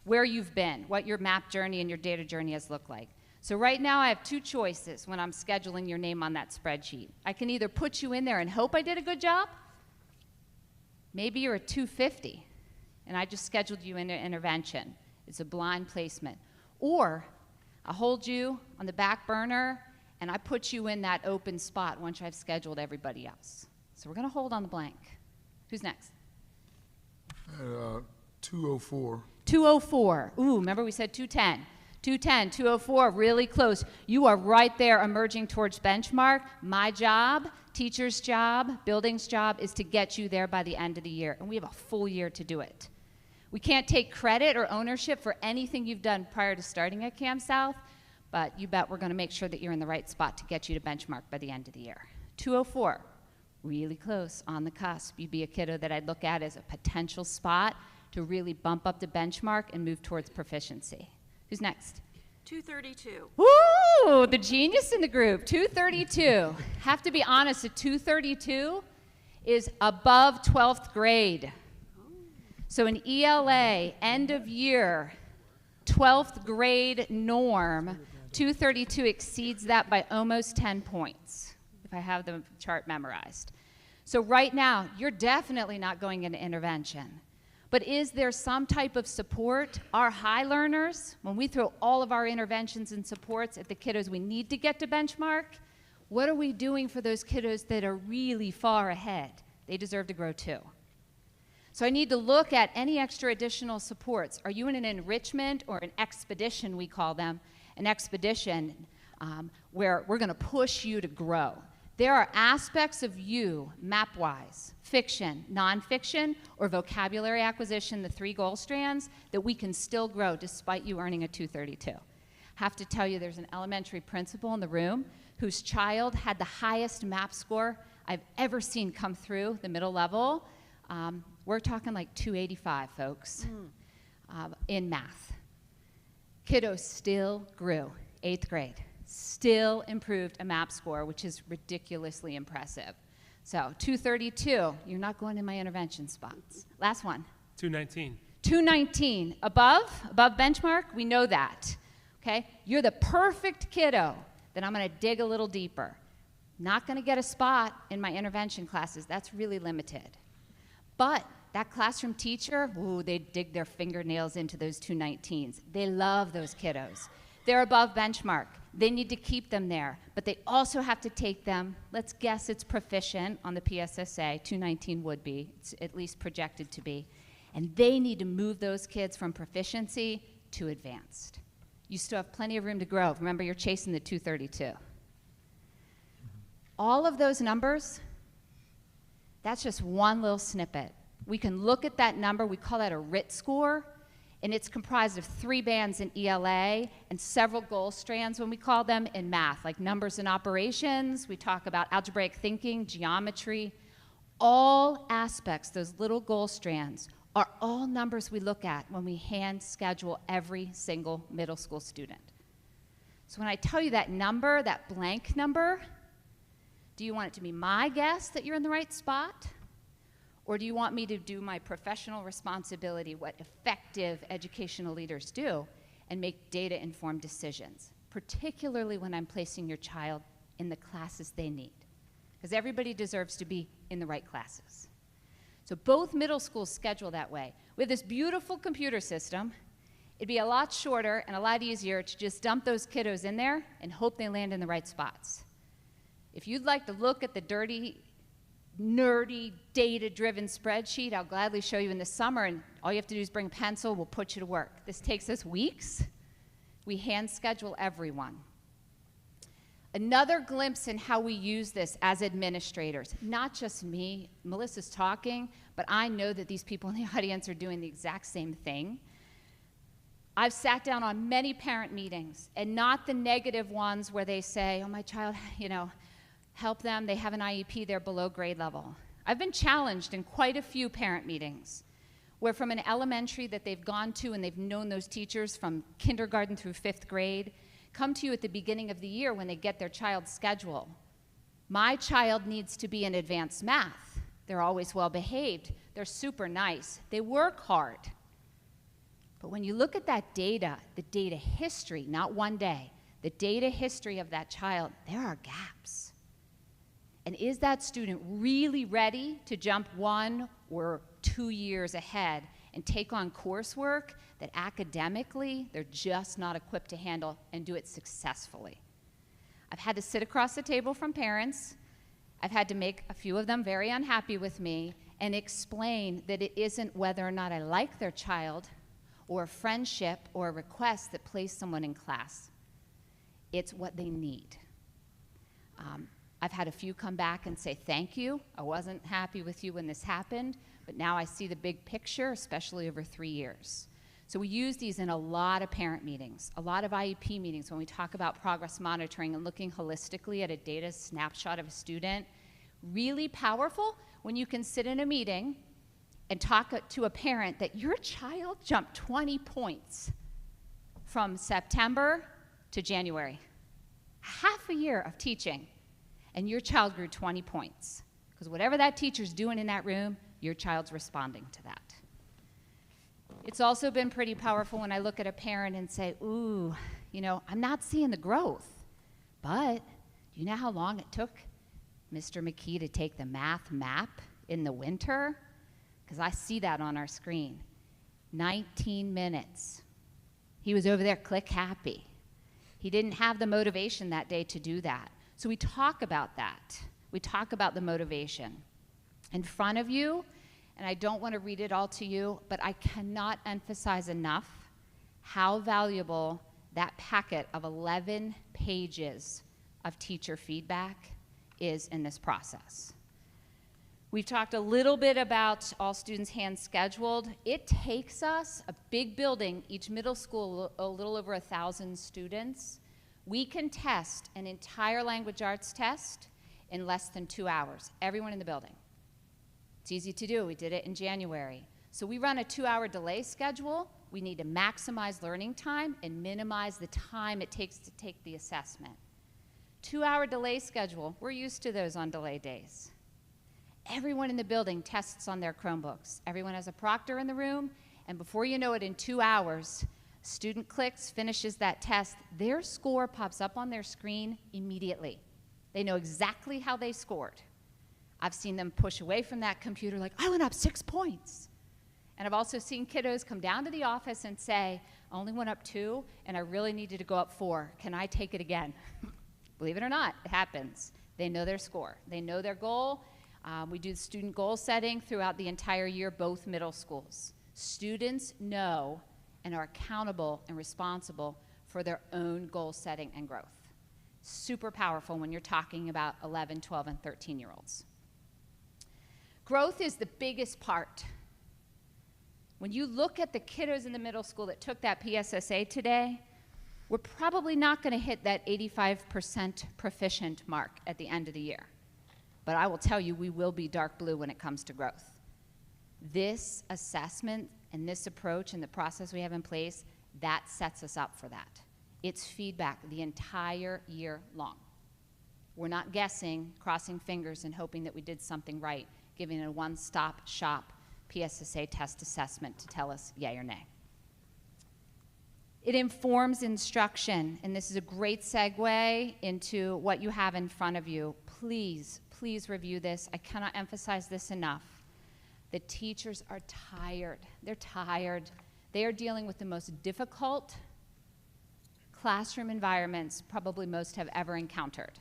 where you've been, what your MAP journey and your data journey has looked like. So right now I have 2 choices when I'm scheduling your name on that spreadsheet. I can either put you in there and hope I did a good job. Maybe you're a 250 and I just scheduled you into intervention. It's a blind placement. Or I'll hold you on the back burner and I put you in that open spot once I've scheduled everybody else. So we're going to hold on the blank. Who's next? 204. 204. Ooh, remember we said 210. 210, 204, really close. You are right there emerging towards benchmark. My job, teacher's job, building's job is to get you there by the end of the year. And we have a full year to do it. We can't take credit or ownership for anything you've done prior to starting at Cam South, but you bet we're going to make sure that you're in the right spot to get you to benchmark by the end of the year. 204, really close, on the cusp. You'd be a kiddo that I'd look at as a potential spot to really bump up the benchmark and move towards proficiency. Who's next? 232. Woo! The genius in the group, 232. Have to be honest, a 232 is above 12th grade. So an ELA, end of year, 12th grade norm, 232 exceeds that by almost 10 points, if I have the chart memorized. So right now, you're definitely not going into intervention. But is there some type of support? Our high learners, when we throw all of our interventions and supports at the kiddos we need to get to benchmark, what are we doing for those kiddos that are really far ahead? They deserve to grow too. So I need to look at any extra additional supports. Are you in an enrichment or an expedition, we call them, an expedition where we're going to push you to grow? There are aspects of you, map-wise, fiction, nonfiction, or vocabulary acquisition, the 3 goal strands, that we can still grow despite you earning a 232. Have to tell you there's an elementary principal in the room whose child had the highest MAP score I've ever seen come through the middle level. We're talking like 285, folks, in math. Kiddo still grew, 8th grade. Still improved a MAP score, which is ridiculously impressive. So 232, you're not going to my intervention spots. Last one. 219. 219, above benchmark, we know that, okay? You're the perfect kiddo that I'm gonna dig a little deeper. Not gonna get a spot in my intervention classes, that's really limited. But that classroom teacher, ooh, they dig their fingernails into those 219s. They love those kiddos. They're above benchmark. They need to keep them there, but they also have to take them, let's guess it's proficient on the PSSA, 219 would be, it's at least projected to be, and they need to move those kids from proficiency to advanced. You still have plenty of room to grow. Remember, you're chasing the 232. All of those numbers, that's just one little snippet. We can look at that number, we call that a RIT score, and it's comprised of 3 bands in ELA and several goal strands, when we call them, in math, like numbers and operations. We talk about algebraic thinking, geometry. All aspects, those little goal strands, are all numbers we look at when we hand schedule every single middle school student. So when I tell you that number, that blank number, do you want it to be my guess that you're in the right spot? Or do you want me to do my professional responsibility, what effective educational leaders do, and make data-informed decisions, particularly when I'm placing your child in the classes they need? Because everybody deserves to be in the right classes. So both middle schools schedule that way. We have this beautiful computer system. It'd be a lot shorter and a lot easier to just dump those kiddos in there and hope they land in the right spots. If you'd like to look at the dirty, nerdy, data-driven spreadsheet, I'll gladly show you in the summer, and all you have to do is bring a pencil, we'll put you to work. This takes us weeks. We hand schedule everyone. Another glimpse in how we use this as administrators, not just me, Melissa's talking, but I know that these people in the audience are doing the exact same thing. I've sat down on many parent meetings, and not the negative ones where they say, oh, my child, help them, they have an IEP, they're below grade level. I've been challenged in quite a few parent meetings where from an elementary that they've gone to and they've known those teachers from kindergarten through 5th grade, come to you at the beginning of the year when they get their child's schedule. My child needs to be in advanced math. They're always well behaved. They're super nice. They work hard. But when you look at that data, the data history, not one day, the data history of that child, there are gaps. And is that student really ready to jump 1 or 2 years ahead and take on coursework that academically they're just not equipped to handle and do it successfully? I've had to sit across the table from parents. I've had to make a few of them very unhappy with me and explain that it isn't whether or not I like their child or a friendship or a request that places someone in class. It's what they need. I've had a few come back and say, thank you. I wasn't happy with you when this happened, but now I see the big picture, especially over 3 years. So we use these in a lot of parent meetings, a lot of IEP meetings when we talk about progress monitoring and looking holistically at a data snapshot of a student. Really powerful when you can sit in a meeting and talk to a parent that your child jumped 20 points from September to January. Half a year of teaching, and your child grew 20 points. Because whatever that teacher's doing in that room, your child's responding to that. It's also been pretty powerful when I look at a parent and say, ooh, I'm not seeing the growth, but do you know how long it took Mr. McKee to take the math map in the winter? Because I see that on our screen. 19 minutes. He was over there click happy. He didn't have the motivation that day to do that. So we talk about that. We talk about the motivation. In front of you, and I don't want to read it all to you, but I cannot emphasize enough how valuable that packet of 11 pages of teacher feedback is in this process. We've talked a little bit about all students hand scheduled. It takes us, a big building, each middle school, a little over 1,000 students. We can test an entire language arts test in less than 2 hours, everyone in the building. It's easy to do. We did it in January. So we run a 2-hour delay schedule. We need to maximize learning time and minimize the time it takes to take the assessment. 2-hour delay schedule, we're used to those on delay days. Everyone in the building tests on their Chromebooks. Everyone has a proctor in the room, and before you know it, in 2 hours, student clicks, finishes that test, their score pops up on their screen immediately. They know exactly how they scored. I've seen them push away from that computer like, I went up 6 points. And I've also seen kiddos come down to the office and say, I only went up 2, and I really needed to go up 4. Can I take it again? Believe it or not, it happens. They know their score. They know their goal. We do student goal setting throughout the entire year, both middle schools. Students know and are accountable and responsible for their own goal setting and growth. Super powerful when you're talking about 11, 12, and 13-year-olds. Growth is the biggest part. When you look at the kiddos in the middle school that took that PSSA today, we're probably not going to hit that 85% proficient mark at the end of the year. But I will tell you, we will be dark blue when it comes to growth. This assessment and this approach and the process we have in place, that sets us up for that. It's feedback the entire year long. We're not guessing, crossing fingers, and hoping that we did something right, giving a one-stop shop PSSA test assessment to tell us yay or nay. It informs instruction, and this is a great segue into what you have in front of you. Please, please review this. I cannot emphasize this enough. The teachers are tired. They're tired. They are dealing with the most difficult classroom environments probably most have ever encountered.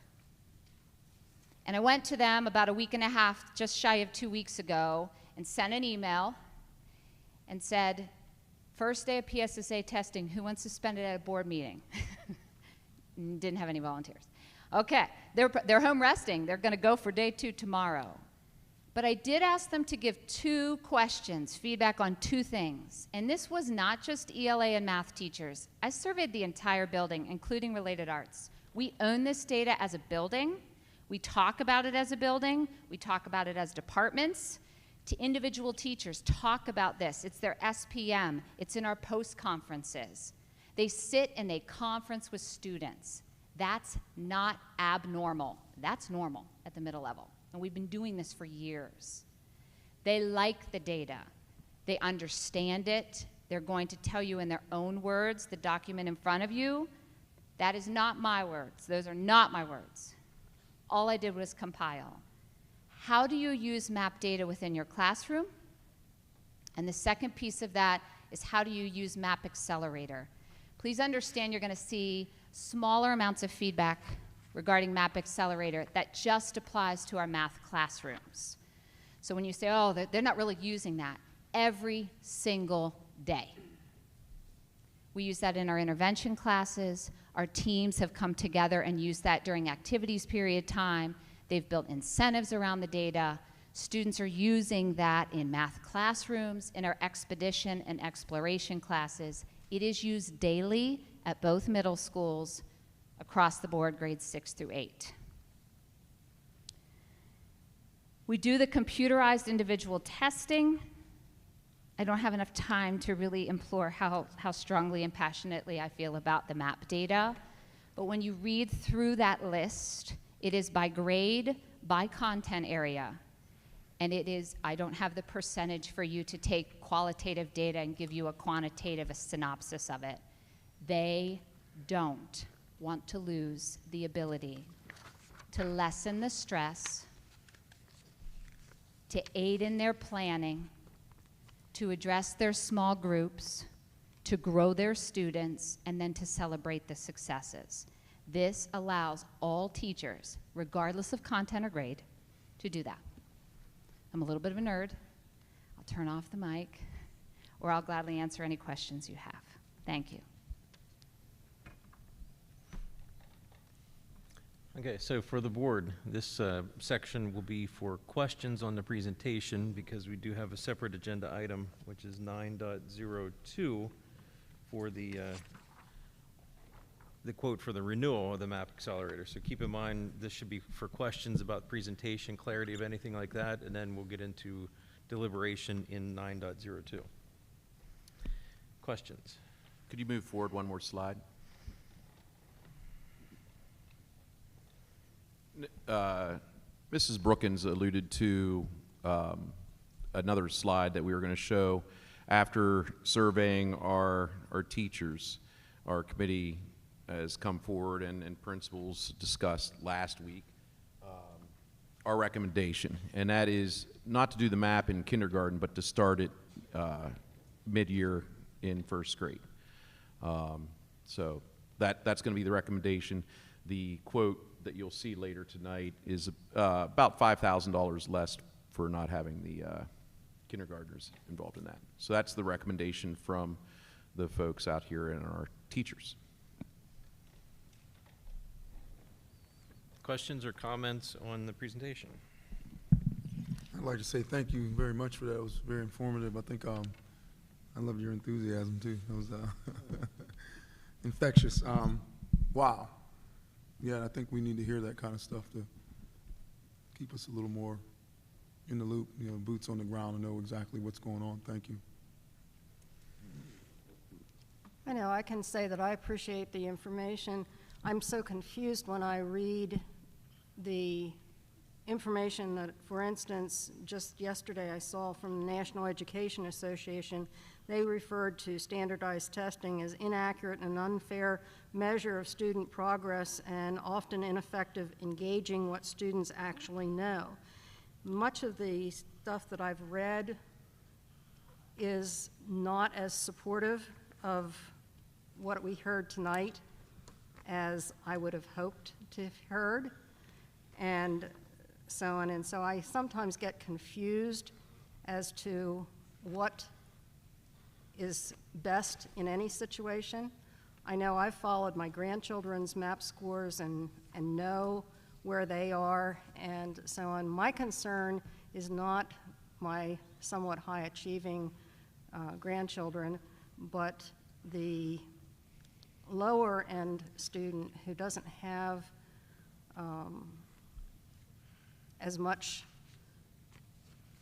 And I went to them about a week and a half, just shy of 2 weeks ago, and sent an email and said, first day of PSSA testing, who wants to spend it at a board meeting? Didn't have any volunteers. Okay, they're home resting. They're going to go for day 2 tomorrow. But I did ask them to give 2 questions, feedback on 2 things. And this was not just ELA and math teachers. I surveyed the entire building, including related arts. We own this data as a building. We talk about it as a building. We talk about it as departments. To individual teachers, talk about this. It's their SPM. It's in our post-conferences. They sit and they conference with students. That's not abnormal. That's normal at the middle level. And we've been doing this for years. They like the data. They understand it. They're going to tell you in their own words, the document in front of you, that is not my words. Those are not my words. All I did was compile. How do you use map data within your classroom? And the second piece of that is how do you use Map Accelerator? Please understand you're going to see smaller amounts of feedback regarding Map Accelerator that just applies to our math classrooms. So when you say, oh, they're not really using that, every single day. We use that in our intervention classes. Our teams have come together and used that during activities period time. They've built incentives around the data. Students are using that in math classrooms, in our expedition and exploration classes. It is used daily at both middle schools across the board, grades 6 through 8. We do the computerized individual testing. I don't have enough time to really implore how strongly and passionately I feel about the MAP data. But when you read through that list, it is by grade, by content area. And it is, I don't have the percentage for you to take qualitative data and give you a quantitative synopsis of it. They don't want to lose the ability to lessen the stress, to aid in their planning, to address their small groups, to grow their students, and then to celebrate the successes. This allows all teachers, regardless of content or grade, to do that. I'm a little bit of a nerd. I'll turn off the mic, or I'll gladly answer any questions you have. Thank you. Okay, so for the board, this section will be for questions on the presentation because we do have a separate agenda item, which is 9.02 for the quote for the renewal of the MAP Accelerator. So keep in mind, this should be for questions about presentation, clarity of anything like that, and then we'll get into deliberation in 9.02. Questions? Could you move forward one more slide? Mrs. Brookins alluded to another slide that we were going to show after surveying our teachers. Our committee has come forward and principals discussed last week our recommendation, and that is not to do the map in kindergarten, but to start it mid-year in first grade. So that's going to be the recommendation. The quote that you'll see later tonight is about $5,000 less for not having the kindergartners involved in that. So that's the recommendation from the folks out here and our teachers. Questions or comments on the presentation? I'd like to say thank you very much for that. It was very informative. I think I loved your enthusiasm too. It was infectious. Wow. Yeah, I think we need to hear that kind of stuff to keep us a little more in the loop, you know, boots on the ground and know exactly what's going on. Thank you. I know I can say that I appreciate the information. I'm so confused when I read the information that, for instance, just yesterday I saw from the National Education Association. They referred to standardized testing as inaccurate and unfair measure of student progress and often ineffective engaging what students actually know. Much of the stuff that I've read is not as supportive of what we heard tonight as I would have hoped to have heard, and so on. And so I sometimes get confused as to what is best in any situation. I know I've followed my grandchildren's MAP scores and know where they are and so on. My concern is not my somewhat high-achieving grandchildren, but the lower-end student who doesn't have as much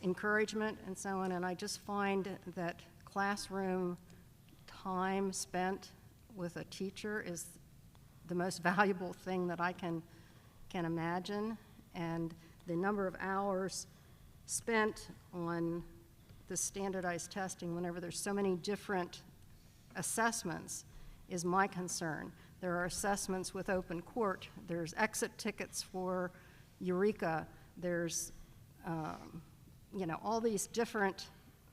encouragement and so on. And I just find that classroom time spent with a teacher is the most valuable thing that I can imagine. And the number of hours spent on the standardized testing whenever there's so many different assessments is my concern. There are assessments with open court. There's exit tickets for Eureka. There's, you know, all these different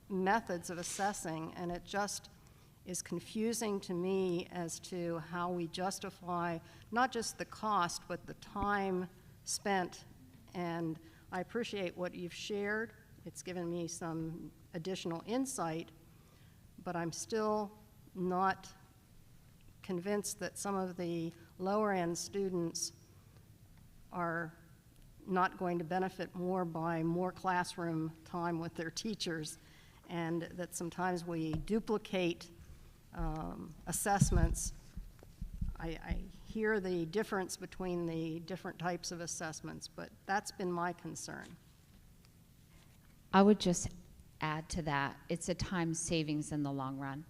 methods of assessing, and it just is confusing to me as to how we justify not just the cost, but the time spent. And I appreciate what you've shared. It's given me some additional insight, but I'm still not convinced that some of the lower-end students are not going to benefit more by more classroom time with their teachers, and that sometimes we duplicate assessments. I hear the difference between the different types of assessments, but that's been my concern. I would just add to that, it's a time savings in the long run.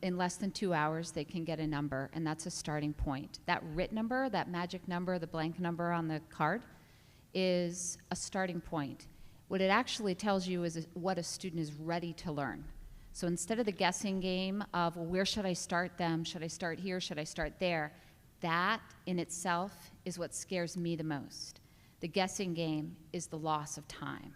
In less than 2 hours, they can get a number, and that's a starting point. That RIT number, that magic number, the blank number on the card, is a starting point. What it actually tells you is what a student is ready to learn. So instead of the guessing game of, well, where should I start them? Should I start here? Should I start there? That in itself is what scares me the most. The guessing game is the loss of time.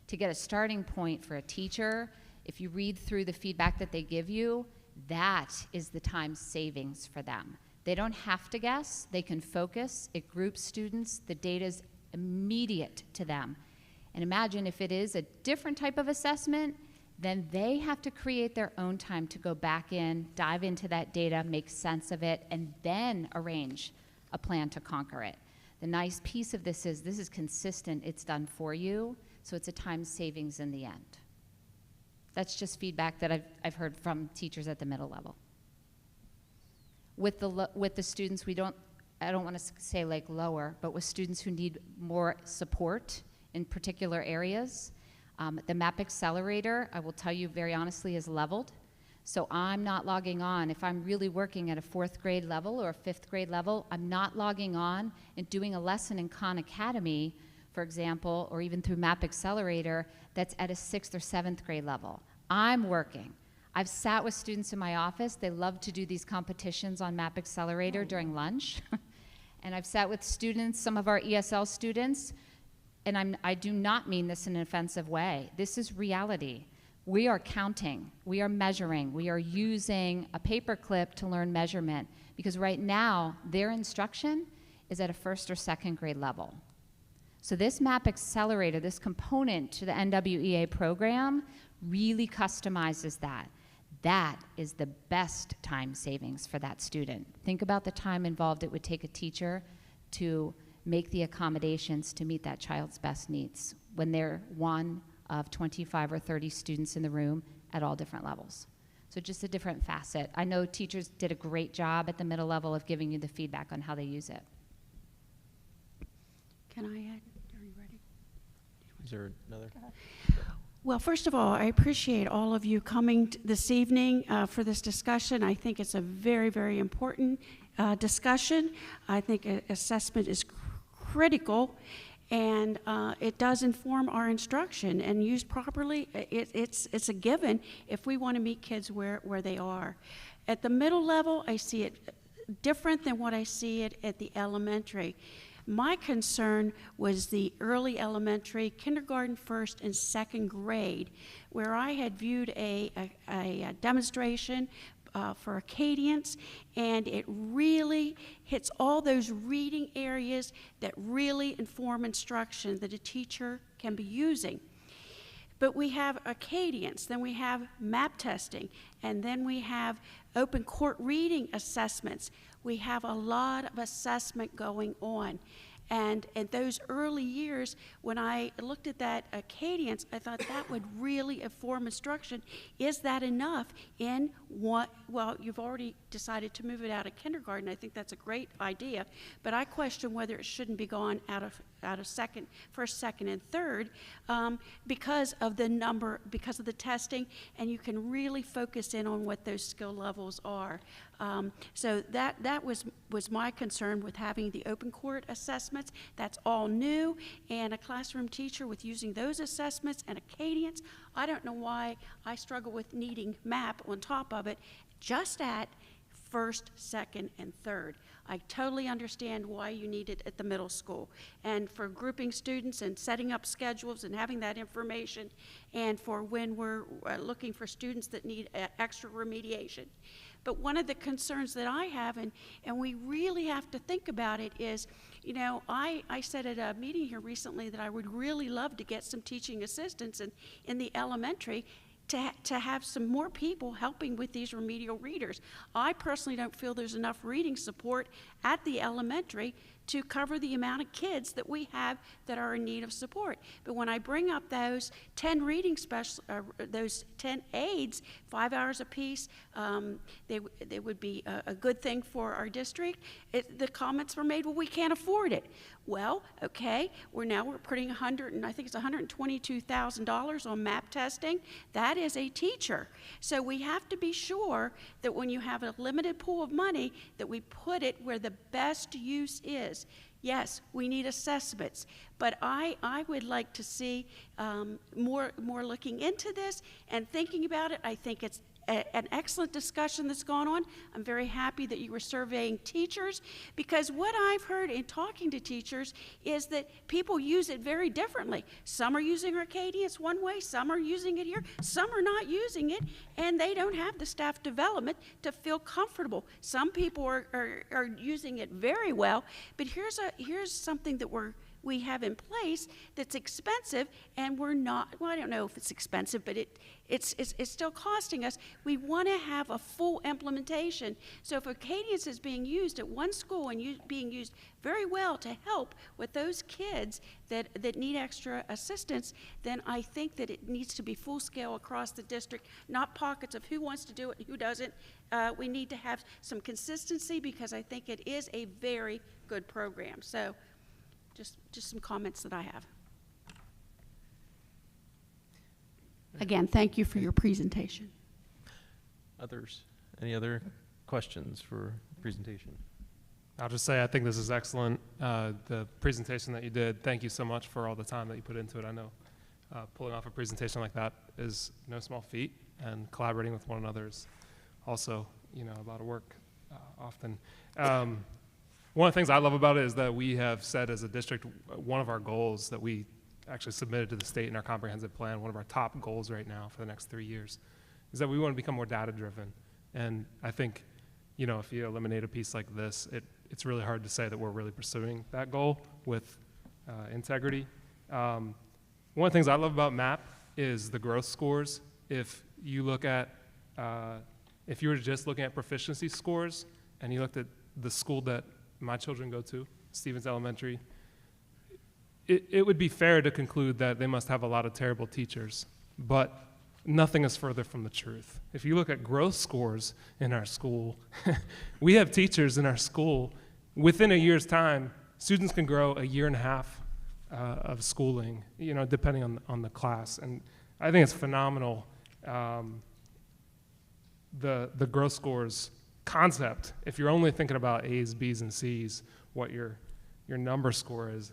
To get a starting point for a teacher, if you read through the feedback that they give you, that is the time savings for them. They don't have to guess, they can focus, it groups students, the data's immediate to them. And imagine if it is a different type of assessment, then they have to create their own time to go back in, dive into that data, make sense of it, and then arrange a plan to conquer it. The nice piece of this is consistent, it's done for you, so it's a time savings in the end. That's just feedback that I've heard from teachers at the middle level. With the students, I don't want to say like lower, but with students who need more support in particular areas, the MAP Accelerator, I will tell you very honestly, is leveled. So I'm not logging on. If I'm really working at a 4th grade level or a 5th grade level, I'm not logging on and doing a lesson in Khan Academy, for example, or even through MAP Accelerator that's at a 6th or 7th grade level. I'm working. I've sat with students in my office. They love to do these competitions on MAP Accelerator during lunch. And I've sat with students, some of our ESL students, and I do not mean this in an offensive way, this is reality. We are counting, we are measuring, we are using a paperclip to learn measurement, because right now their instruction is at a first or second grade level. So this MAP Accelerator, this component to the NWEA program, really customizes that. That is the best time savings for that student. Think about the time involved it would take a teacher to make the accommodations to meet that child's best needs when they're one of 25 or 30 students in the room at all different levels. So just a different facet. I know teachers did a great job at the middle level of giving you the feedback on how they use it. Can I add? Are you ready? Is there another? Well, first of all, I appreciate all of you coming this evening for this discussion. I think it's a very, very important discussion. I think assessment is critical, and it does inform our instruction, and used properly, it's a given if we want to meet kids where they are. At the middle level, I see it different than what I see it at the elementary. My concern was the early elementary, kindergarten, first, and second grade, where I had viewed a demonstration for Acadians, and it really hits all those reading areas that really inform instruction that a teacher can be using. But we have Acadians, then we have MAP testing, and then we have open court reading assessments. We have a lot of assessment going on. And at those early years, when I looked at that Acadians, I thought that would really inform instruction. Is that enough in what, well, you've already decided to move it out of kindergarten. I think that's a great idea, but I question whether it shouldn't be gone out of first, second, and third because of the number, because of the testing, and you can really focus in on what those skill levels are. So that was my concern with having the open court assessments. That's all new, and a classroom teacher with using those assessments and Acadians, I don't know why I struggle with needing MAP on top of it, just at first, second, and third. I totally understand why you need it at the middle school, and for grouping students and setting up schedules and having that information, and for when we're looking for students that need extra remediation. But one of the concerns that I have, and we really have to think about it, is, you know, I said at a meeting here recently that I would really love to get some teaching assistants in the elementary to have some more people helping with these remedial readers. I personally don't feel there's enough reading support at the elementary to cover the amount of kids that we have that are in need of support. But when I bring up those 10 reading those 10 aides, 5 hours apiece, they would be a good thing for our district. The comments were made, well, we can't afford it. Well, okay, we're putting I think it's $122,000 on MAP testing. That is a teacher. So we have to be sure that when you have a limited pool of money, that we put it where the best use is. Yes, we need assessments, but I would like to see more looking into this and thinking about it. I think it's an excellent discussion that's gone on. I'm very happy that you were surveying teachers, because what I've heard in talking to teachers is that people use it very differently. Some are using Acadians one way, some are using it here, some are not using it, and they don't have the staff development to feel comfortable. Some people are using it very well, but here's something that we have in place that's expensive, and we're not, well, I don't know if it's expensive, but it's still costing us. We want to have a full implementation. So if Acadians is being used at one school and being used very well to help with those kids that need extra assistance, then I think that it needs to be full scale across the district, not pockets of who wants to do it and who doesn't. We need to have some consistency, because I think it is a very good program. So just some comments that I have. Again, thank you for your presentation. Others? Any other questions for the presentation? I'll just say I think this is excellent. The presentation that you did, thank you so much for all the time that you put into it. I know pulling off a presentation like that is no small feat, and collaborating with one another is also, you know, a lot of work often. One of the things I love about it is that we have said as a district, one of our goals that we actually submitted to the state in our comprehensive plan, one of our top goals right now for the next 3 years, is that we want to become more data-driven. And I think, if you eliminate a piece like this, it's really hard to say that we're really pursuing that goal with integrity. One of the things I love about MAP is the growth scores. If you look at, if you were just looking at proficiency scores and you looked at the school that my children go to, Stevens Elementary, it would be fair to conclude that they must have a lot of terrible teachers, but nothing is further from the truth. If you look at growth scores in our school, we have teachers in our school, within a year's time, students can grow a year and a half of schooling, depending on the class. And I think it's phenomenal, the growth scores concept. If you're only thinking about A's, B's, and C's, what your number score is,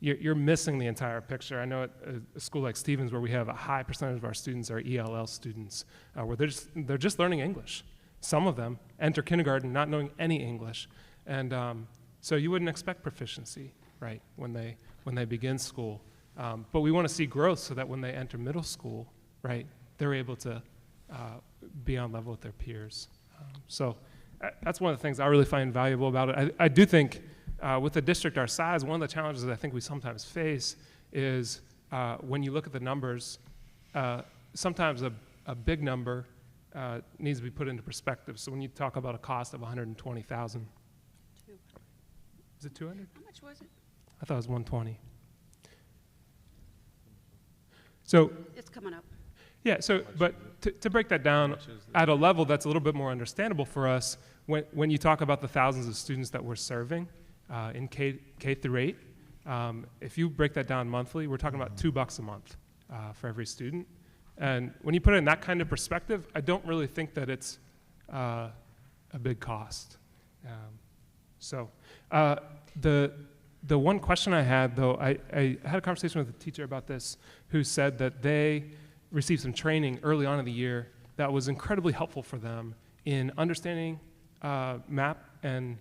you're missing the entire picture. I know at a school like Stevens, where we have a high percentage of our students are ELL students, where they're just learning English. Some of them enter kindergarten not knowing any English, and so you wouldn't expect proficiency, right, when they begin school. But we want to see growth so that when they enter middle school, right, they're able to be on level with their peers. So that's one of the things I really find valuable about it. I do think with a district our size, one of the challenges that I think we sometimes face is when you look at the numbers, sometimes a big number needs to be put into perspective. So when you talk about a cost of $120,000, is it 200? How much was it? I thought it was 120. So It's coming up. yeah, so, but to break that down at a level that's a little bit more understandable for us, when you talk about the thousands of students that we're serving in K through 8, if you break that down monthly, we're talking about $2 a month for every student. And when you put it in that kind of perspective, I don't really think that it's a big cost. The one question I had, though, I had a conversation with a teacher about this who said that they received some training early on in the year that was incredibly helpful for them in understanding MAP and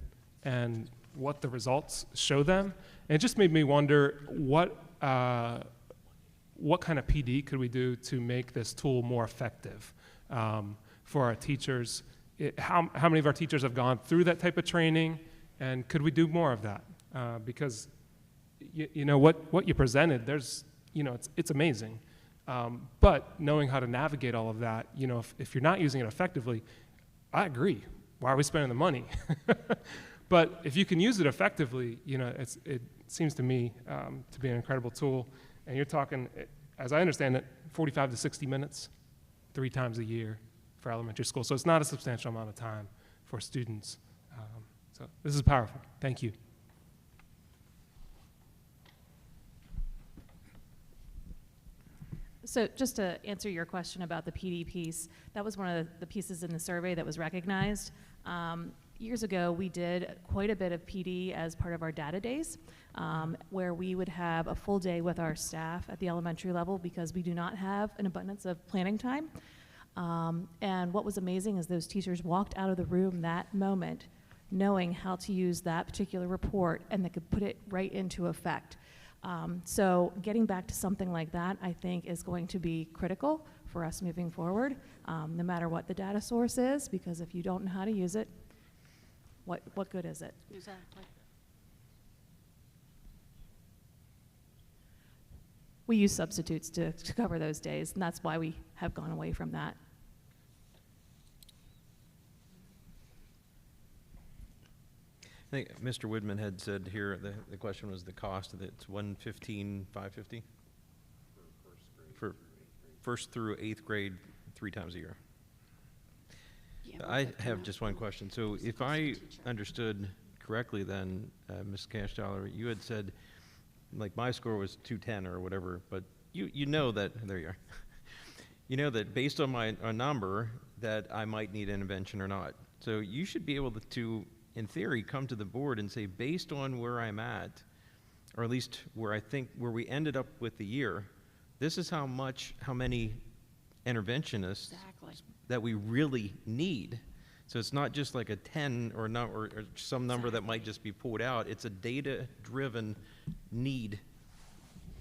what the results show them. And it just made me wonder what kind of PD could we do to make this tool more effective for our teachers? How many of our teachers have gone through that type of training, and could we do more of that? Because what you presented, it's amazing. But knowing how to navigate all of that, if you're not using it effectively, I agree. Why are we spending the money? But if you can use it effectively, it seems to me to be an incredible tool. And you're talking, as I understand it, 45 to 60 minutes, 3 times a year for elementary school. So it's not a substantial amount of time for students. So this is powerful. Thank you. So just to answer your question about the PD piece, that was one of the pieces in the survey that was recognized. Years ago, we did quite a bit of PD as part of our data days, where we would have a full day with our staff at the elementary level because we do not have an abundance of planning time. And what was amazing is those teachers walked out of the room that moment knowing how to use that particular report, and they could put it right into effect. So getting back to something like that, I think, is going to be critical for us moving forward, no matter what the data source is, because if you don't know how to use it, what good is it? Exactly. We use substitutes to cover those days, and that's why we have gone away from that. I think Mr. Woodman had said here, the question was the cost of it. It's $115,550 for first through 8th grade 3 times a year. I have just one question. So if I understood correctly then, Ms. Cashdollar, you had said, like my score was 210 or whatever, but you know that, there you are. You know that based on my number that I might need intervention or not. So you should be able to, in theory, come to the board and say, based on where I'm at, or at least where we ended up with the year, this is how many interventionists that we really need. So it's not just like a 10 or some number that might just be pulled out. It's a data-driven need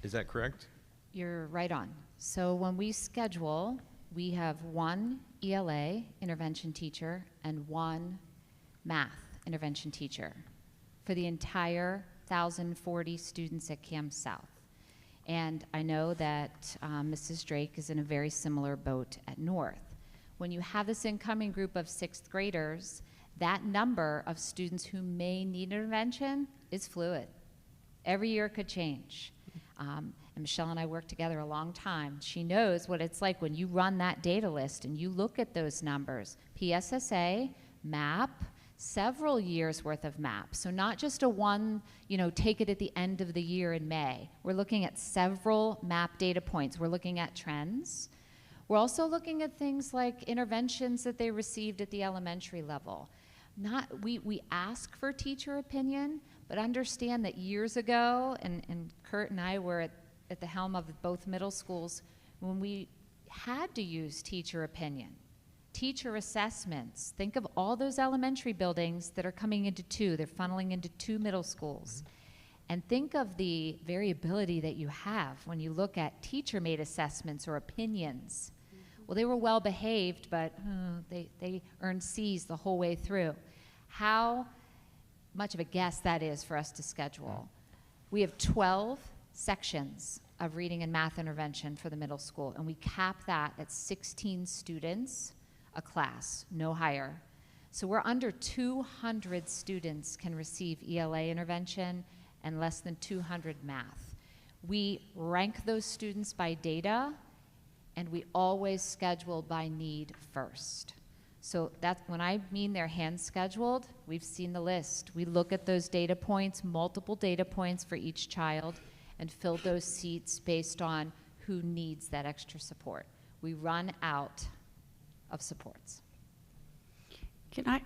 Is that correct? You're right on. So when we schedule, we have one ELA intervention teacher and one math intervention teacher for the entire 1,040 students at Camp South. And I know that Mrs. Drake is in a very similar boat at North. When you have this incoming group of 6th graders, that number of students who may need intervention is fluid. Every year could change. And Michelle and I worked together a long time. She knows what it's like when you run that data list and you look at those numbers. PSSA, MAP, several years worth of MAP. So not just a one, take it at the end of the year in May. We're looking at several MAP data points. We're looking at trends. We're also looking at things like interventions that they received at the elementary level. We ask for teacher opinion, but understand that years ago, and Kurt and I were at the helm of both middle schools, when we had to use teacher opinion, teacher assessments. Think of all those elementary buildings that are coming into 2, they're funneling into 2 middle schools. And think of the variability that you have when you look at teacher-made assessments or opinions. Well, they were well behaved, but they earned C's the whole way through. How much of a guess that is for us to schedule. We have 12 sections of reading and math intervention for the middle school, and we cap that at 16 students a class, no higher. So we're under 200 students can receive ELA intervention and less than 200 math. We rank those students by data, and we always schedule by need first. So that's when I mean they're hand scheduled, we've seen the list. We look at those data points, multiple data points for each child, and fill those seats based on who needs that extra support. We run out of supports. Can I?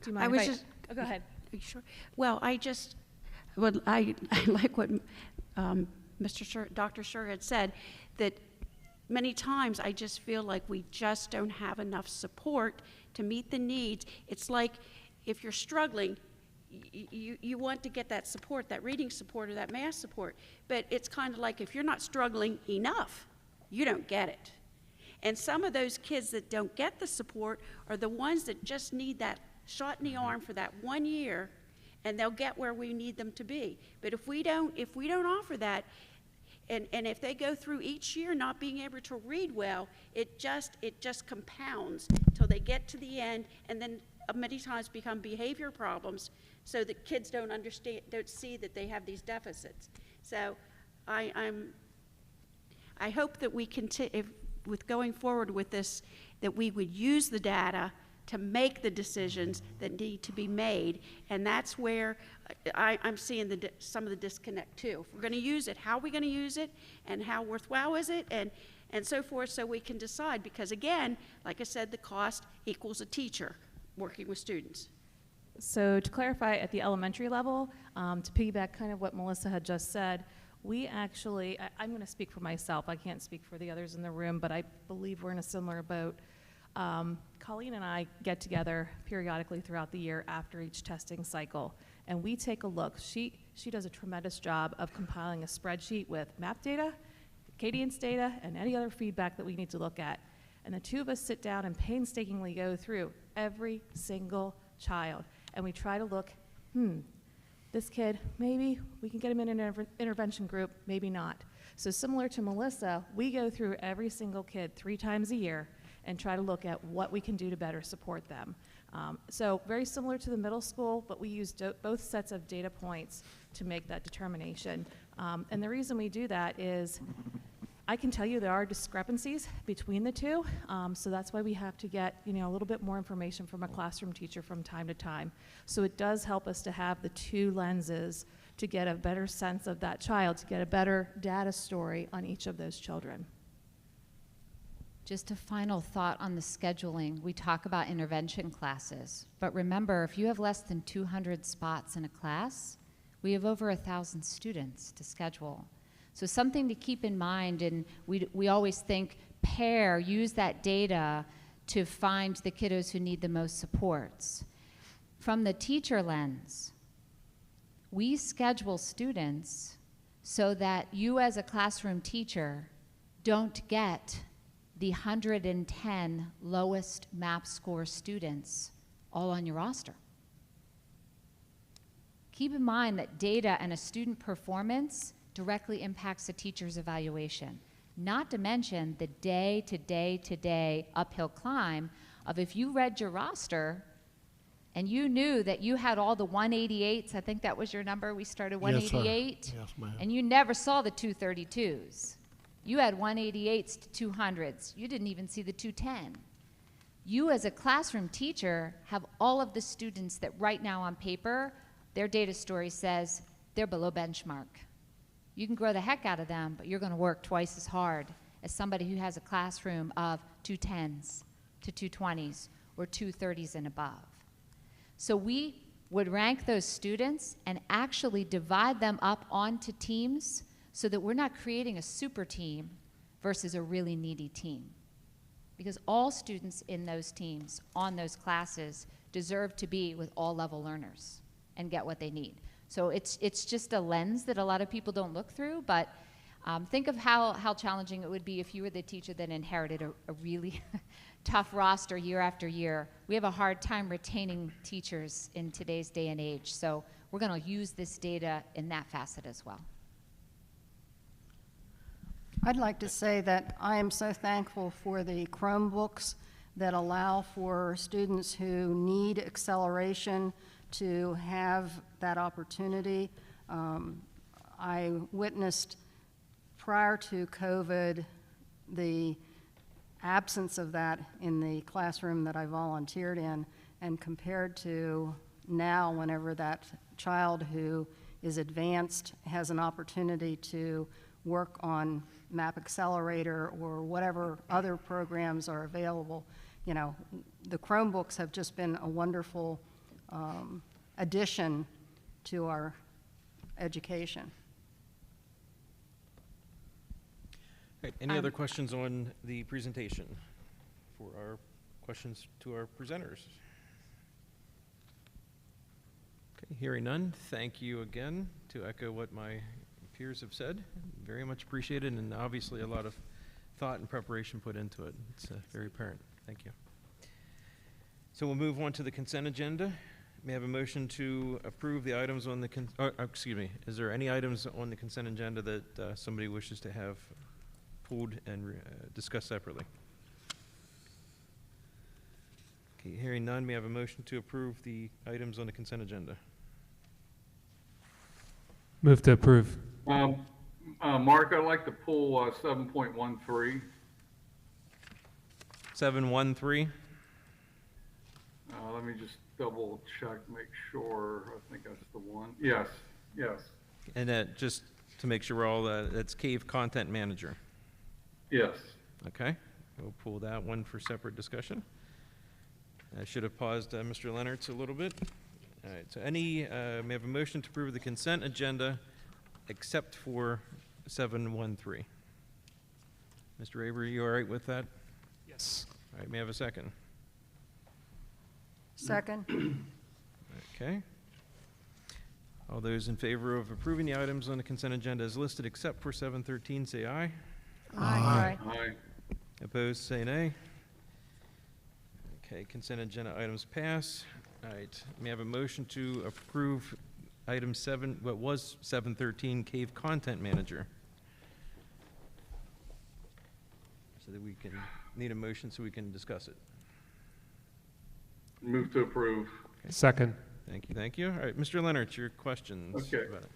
Do you mind I was if just. Oh, go ahead. Are you sure? Well, I like what Dr. Scher had said, that many times I just feel like we just don't have enough support to meet the needs. It's like if you're struggling, you want to get that support, that reading support or that math support, but it's kind of like if you're not struggling enough, you don't get it. And some of those kids that don't get the support are the ones that just need that shot in the arm for that 1 year, and they'll get where we need them to be. But if we don't offer that, and if they go through each year not being able to read well, it just compounds till they get to the end, and then many times become behavior problems, so that kids don't see that they have these deficits. So I hope that we continue with going forward with this, that we would use the data to make the decisions that need to be made, and that's where I'm seeing some of the disconnect too. If we're going to use it, how are we going to use it, and how worthwhile is it, and so forth, so we can decide. Because again, like I said, the cost equals a teacher working with students. So to clarify, at the elementary level, to piggyback kind of what Melissa had just said, we actually, I'm going to speak for myself. I can't speak for the others in the room, but I believe we're in a similar boat. Colleen and I get together periodically throughout the year after each testing cycle, and we take a look. She does a tremendous job of compiling a spreadsheet with MAP data, Acadience data, and any other feedback that we need to look at. And the two of us sit down and painstakingly go through every single child, and we try to look, this kid, maybe we can get him in an intervention group, maybe not. So similar to Melissa, we go through every single kid 3 times a year and try to look at what we can do to better support them. So very similar to the middle school, but we use both sets of data points to make that determination. And the reason we do that is I can tell you there are discrepancies between the two, so that's why we have to get a little bit more information from a classroom teacher from time to time. So it does help us to have the 2 lenses to get a better sense of that child, to get a better data story on each of those children. Just a final thought on the scheduling. We talk about intervention classes, but remember, if you have less than 200 spots in a class, we have over 1,000 students to schedule. So something to keep in mind, and we always think use that data to find the kiddos who need the most supports. From the teacher lens, we schedule students so that you as a classroom teacher don't get the 110 lowest MAP score students all on your roster. Keep in mind that data and a student performance directly impacts a teacher's evaluation, not to mention the day-to-day uphill climb of if you read your roster and you knew that you had all the 188s, I think that was your number, we started 188, Yes, ma'am. and you never saw the 232s. You had 188s to 200s. You didn't even see the 210. You as a classroom teacher have all of the students that right now on paper, their data story says they're below benchmark. You can grow the heck out of them, but you're going to work twice as hard as somebody who has a classroom of 210s to 220s or 230s and above. So we would rank those students and actually divide them up onto teams so that we're not creating a super team versus a really needy team. Because all students in those teams, on those classes, deserve to be with all level learners and get what they need. So it's just a lens that a lot of people don't look through, but think of how challenging it would be if you were the teacher that inherited a really tough roster year after year. We have a hard time retaining teachers in today's day and age, so we're going to use this data in that facet as well. I'd like to say that I am so thankful for the Chromebooks that allow for students who need acceleration to have that opportunity. I witnessed prior to COVID the absence of that in the classroom that I volunteered in, and compared to now, whenever that child who is advanced has an opportunity to work on MAP Accelerator or whatever other programs are available, you know, the Chromebooks have just been a wonderful addition to our education. Right, any other questions on the presentation for our questions to our presenters? Okay, hearing none, thank you again. To echo what my peers have said, very much appreciated, and obviously a lot of thought and preparation put into it. It's very apparent. Thank you. So we'll move on to the consent agenda. May I have a motion to approve the items on the excuse me, is there any items on the consent agenda that somebody wishes to have pulled and discussed separately? Okay, hearing none, may I have a motion to approve the items on the consent agenda? Move to approve. Mark, I'd like to pull 7.13. 713. Let me just double check, make sure. I think that's the one. Yes, yes, And just to make sure we're all, that's Cave Content Manager. yes. Okay, we'll pull that one for separate discussion. I should have paused Mr. Leonard's a little bit. All right, so may I have a motion to approve the consent agenda except for 713? Mr. Avery, you all right with that? Yes. All right, may I have a second? Second. Okay. All those in favor of approving the items on the consent agenda as listed except for 713, say aye. Aye. Aye. Opposed, say nay. Okay, consent agenda items pass. All right, may I have a motion to approve item 713, Cave Content Manager? So that we can, need a motion so we can discuss it. Move to approve. Okay. Second. Thank you, thank you. All right, Mr. Leonard, your questions Okay. about it.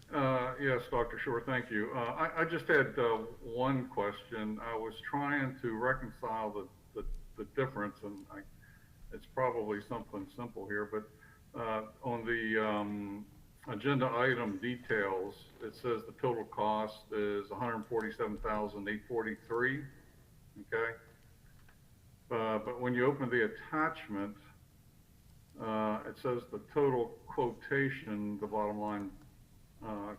Yes, Dr. Shore, thank you. I just had one question. I was trying to reconcile the difference, and it's probably something simple here, but on the agenda item details, it says the total cost is $147,843. Okay, but when you open the attachment, it says the total quotation, the bottom line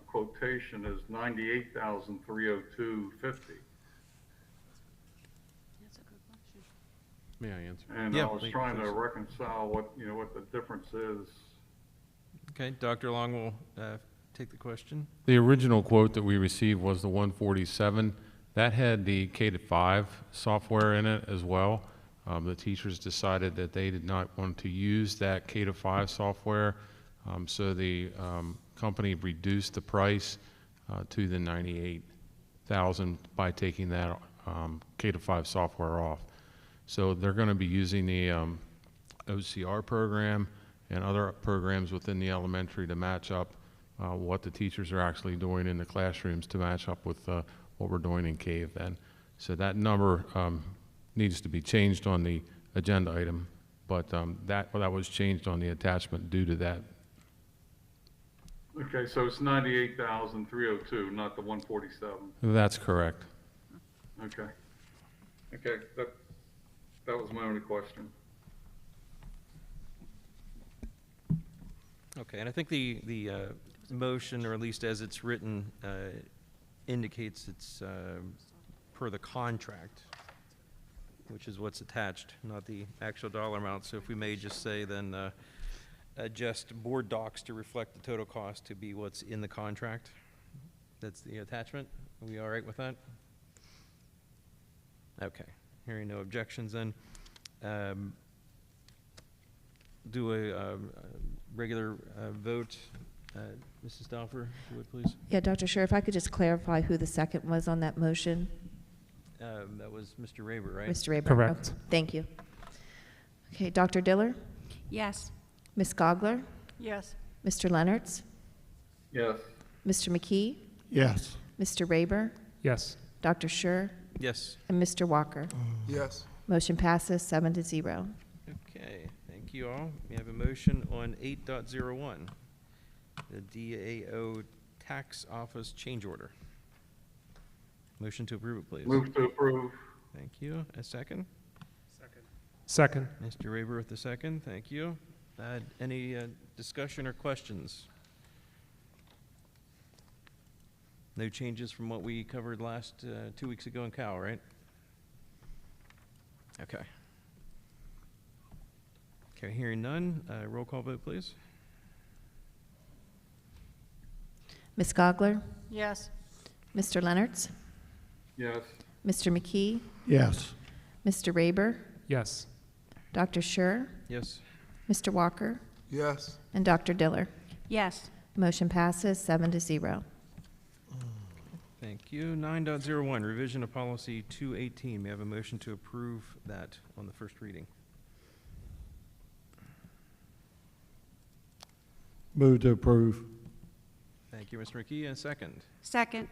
quotation is $98,302.50. May I answer? And Yeah, I was please, trying to please. reconcile what the difference is. Okay, Dr. Long will take the question. The original quote that we received was the 147. That had the K-5 software in it as well. The teachers decided that they did not want to use that K-5 software, so the company reduced the price to the $98,000 by taking that K-5 software off. So they're going to be using the OCR program and other programs within the elementary to match up what the teachers are actually doing in the classrooms to match up with what we're doing in CAVE then. So that number needs to be changed on the agenda item, but that was changed on the attachment due to that. Okay, so it's 98,302, not the 147. That's correct. Okay. Okay, that was my only question. Okay, and I think the motion, or at least as it's written, indicates it's per the contract, which is what's attached, not the actual dollar amount. So if we may just say then adjust board docs to reflect the total cost to be what's in the contract. That's the attachment. Are we all right with that? Okay, hearing no objections then. Do a regular vote. Mrs. Stauffer, if you would please. Yeah, Dr. Scher, if I could just clarify who the second was on that motion. That was Mr. Raber, right? Mr. Raber. Correct. Okay, thank you. Okay, Dr. Diller, Yes. Ms. Gogler, Yes. Mr. Leonards, Yes. Mr. McKee, Yes. Mr. Raber, Yes. Dr. Scher, Yes. and Mr. Walker. Yes. Motion passes 7-0. Okay, thank you all. We have a motion on 8.01, the DAO tax office change order. Motion to approve it, please. Move to approve. Thank you. A second? Second. Mr. Raber with the second. Thank you. Any discussion or questions? No changes from what we covered last 2 weeks ago in Cal, right? Okay. Okay, hearing none, roll call vote, please. Ms. Gogler, Yes. Mr. Leonards, Yes. Mr. McKee, Yes. Mr. Raber, Yes. Dr. Scher, Yes. Mr. Walker, Yes. and Dr. Diller. Yes. Motion passes 7-0. Thank you. 9.01, revision of policy 218. May I have a motion to approve that on the first reading? Move to approve. Thank you, Mr. McKee. And a second. Second.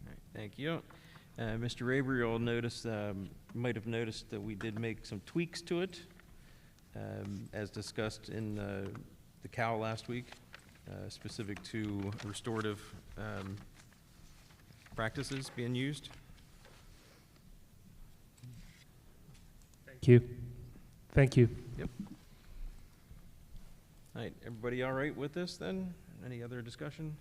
All right, thank you. Mr. Raber, you'll notice, might have noticed that we did make some tweaks to it, as discussed in the Cal last week, specific to restorative practices being used. Thank you. Thank you. Yep. All right, everybody all right with this then? Any other discussion?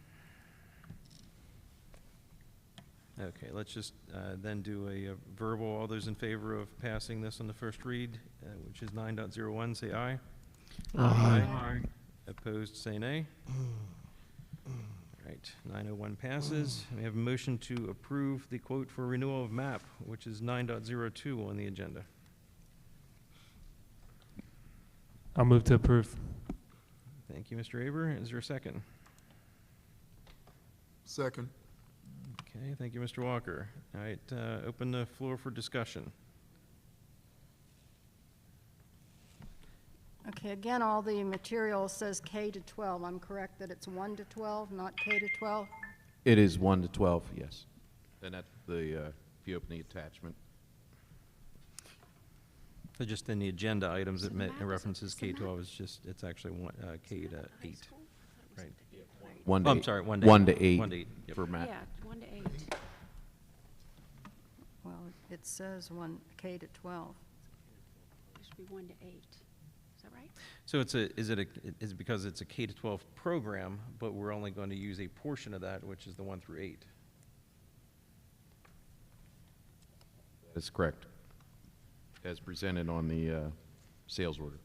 Okay, let's just then do a verbal. All those in favor of passing this on the first read, which is 9.01, say aye. Aye. Opposed, say nay. All right, 9.01 passes. We have a motion to approve the quote for renewal of MAP, which is 9.02 on the agenda. I'll move to approve. Thank you, Mr. Aber. Is there a second? Second. Okay, thank you, Mr. Walker. All right, open the floor for discussion. Okay, again, all the material says K to 12. I'm correct that it's 1 to 12, not K to 12? It is 1 to 12, yes. And that's the, if you open the attachment. So just in the agenda items, it MAP is- references so K-12, it's actually K to 8, right? 1 to Oh, I'm 8. sorry, 1 to 1 8. to 8 1 to 8, yep. for MAP. Yeah, 1 to 8. Well, it says 1 K to 12. It should be 1 to 8. Is that right? So is it because it's a K-12 program, but we're only going to use a portion of that, which is the 1 through 8? That's correct. As presented on the sales order.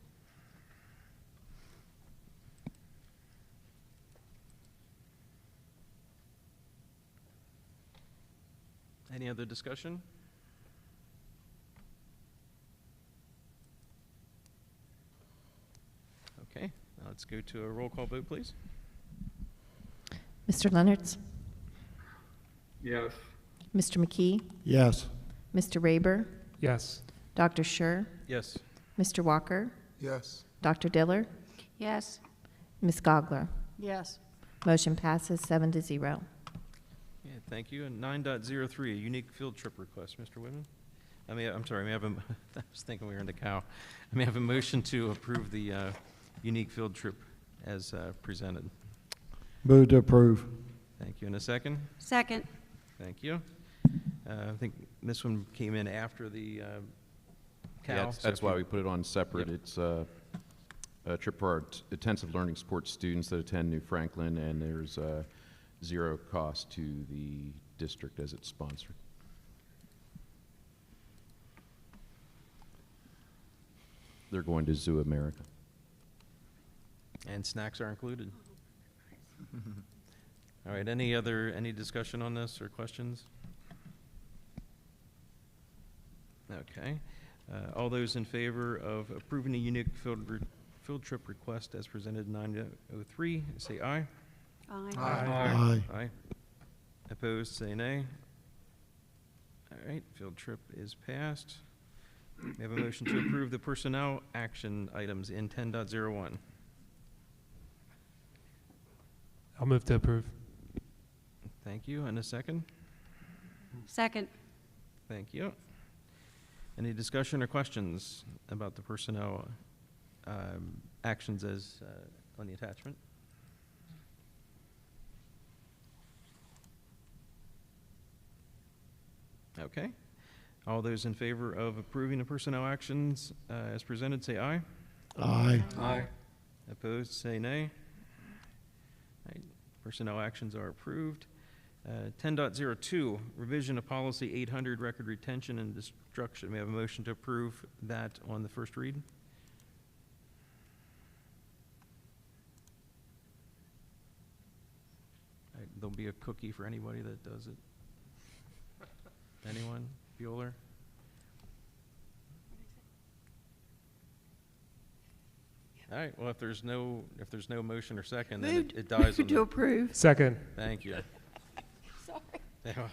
Any other discussion? Okay, now let's go to a roll call vote, please. Mr. Leonards? Yes. Mr. McKee? Yes. Mr. Raber? Yes. Dr. Schur? Yes. Mr. Walker? Yes. Dr. Diller? Yes. Ms. Gogler? Yes. Motion passes 7-0. Yeah, thank you. And 9.03, a unique field trip request, Mr. Whitman. I'm sorry, may I have I was thinking we were in the cow. I may have a motion to approve the unique field trip as presented. Move to approve. Thank you. In a second? Second. Thank you. I think this one came in after the cow. Yeah, so that's if why you- we put it on separate. Yep. It's a trip for our intensive learning sports students that attend New Franklin, and there's zero cost to the district as it's sponsored. They're going to Zoo America. And snacks are included. All right, any discussion on this or questions? Okay. All those in favor of approving a unique field trip request as presented 903, say aye. Aye. Aye. Aye. Opposed, say nay. All right, field trip is passed. We have a motion to approve the personnel action items in 10.01. I'll move to approve. Thank you. And a second? Second. Thank you. Any discussion or questions about the personnel actions as on the attachment? Okay. All those in favor of approving the personnel actions as presented, say aye. Aye. Aye. Opposed, say nay. All right. Personnel actions are approved. 10.02, revision of policy 800, record retention and destruction. May I have a motion to approve that on the first read? All right, there'll be a cookie for anybody that does it. Anyone? Bueller? All right, well, if there's no motion or second, then it dies on to the... approve. Second. Thank you. Sorry.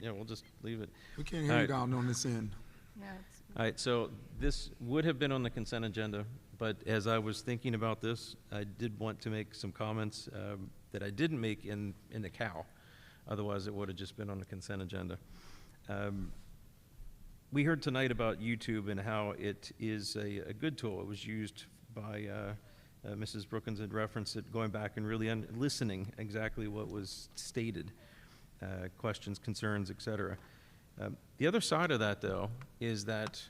We'll just leave it. We can't hear you down on this end. Yeah, it's, All right, so this would have been on the consent agenda, but as I was thinking about this, I did want to make some comments that I didn't make in the cow. Otherwise, it would have just been on the consent agenda. We heard tonight about YouTube and how it is a good tool. It was used by Mrs. Brookins, had referenced it, going back and really listening exactly what was stated, questions, concerns, et cetera. The other side of that, though, is that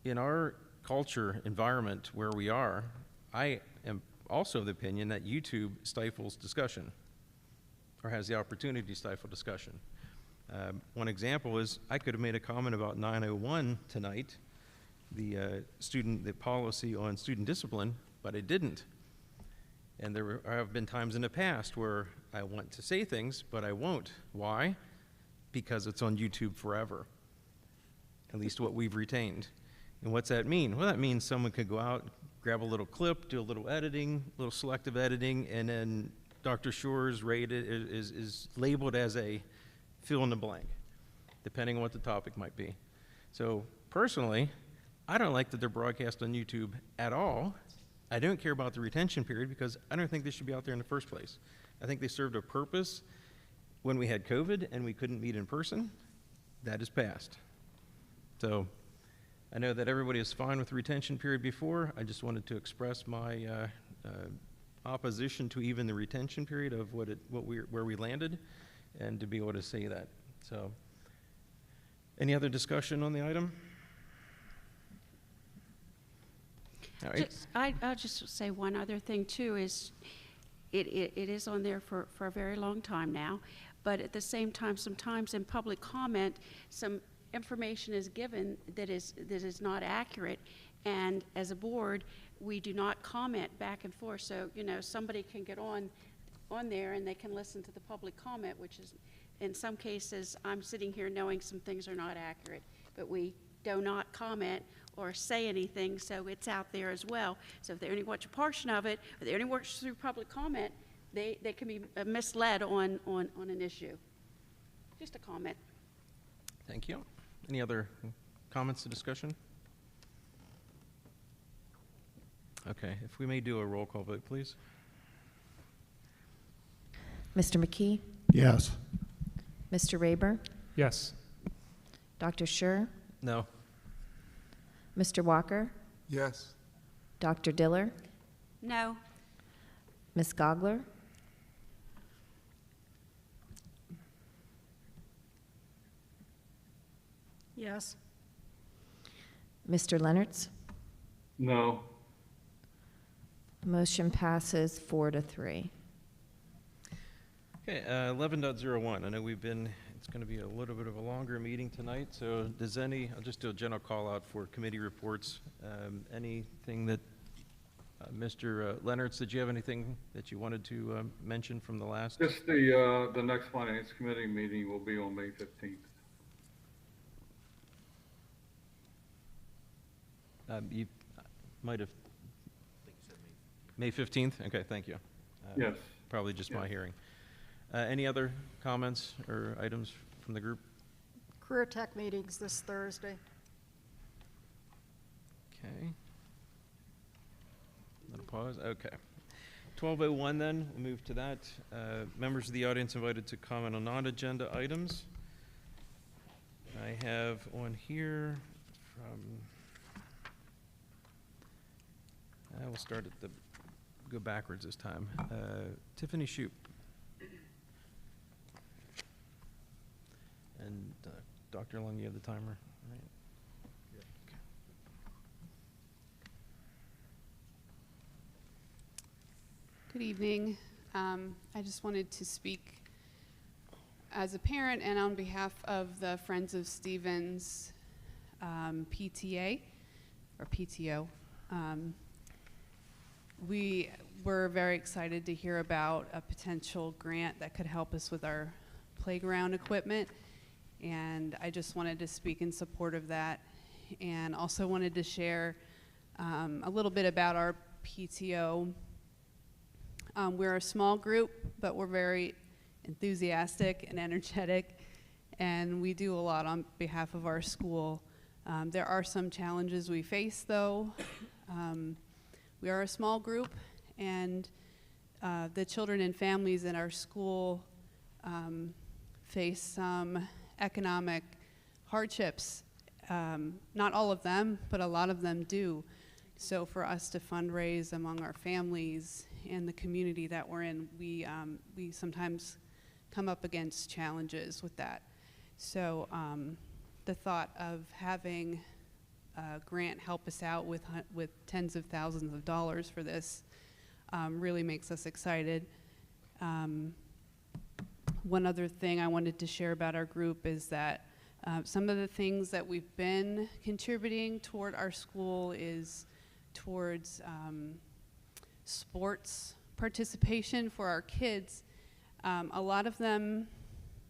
in our culture environment where we are, I am also of the opinion that YouTube stifles discussion or has the opportunity to stifle discussion. One example is I could have made a comment about 901 tonight, the policy on student discipline, but I didn't. And there have been times in the past where I want to say things, but I won't. Why? Because it's on YouTube forever, at least what we've retained. And what's that mean? Well, that means someone could go out, grab a little clip, do a little editing, a little selective editing, and then Dr. Schur's is labeled as a fill in the blank, depending on what the topic might be. So personally, I don't like that they're broadcast on YouTube at all. I don't care about the retention period because I don't think they should be out there in the first place. I think they served a purpose when we had COVID and we couldn't meet in person. That is past. So I know that everybody is fine with the retention period before. I just wanted to express my opposition to even the retention period of where we landed, and to be able to say that. So, any other discussion on the item? All right. I'll just say one other thing too is it is on there for a very long time now, but at the same time, sometimes in public comment, some information is given that is not accurate, and as a board, we do not comment back and forth. So somebody can get on there and they can listen to the public comment, which is in some cases, I'm sitting here knowing some things are not accurate, but we do not comment or say anything, so it's out there as well. So if they only watch a portion of it, or they only watch through public comment, they can be misled on an issue. Just a comment. Thank you. Any other comments to discussion? Okay, if we may do a roll call vote, please. Mr. McKee? Yes. Mr. Rayburn? Yes. Dr. Schur? No. Mr. Walker? Yes. Dr. Diller? No. Ms. Gogler? Yes. Mr. Leonards? No. Motion passes 4-3. Okay, 11.01. I know it's going to be a little bit of a longer meeting tonight, so I'll just do a general call out for committee reports. Anything that, Mr. Leonards, did you have anything that you wanted to mention from the last? Just the next finance committee meeting will be on May 15th. You might have. May 15th? Okay, thank you. Yes. Probably just my hearing. Any other comments or items from the group? Career Tech meetings this Thursday. Okay. Little pause. Okay. 12:01 then, we'll move to that. Members of the audience invited to comment on non-agenda items. I have one here from, we'll start at go backwards this time. Tiffany Shoup. And Dr. Lung, you have the timer, right? Good evening. I just wanted to speak as a parent and on behalf of the Friends of Stevens PTA, or PTO. We were very excited to hear about a potential grant that could help us with our playground equipment, and I just wanted to speak in support of that, and also wanted to share a little bit about our PTO. We're a small group, but we're very enthusiastic and energetic, and we do a lot on behalf of our school. There are some challenges we face, though. We are a small group, and the children and families in our school face some economic hardships. Not all of them, but a lot of them do. So for us to fundraise among our families and the community that we're in, we sometimes come up against challenges with that. So the thought of having a grant help us out with tens of thousands of dollars for this really makes us excited. One other thing I wanted to share about our group is that some of the things that we've been contributing toward our school is towards sports participation for our kids. A lot of them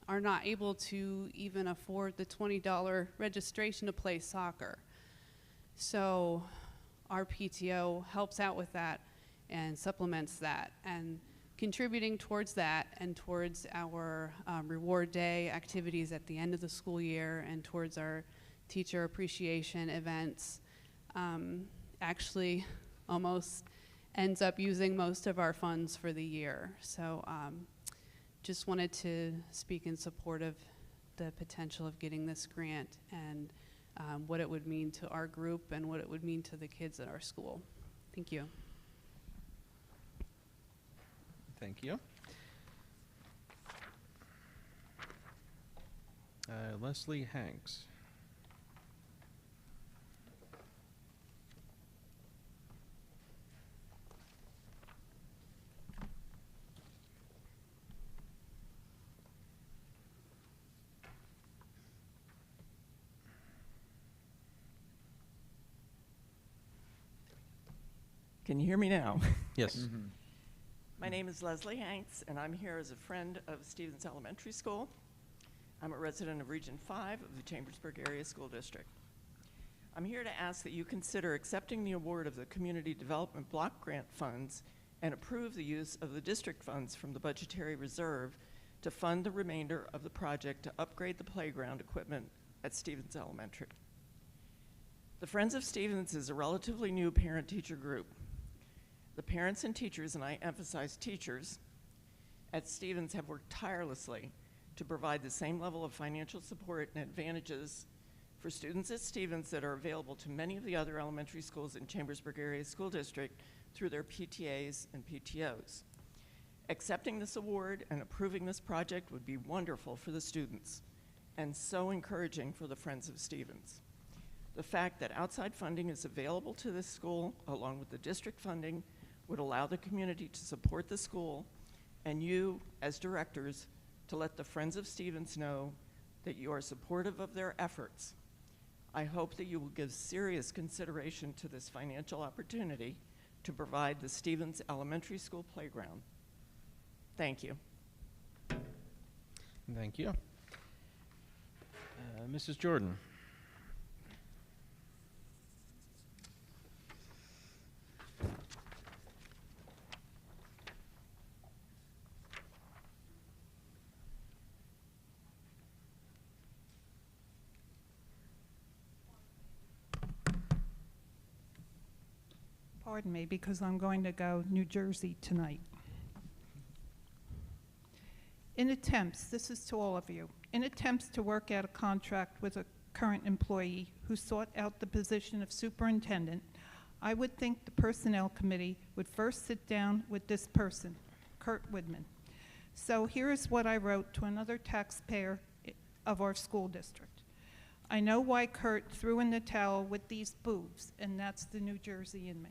are not able to even afford the $20 registration to play soccer. So our PTO helps out with that and supplements that, and contributing towards that and towards our reward day activities at the end of the school year and towards our teacher appreciation events actually almost ends up using most of our funds for the year. So just wanted to speak in support of the potential of getting this grant and what it would mean to our group and what it would mean to the kids at our school. Thank you. Thank you. Leslie Hanks. Can you hear me now? Yes. My name is Leslie Hanks, and I'm here as a friend of Stevens Elementary School. I'm a resident of Region 5 of the Chambersburg Area School District. I'm here to ask that you consider accepting the award of the Community Development Block Grant funds and approve the use of the district funds from the budgetary reserve to fund the remainder of the project to upgrade the playground equipment at Stevens Elementary. The Friends of Stevens is a relatively new parent-teacher group. The parents and teachers, and I emphasize teachers, at Stevens have worked tirelessly to provide the same level of financial support and advantages for students at Stevens that are available to many of the other elementary schools in Chambersburg Area School District through their PTAs and PTOs. Accepting this award and approving this project would be wonderful for the students and so encouraging for the Friends of Stevens. The fact that outside funding is available to this school, along with the district funding, would allow the community to support the school and you, as directors, to let the Friends of Stevens know that you are supportive of their efforts. I hope that you will give serious consideration to this financial opportunity to provide the Stevens Elementary School playground. Thank you. Thank you. Mrs. Jordan. Pardon me, because I'm going to go New Jersey tonight. In attempts, this is to all of you, in attempts to work out a contract with a current employee who sought out the position of superintendent, I would think the Personnel Committee would first sit down with this person, Kurt Widman. So here is what I wrote to another taxpayer of our school district. I know why Kurt threw in the towel with these boobs, and that's the New Jersey in me.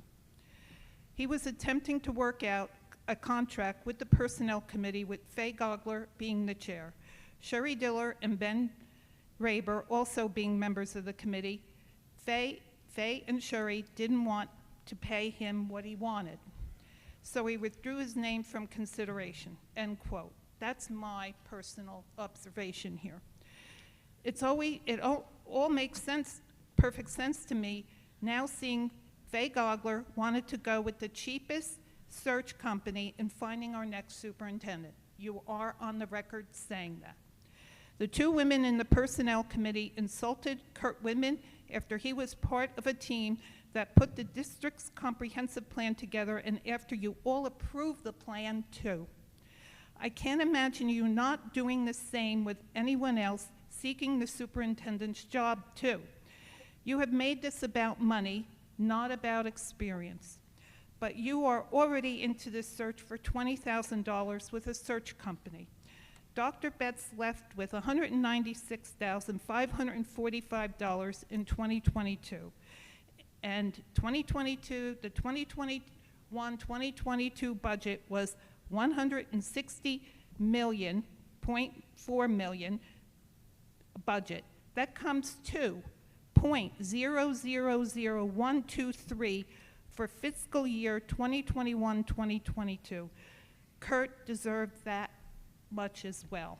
He was attempting to work out a contract with the Personnel Committee with Faye Gogler being the chair, Sherry Diller and Ben Raber also being members of the committee. Faye and Sherry didn't want to pay him what he wanted, so he withdrew his name from consideration, end quote. That's my personal observation here. It all makes sense, perfect sense to me now seeing Faye Gogler wanted to go with the cheapest search company in finding our next superintendent. You are on the record saying that. The two women in the Personnel Committee insulted Kurt Widman after he was part of a team that put the district's comprehensive plan together and after you all approved the plan too. I can't imagine you not doing the same with anyone else seeking the superintendent's job too. You have made this about money, not about experience. But you are already into this search for $20,000 with a search company. Dr. Betts left with $196,545 in 2022. And the 2021-2022 budget was $160.4 million budget. That comes to .000123 for fiscal year 2021-2022. Kurt deserved that much as well.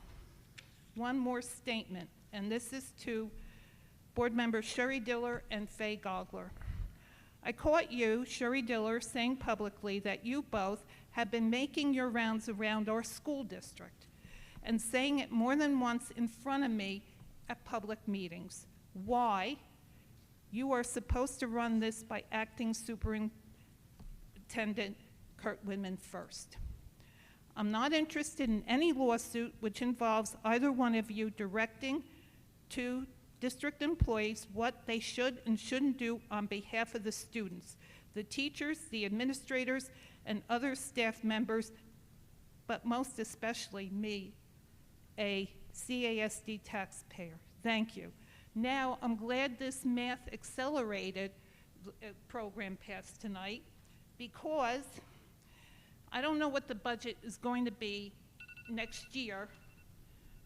One more statement, and this is to board members Sherry Diller and Faye Gogler. I caught you, Sherry Diller, saying publicly that you both have been making your rounds around our school district and saying it more than once in front of me at public meetings. Why? You are supposed to run this by acting superintendent Kurt Widman first. I'm not interested in any lawsuit which involves either one of you directing to district employees what they should and shouldn't do on behalf of the students, the teachers, the administrators, and other staff members, but most especially me, a CASD taxpayer. Thank you. Now, I'm glad this math accelerated program passed tonight because I don't know what the budget is going to be next year,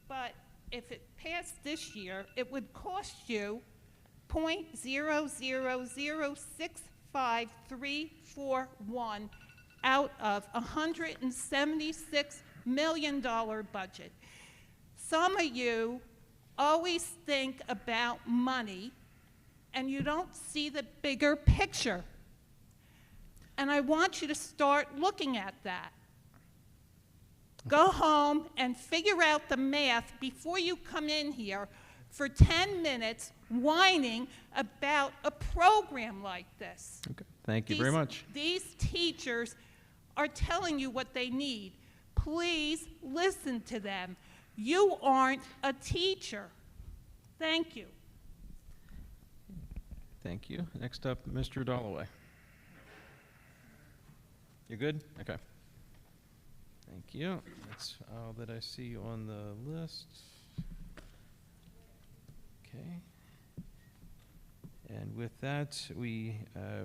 but if it passed this year, it would cost you $0.00065,341 out of a $176 million budget. Some of you always think about money and you don't see the bigger picture. And I want you to start looking at that. Go home and figure out the math before you come in here for 10 minutes whining about a program like this. Okay, thank you very much. These teachers are telling you what they need. Please listen to them. You aren't a teacher. Thank you. Thank you. Next up, Mr. Dalloway. You good? Okay. Thank you. That's all that I see on the list. Okay. And with that, we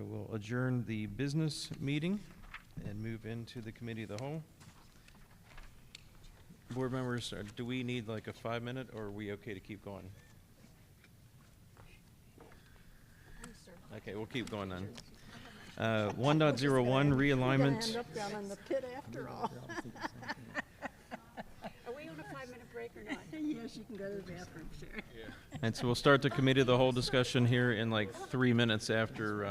will adjourn the business meeting and move into the committee of the whole. Board members, do we need like a 5-minute, or are we okay to keep going? Okay, we'll keep going then. 1.01 realignment. End up down in the pit after all. Are we on a 5-minute break or not? Yes, you can go to the bathroom, Sharon. And so we'll start the committee of the whole discussion here in like 3 minutes after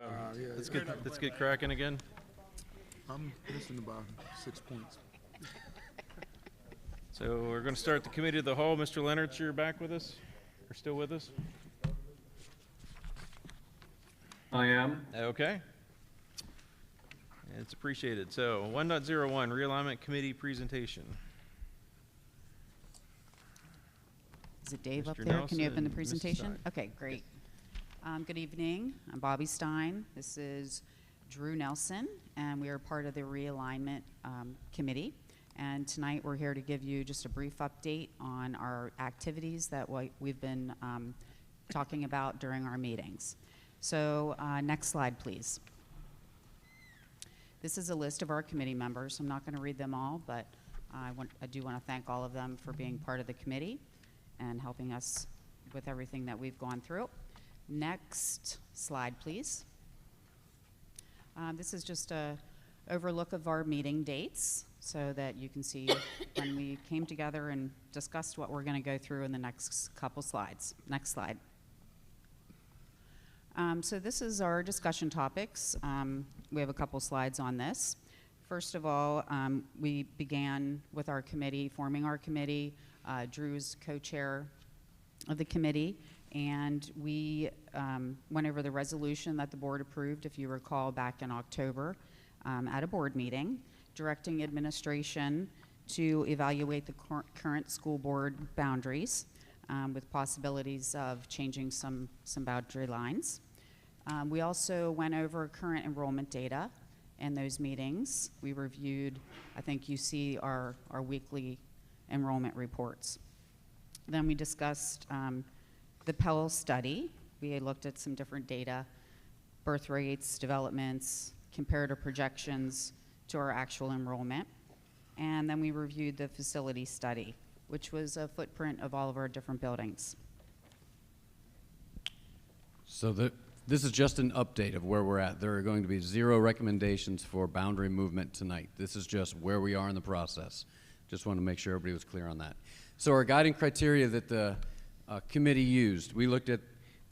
Yeah, Let's get cracking again. I'm missing about 6 points. So we're going to start the committee of the whole. Mr. Leonard, you're back with us? Or still with us? I am. Okay. It's appreciated. So 1.01, realignment committee presentation. Is it Dave up Mr. there? Can you open the Nelson, Mrs. presentation? Stein. Okay, great. Good evening. I'm Bobby Stein. This is Drew Nelson, and we are part of the realignment committee. And tonight we're here to give you just a brief update on our activities that we've been talking about during our meetings. So next slide, please. This is a list of our committee members. I'm not going to read them all, but I do want to thank all of them for being part of the committee and helping us with everything that we've gone through. Next slide, please. This is just a overlook of our meeting dates so that you can see when we came together and discussed what we're going to go through in the next couple slides. Next slide. So this is our discussion topics. We have a couple slides on this. First of all, we began with our committee, forming our committee. Drew's co-chair of the committee, and we went over the resolution that the board approved, if you recall, back in October at a board meeting, directing administration to evaluate the current school board boundaries with possibilities of changing some boundary lines. We also went over current enrollment data in those meetings. We reviewed, I think you see our weekly enrollment reports. Then we discussed the Pell study. We looked at some different data, birth rates, developments, comparative projections to our actual enrollment. And then we reviewed the facility study, which was a footprint of all of our different buildings. So this is just an update of where we're at. There are going to be 0 recommendations for boundary movement tonight. This is just where we are in the process. Just want to make sure everybody was clear on that. So our guiding criteria that the committee used, we looked at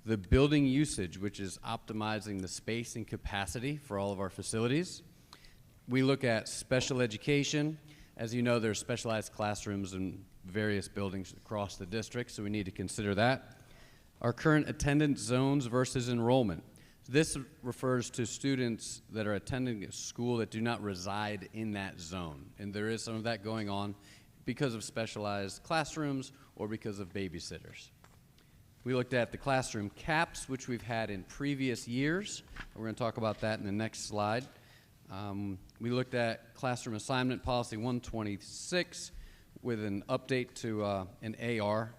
the building usage, which is optimizing the space and capacity for all of our facilities. We look at special education. As you know, there's specialized classrooms in various buildings across the district, so we need to consider that. Our current attendance zones versus enrollment. This refers to students that are attending a school that do not reside in that zone. And there is some of that going on because of specialized classrooms or because of babysitters. We looked at the classroom caps, which we've had in previous years. We're going to talk about that in the next slide. We looked at classroom assignment policy 126 with an update to an AR,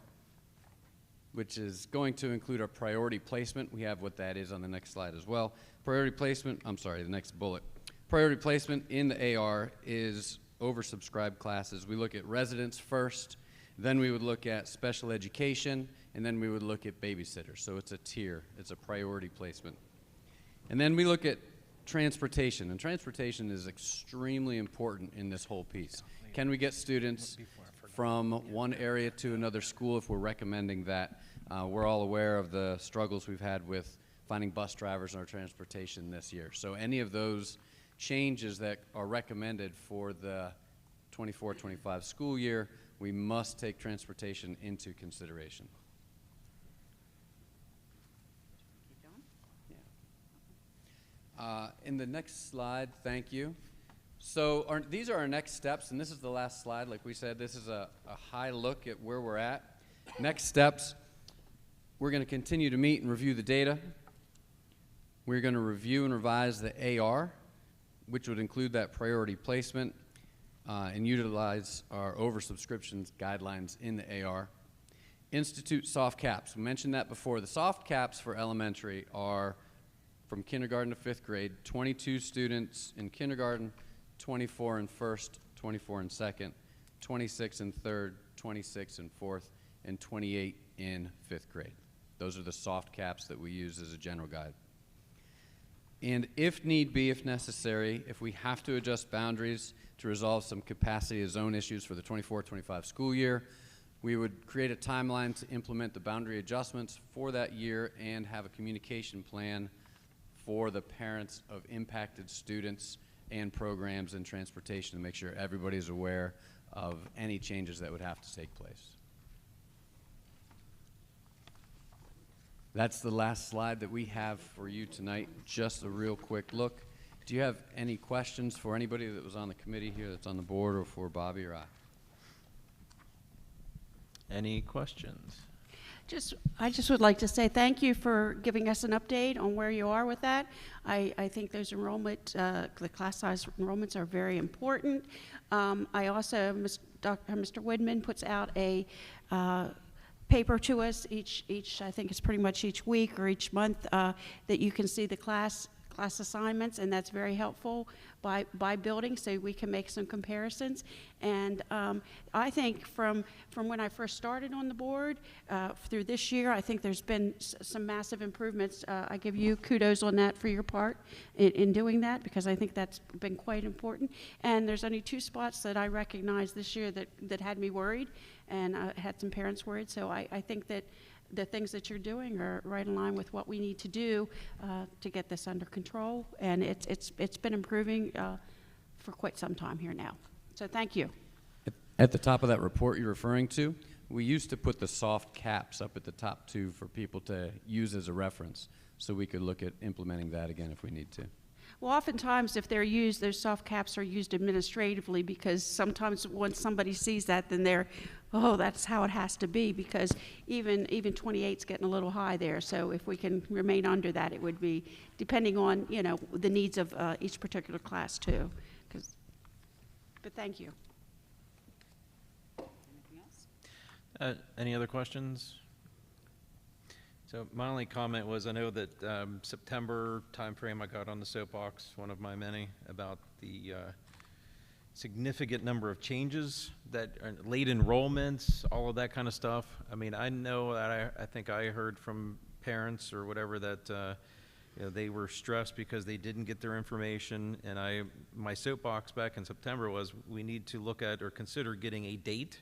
which is going to include our priority placement. We have what that is on the next slide as well. Priority placement, I'm sorry, the next bullet. Priority placement in the AR is oversubscribed classes. We look at residents first, then we would look at special education, and then we would look at babysitters. So it's a tier, it's a priority placement. And then we look at transportation, and transportation is extremely important in this whole piece. Can we get students from one area to another school if we're recommending that? We're all aware of the struggles we've had with finding bus drivers in our transportation this year. So any of those changes that are recommended for the 24-25 school year, we must take transportation into consideration. In the next slide, thank you. So these are our next steps, and this is the last slide. Like we said, this is a high look at where we're at. Next steps, we're going to continue to meet and review the data. We're going to review and revise the AR, which would include that priority placement, and utilize our oversubscriptions guidelines in the AR. Institute soft caps. We mentioned that before. The soft caps for elementary are from kindergarten to 5th grade, 22 students in kindergarten, 24 in 1st, 24 in 2nd, 26 in 3rd, 26 in 4th, and 28 in 5th grade. Those are the soft caps that we use as a general guide. And if need be, if necessary, if we have to adjust boundaries to resolve some capacity of zone issues for the 24-25 school year, we would create a timeline to implement the boundary adjustments for that year and have a communication plan for the parents of impacted students and programs and transportation to make sure everybody's aware of any changes that would have to take place. That's the last slide that we have for you tonight. Just a real quick look. Do you have any questions for anybody that was on the committee here, that's on the board, or for Bobby or I? Any questions? I just would like to say thank you for giving us an update on where you are with that. I think those the class size enrollments are very important. I also, Mr. Woodman puts out a paper to us each, I think it's pretty much each week or each month, that you can see the class assignments, and that's very helpful by building, so we can make some comparisons. And I think from when I first started on the board through this year, I think there's been some massive improvements. I give you kudos on that for your part in doing that, because I think that's been quite important. And there's only 2 spots that I recognize this year that had me worried, and I had some parents worried. So I think that the things that you're doing are right in line with what we need to do to get this under control, and it's been improving for quite some time here now. So thank you. At the top of that report you're referring to, we used to put the soft caps up at the top 2 for people to use as a reference, so we could look at implementing that again if we need to. Well, oftentimes if they're used, those soft caps are used administratively, because sometimes once somebody sees that, then they're, oh, that's how it has to be, because even 28's getting a little high there. So if we can remain under that, it would be, depending on, you know, the needs of each particular class too. But thank you. Anything else? Any other questions? So my only comment was, I know that September timeframe I got on the soapbox, one of my many, about the significant number of changes that are late enrollments, all of that kind of stuff. I mean, I know that I think I heard from parents or whatever that you know, they were stressed because they didn't get their information. And my soapbox back in September was, we need to look at or consider getting a date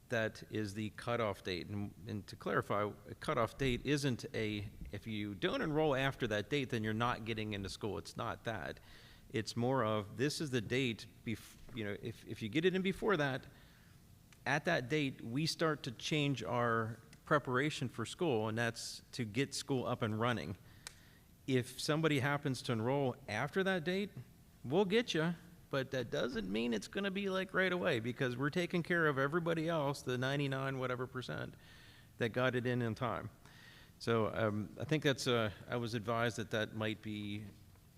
that is the cutoff date. And to clarify, a cutoff date isn't if you don't enroll after that date, then you're not getting into school. It's not that. It's more of, this is the date, you know, if you get it in before that, at that date, we start to change our preparation for school, and that's to get school up and running. If somebody happens to enroll after that date, we'll get you. But that doesn't mean it's going to be like right away, because we're taking care of everybody else, the 99 whatever % that got it in time. So I think that's, I was advised that might be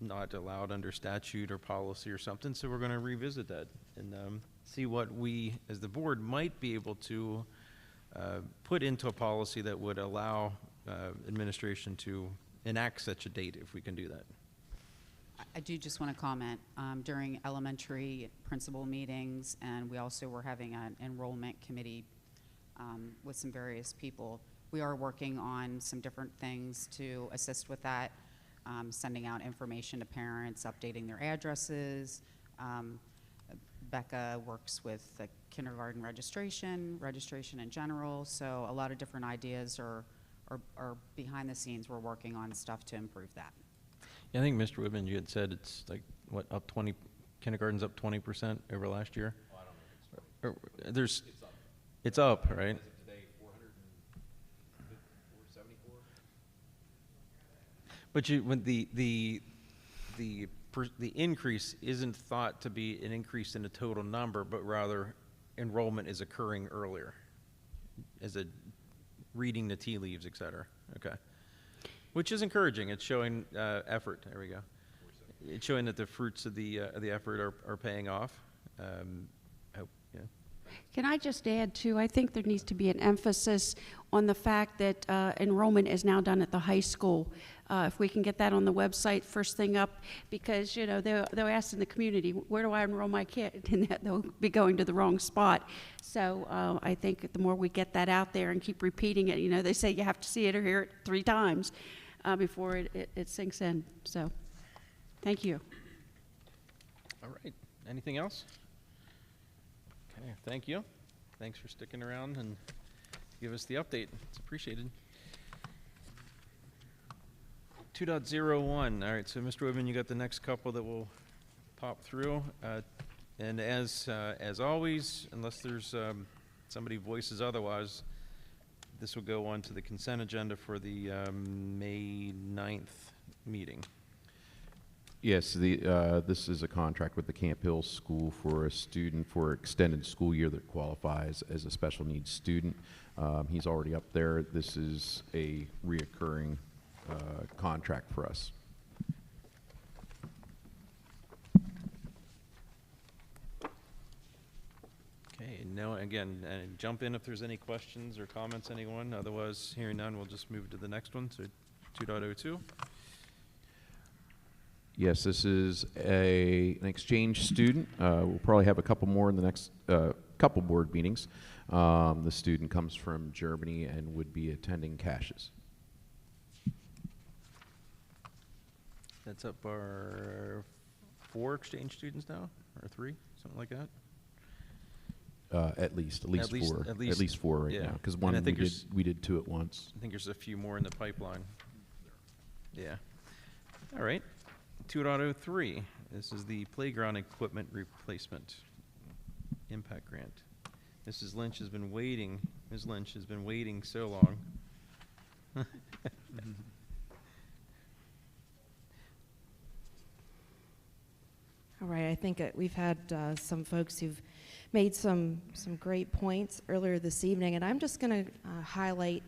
not allowed under statute or policy or something, so we're going to revisit that and see what we, as the board, might be able to put into a policy that would allow administration to enact such a date, if we can do that. I do just want to comment, during elementary principal meetings, and we also were having an enrollment committee with some various people. We are working on some different things to assist with that, sending out information to parents, updating their addresses. Becca works with the kindergarten registration in general, so a lot of different ideas are behind the scenes. We're working on stuff to improve that. Yeah, I think Mr. Woodman, you had said it's like, what, up 20, kindergarten's up 20% over last year? Oh, I don't know if it's There's, it's up, right? today 474. But when the increase isn't thought to be an increase in the total number, but rather enrollment is occurring earlier, as a reading the tea leaves, et cetera. Okay. Which is encouraging. It's showing effort. There we go. It's showing that the fruits of the effort are paying off. I hope, yeah. Can I just add, too, I think there needs to be an emphasis on the fact that enrollment is now done at the high school. If we can get that on the website first thing up, because, you know, they'll ask in the community, where do I enroll my kid? And they'll be going to the wrong spot. So I think the more we get that out there and keep repeating it, you know, they say you have to see it or hear it 3 times before it sinks in. So thank you. All right. Anything else? Okay, thank you. Thanks for sticking around and give us the update. It's appreciated. 2.01, all right, so Mr. Whitman, you got the next couple that will pop through. And as always, unless there's somebody voices otherwise, this will go on to the consent agenda for the May 9th meeting. Yes, this is a contract with the Camp Hill School for a student for extended school year that qualifies as a special needs student. He's already up there. This is a reoccurring contract for us. Okay, now again, jump in if there's any questions or comments, anyone. Otherwise, hearing none, we'll just move to the next one, so 2.02. Yes, this is an exchange student. We'll probably have a couple more in the next couple board meetings. The student comes from Germany and would be attending Cassius. That's up our 4 exchange students now, or 3, something like that. At least 4. At least 4 right now, because And one I think we did 2 at once. I think there's a few more in the pipeline. Yeah. All right. 2.03. This is the playground equipment replacement impact grant. Mrs. Lynch has been waiting. Ms. Lynch has been waiting so long. All right, I think we've had some folks who've made some great points earlier this evening, and I'm just going to highlight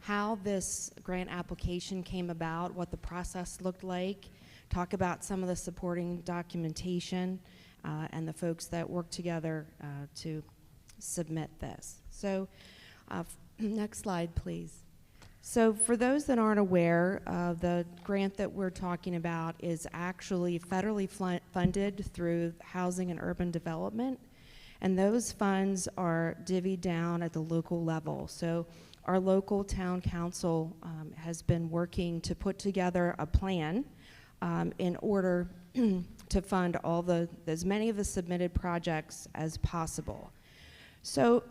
how this grant application came about, what the process looked like, talk about some of the supporting documentation, and the folks that worked together to submit this. So next slide, please. So for those that aren't aware, the grant that we're talking about is actually federally funded through Housing and Urban Development, and those funds are divvied down at the local level. So our local town council has been working to put together a plan in order to fund as many of the submitted projects as possible. So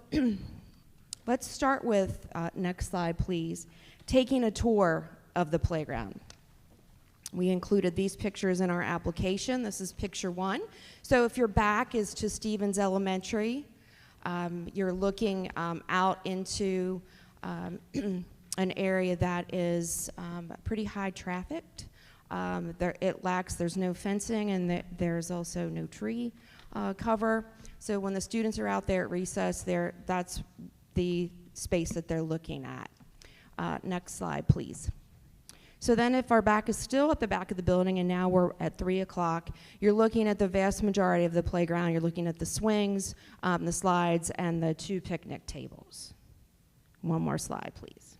let's start with, next slide please, taking a tour of the playground. We included these pictures in our application. This is picture 1. So if your back is to Stevens Elementary, you're looking out into an area that is pretty high trafficked. There's no fencing, and there's also no tree cover. So when the students are out there at recess, that's the space that they're looking at. Next slide, please. So then if our back is still at the back of the building, and now we're at 3 o'clock, you're looking at the vast majority of the playground. You're looking at the swings, the slides, and the 2 picnic tables. One more slide, please.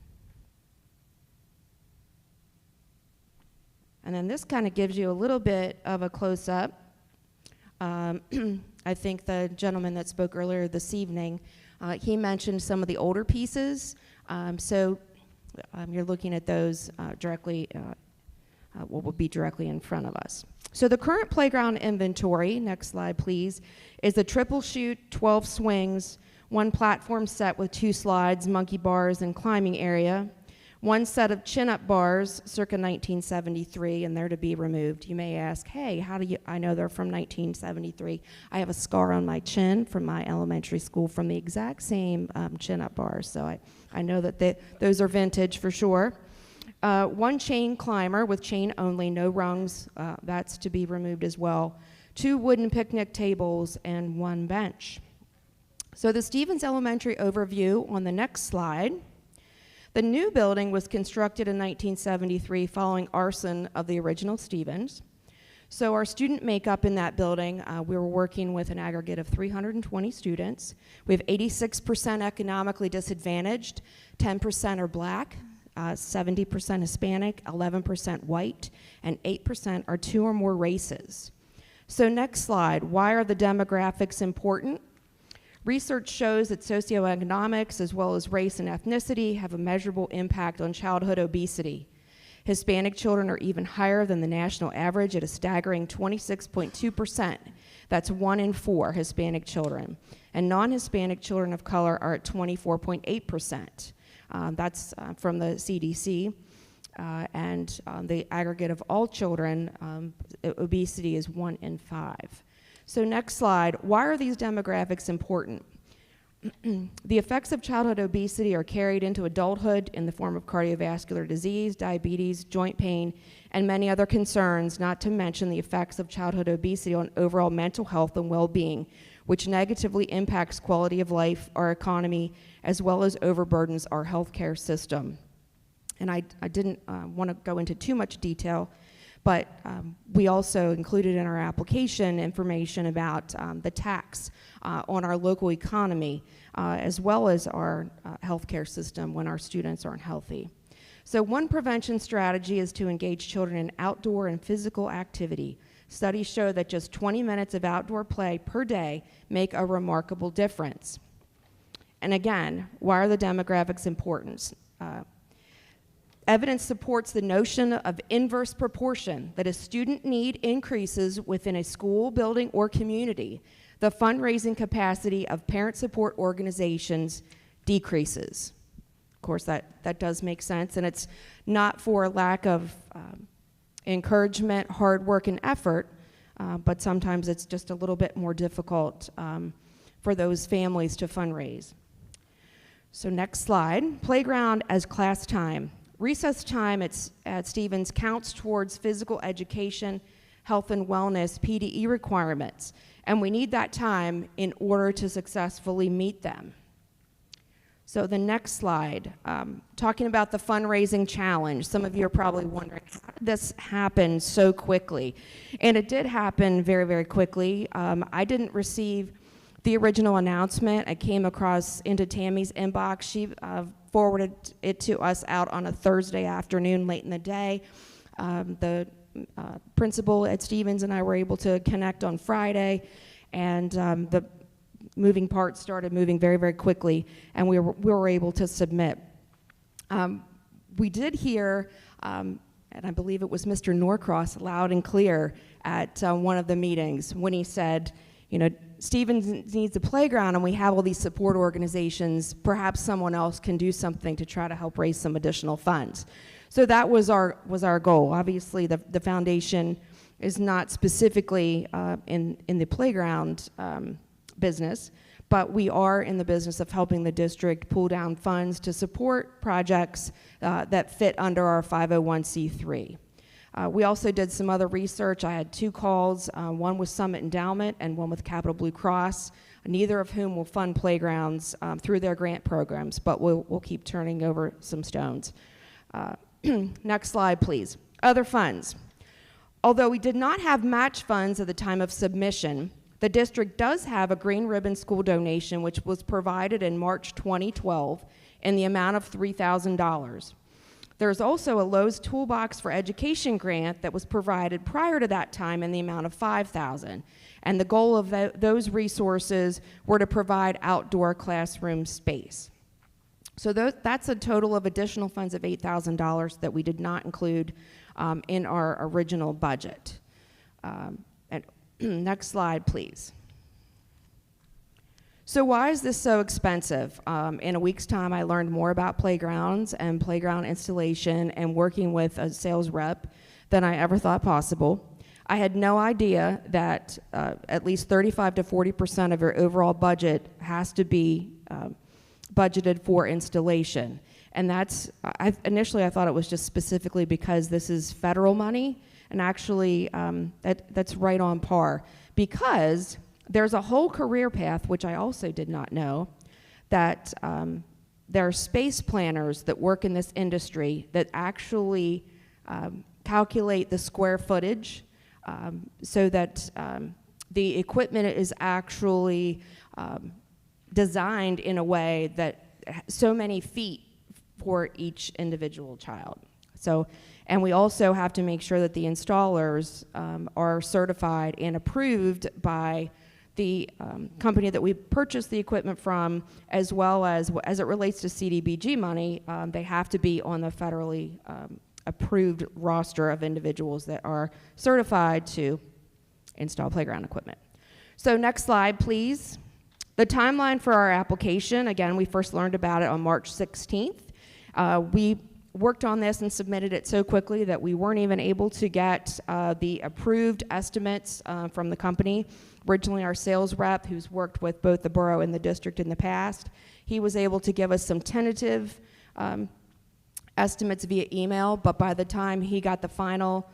And then this kind of gives you a little bit of a close-up. I think the gentleman that spoke earlier this evening, he mentioned some of the older pieces. You're looking at those directly, what would be directly in front of us. So the current playground inventory, next slide please, is a triple chute, 12 swings, 1 platform set with 2 slides, monkey bars, and climbing area, 1 set of chin-up bars, circa 1973, and they're to be removed. You may ask, hey, how do I know they're from 1973? I have a scar on my chin from my elementary school from the exact same chin-up bars, so I know that those are vintage for sure. 1 chain climber with chain only, no rungs, that's to be removed as well. 2 wooden picnic tables and 1 bench. So the Stevens Elementary overview on the next slide. The new building was constructed in 1973 following arson of the original Stevens. So our student makeup in that building, we were working with an aggregate of 320 students. We have 86% economically disadvantaged, 10% are black, 70% Hispanic, 11% white, and 8% are 2 or more races. So next slide, why are the demographics important? Research shows that socioeconomics as well as race and ethnicity have a measurable impact on childhood obesity. Hispanic children are even higher than the national average at a staggering 26.2%. That's 1 in 4 Hispanic children. And non-Hispanic children of color are at 24.8%. That's from the CDC. and the aggregate of all children, obesity is 1 in 5. So next slide, why are these demographics important? The effects of childhood obesity are carried into adulthood in the form of cardiovascular disease, diabetes, joint pain, and many other concerns, not to mention the effects of childhood obesity on overall mental health and well-being, which negatively impacts quality of life, our economy, as well as overburdens our healthcare system. And I didn't want to go into too much detail, but we also included in our application information about the tax on our local economy, as well as our healthcare system when our students aren't healthy. So one prevention strategy is to engage children in outdoor and physical activity. Studies show that just 20 minutes of outdoor play per day make a remarkable difference. And again, why are the demographics important? Evidence supports the notion of inverse proportion, that as student need increases within a school, building, or community, the fundraising capacity of parent support organizations decreases. Of course, that does make sense, and it's not for lack of encouragement, hard work, and effort, but sometimes it's just a little bit more difficult for those families to fundraise. So next slide, playground as class time. Recess time at Stevens counts towards physical education, health and wellness, PDE requirements, and we need that time in order to successfully meet them. So the next slide, talking about the fundraising challenge. Some of you are probably wondering, how did this happen so quickly? And it did happen very, very quickly. I didn't receive the original announcement. I came across into Tammy's inbox. She forwarded it to us out on a Thursday afternoon late in the day. The principal at Stevens and I were able to connect on Friday, and the moving parts started moving very, very quickly, and we were able to submit. We did hear, and I believe it was Mr. Norcross, loud and clear at one of the meetings when he said, you know, Stevens needs a playground and we have all these support organizations, perhaps someone else can do something to try to help raise some additional funds. So that was our goal. Obviously, the foundation is not specifically in the playground business, but we are in the business of helping the district pull down funds to support projects that fit under our 501c3. We also did some other research. I had 2 calls, one with Summit Endowment and one with Capital Blue Cross, neither of whom will fund playgrounds through their grant programs, but we'll keep turning over some stones. Next slide, please. Other funds. Although we did not have match funds at the time of submission, the district does have a Green Ribbon School donation, which was provided in March 2012 in the amount of $3,000. There's also a Lowe's Toolbox for Education grant that was provided prior to that time in the amount of $5,000. And the goal of those resources were to provide outdoor classroom space. So that's a total of additional funds of $8,000 that we did not include in our original budget. Next slide, please. So why is this so expensive? In a week's time, I learned more about playgrounds and playground installation and working with a sales rep than I ever thought possible. I had no idea that at least 35 to 40% of your overall budget has to be budgeted for installation. And initially I thought it was just specifically because this is federal money, and actually that's right on par, because there's a whole career path, which I also did not know, that there are space planners that work in this industry that actually calculate the square footage so that the equipment is actually designed in a way that so many feet for each individual child. So, and we also have to make sure that the installers are certified and approved by the company that we purchased the equipment from, as well as it relates to CDBG money, they have to be on the federally approved roster of individuals that are certified to install playground equipment. So next slide, please. The timeline for our application, again, we first learned about it on March 16th. We worked on this and submitted it so quickly that we weren't even able to get the approved estimates from the company. Originally, our sales rep, who's worked with both the borough and the district in the past, he was able to give us some tentative estimates via email, but by the time he got the final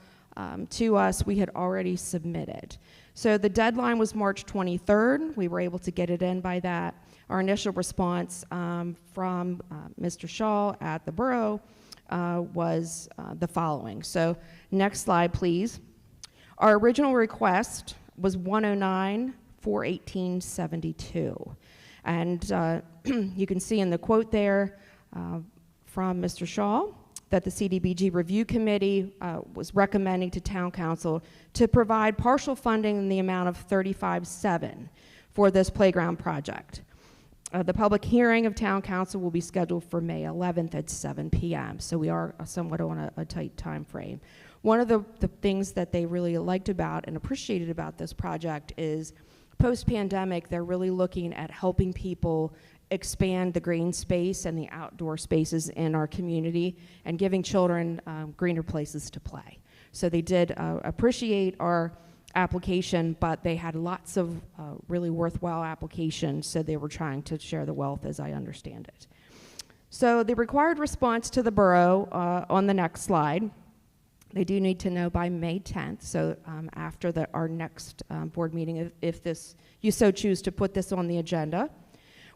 to us, we had already submitted. So the deadline was March 23rd. We were able to get it in by that. Our initial response from Mr. Shaw at the borough was the following. So next slide, please. Our original request was $109,418.72. And you can see in the quote there from Mr. Shaw that the CDBG Review Committee was recommending to Town Council to provide partial funding in the amount of $35,700 for this playground project. The public hearing of Town Council will be scheduled for May 11th at 7 p.m., so we are somewhat on a tight time frame. One of the things that they really liked about and appreciated about this project is post-pandemic, they're really looking at helping people expand the green space and the outdoor spaces in our community and giving children greener places to play. So they did appreciate our application, but they had lots of really worthwhile applications, so they were trying to share the wealth as I understand it. So the required response to the borough on the next slide, they do need to know by May 10th, so after our next board meeting, if you so choose to put this on the agenda.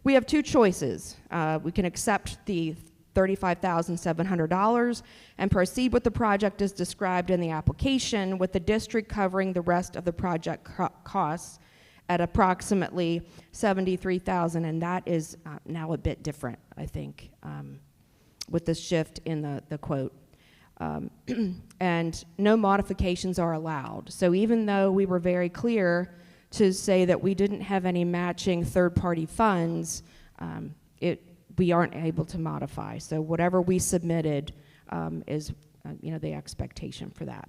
We have two choices. We can accept the $35,700 and proceed with the project as described in the application, with the district covering the rest of the project costs at approximately $73,000, and that is now a bit different, I think, with this shift in the quote. And no modifications are allowed. So even though we were very clear to say that we didn't have any matching third-party funds, we aren't able to modify. So whatever we submitted is the expectation for that.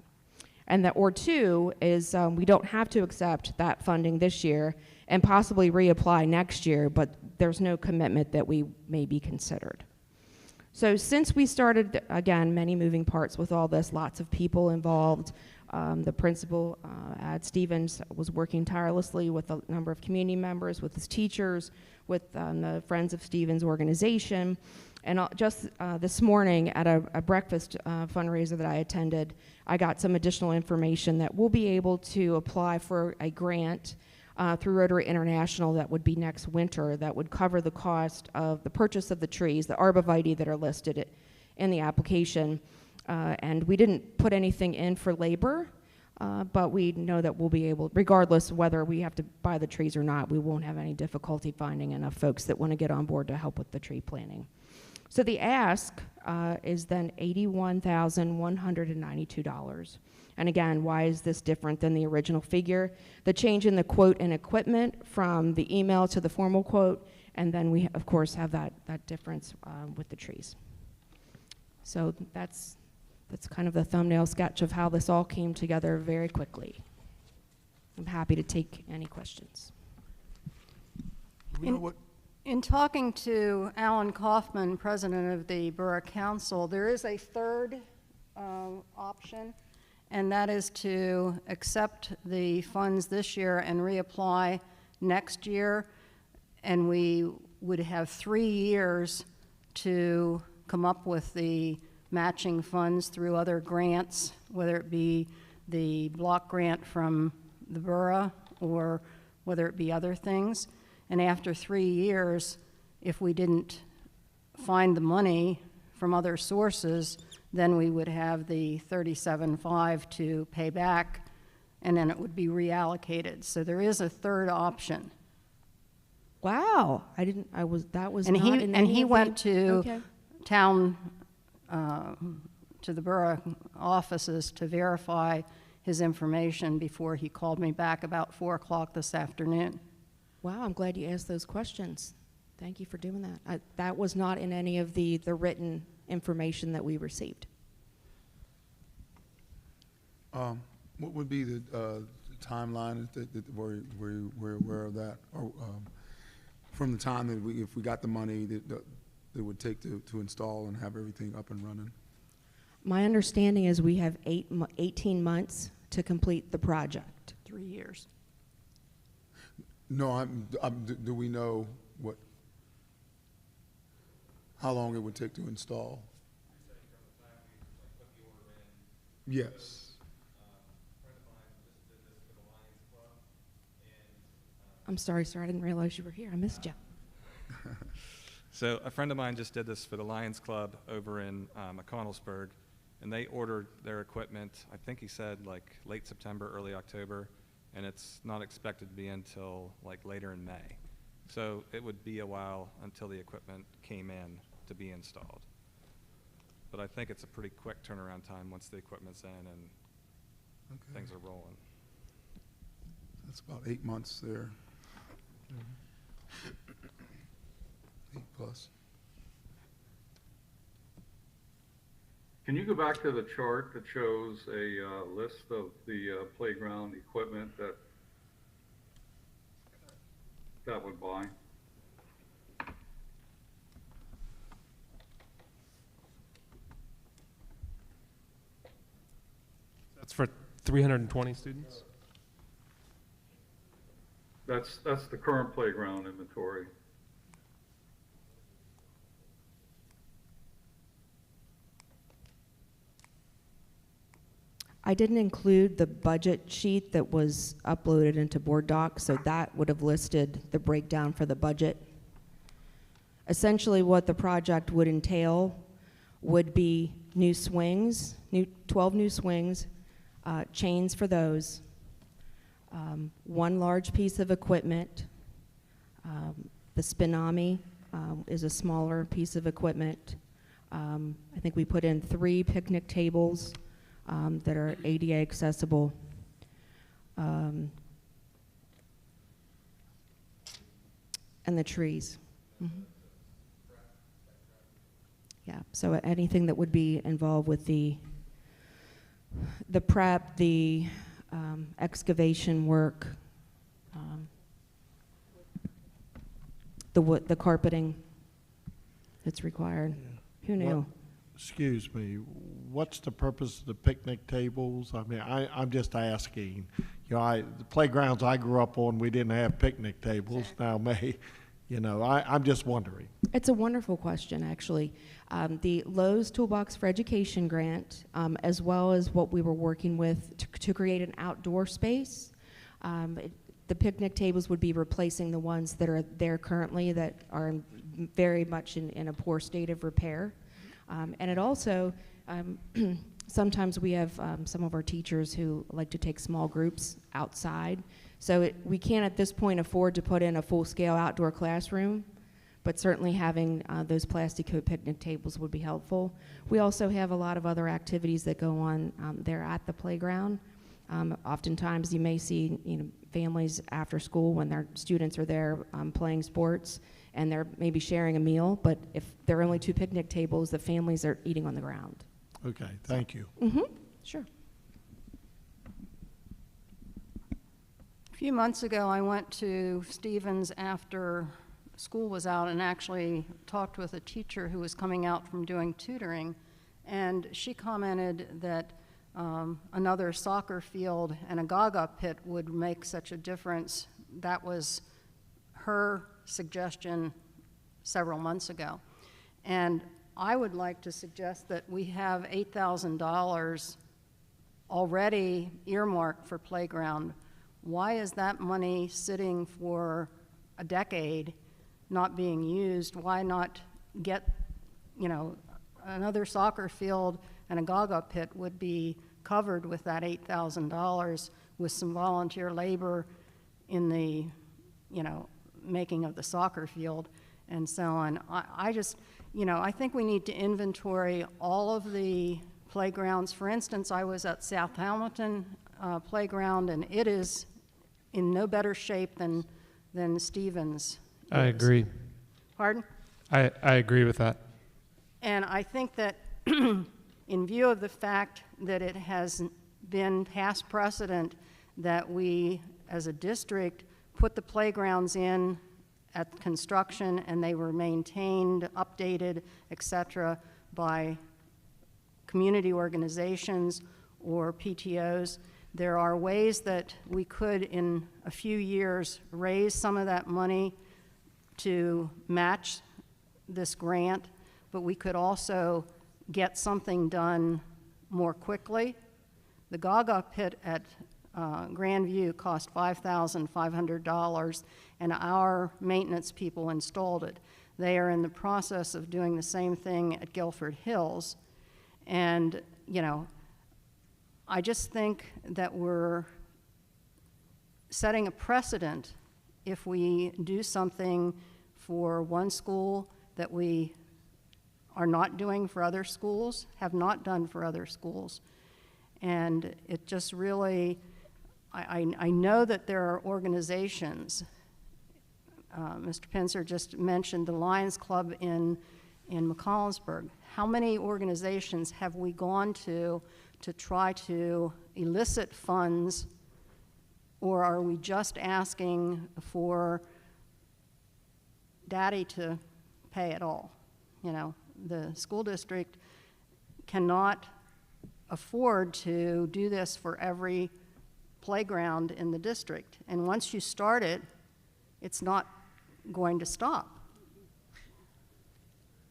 And the or two is we don't have to accept that funding this year and possibly reapply next year, but there's no commitment that we may be considered. So since we started, again, many moving parts with all this, lots of people involved. The principal at Stevens was working tirelessly with a number of community members, with his teachers, with the Friends of Stevens organization. And just this morning at a breakfast fundraiser that I attended, I got some additional information that we'll be able to apply for a grant through Rotary International that would be next winter that would cover the cost of the purchase of the trees, the arborvitae that are listed in the application. And we didn't put anything in for labor, but we know that we'll be able, regardless of whether we have to buy the trees or not, we won't have any difficulty finding enough folks that want to get on board to help with the tree planting. So the ask is then $81,192. And again, why is this different than the original figure? The change in the quote and equipment from the email to the formal quote, and then we, of course, have that difference with the trees. So that's kind of the thumbnail sketch of how this all came together very quickly. I'm happy to take any questions. In talking to Alan Kaufman, president of the Borough Council, there is a third option, and that is to accept the funds this year and reapply next year, and we would have 3 years to come up with the matching funds through other grants, whether it be the block grant from the borough or whether it be other things. And after 3 years, if we didn't find the money from other sources, then we would have the $37,500 to pay back, and then it would be reallocated. So there is a third option. Wow, that was And not in and any he of went the- to okay. town, to the borough offices to verify his information before he called me back about 4 o'clock this afternoon. Wow, I'm glad you asked those questions. Thank you for doing that. That was not in any of the written information that we received. What would be the timeline that we're aware of that? Or, from the time that if we got the money that it would take to install and have everything up and running? My understanding is we have 18 months to complete the project. 3 years. No, do we know how long it would take to install? Yes. I'm sorry, sir, I didn't realize you were here. I missed you. So a friend of mine just did this for the Lions Club over in McConnellsburg, and they ordered their equipment, I think he said like late September, early October, and it's not expected to be until like later in May. So it would be a while until the equipment came in to be installed. But I think it's a pretty quick turnaround time once the equipment's in and things are rolling. That's about 8 months there. 8 plus. Can you go back to the chart that shows a list of the playground equipment that would buy? That's for 320 students? That's the current playground inventory. I didn't include the budget sheet that was uploaded into Board Docs, so that would have listed the breakdown for the budget. Essentially, what the project would entail would be new swings, 12 new swings, chains for those, one large piece of equipment. The Spinami is a smaller piece of equipment. I think we put in 3 picnic tables that are ADA accessible. And the trees. Yeah, so anything that would be involved with the prep, the excavation work, the wood, the carpeting that's required. Who knew? Excuse me, what's the purpose of the picnic tables? I mean, I'm just asking. You know, the playgrounds I grew up on, we didn't have picnic tables. Now, I'm just wondering. It's a wonderful question, actually. The Lowe's Toolbox for Education grant, as well as what we were working with to create an outdoor space. The picnic tables would be replacing the ones that are there currently that are very much in a poor state of repair. And it also, sometimes we have some of our teachers who like to take small groups outside. So we can't at this point afford to put in a full-scale outdoor classroom, but certainly having those plastic coat picnic tables would be helpful. We also have a lot of other activities that go on there at the playground. Oftentimes you may see families after school when their students are there playing sports, and they're maybe sharing a meal, but if there are only 2 picnic tables, the families are eating on the ground. Okay, thank you. Sure. A few months ago, I went to Stevens after school was out and actually talked with a teacher who was coming out from doing tutoring, and she commented that another soccer field and a Gaga pit would make such a difference. That was her suggestion several months ago. And I would like to suggest that we have $8,000 already earmarked for playground. Why is that money sitting for a decade not being used? Why not get, another soccer field and a Gaga pit would be covered with that $8,000 with some volunteer labor in the, making of the soccer field and so on. I just, I think we need to inventory all of the playgrounds. For instance, I was at South Hamilton playground, and it is in no better shape than Stevens. I agree. Pardon? I agree with that. And I think that in view of the fact that it has been past precedent that we, as a district, put the playgrounds in at construction and they were maintained, updated, et cetera, by community organizations or PTOs. There are ways that we could, in a few years, raise some of that money to match this grant, but we could also get something done more quickly. The Gaga pit at Grandview cost $5,500, and our maintenance people installed it. They are in the process of doing the same thing at Guilford Hills. And, you know, I just think that we're setting a precedent if we do something for one school that we are not doing for other schools, have not done for other schools. And it just really, I know that there are organizations. Mr. Pincer just mentioned the Lions Club in McCollumsburg. How many organizations have we gone to try to elicit funds, or are we just asking for daddy to pay it all? You know, the school district cannot afford to do this for every playground in the district. And once you start it, it's not going to stop.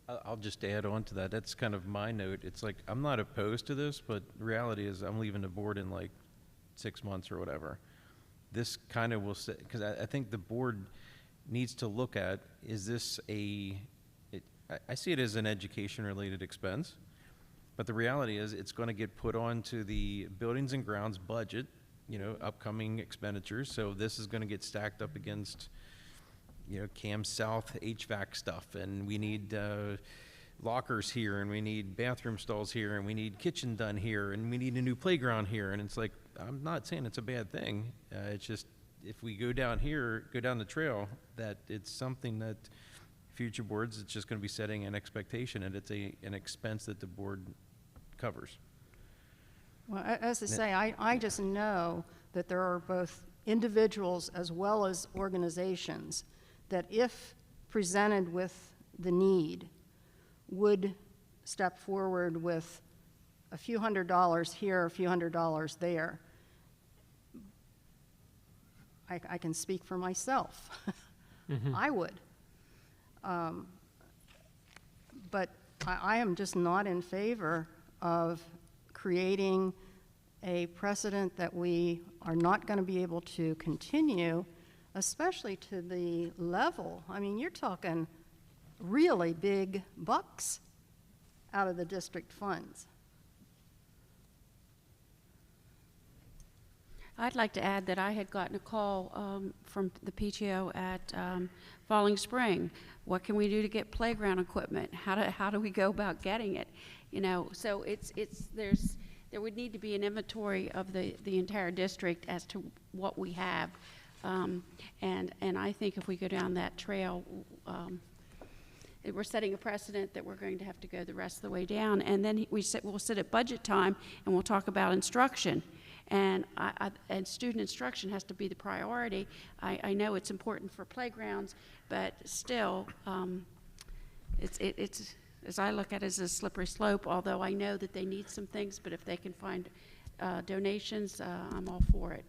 I'll just add on to that. That's kind of my note. It's like, I'm not opposed to this, but the reality is I'm leaving the board in like 6 months or whatever. This kind of will say, because I think the board needs to look at, is this I see it as an education-related expense, but the reality is it's going to get put onto the buildings and grounds budget, you know, upcoming expenditures. So this is going to get stacked up against, you know, Cam South HVAC stuff, and we need lockers here, and we need bathroom stalls here, and we need kitchen done here, and we need a new playground here. And it's like, I'm not saying it's a bad thing. It's just, if we go down the trail, that it's something that future boards, it's just going to be setting an expectation, and it's an expense that the board covers. Well, as I say, I just know that there are both individuals as well as organizations that, if presented with the need, would step forward with a few $100s here, a few $100s there. I can speak for myself. I would. But I am just not in favor of creating a precedent that we are not going to be able to continue, especially to the level. I mean, you're talking really big bucks out of the district funds. I'd like to add that I had gotten a call from the PTO at Falling Spring. What can we do to get playground equipment? How do we go about getting it? You know, so there would need to be an inventory of the entire district as to what we have, and I think if we go down that trail, we're setting a precedent that we're going to have to go the rest of the way down. And then we'll sit at budget time and we'll talk about instruction. And student instruction has to be the priority. I know it's important for playgrounds, but still, it's as I look at it, as a slippery slope. Although I know that they need some things, but if they can find donations, I'm all for it.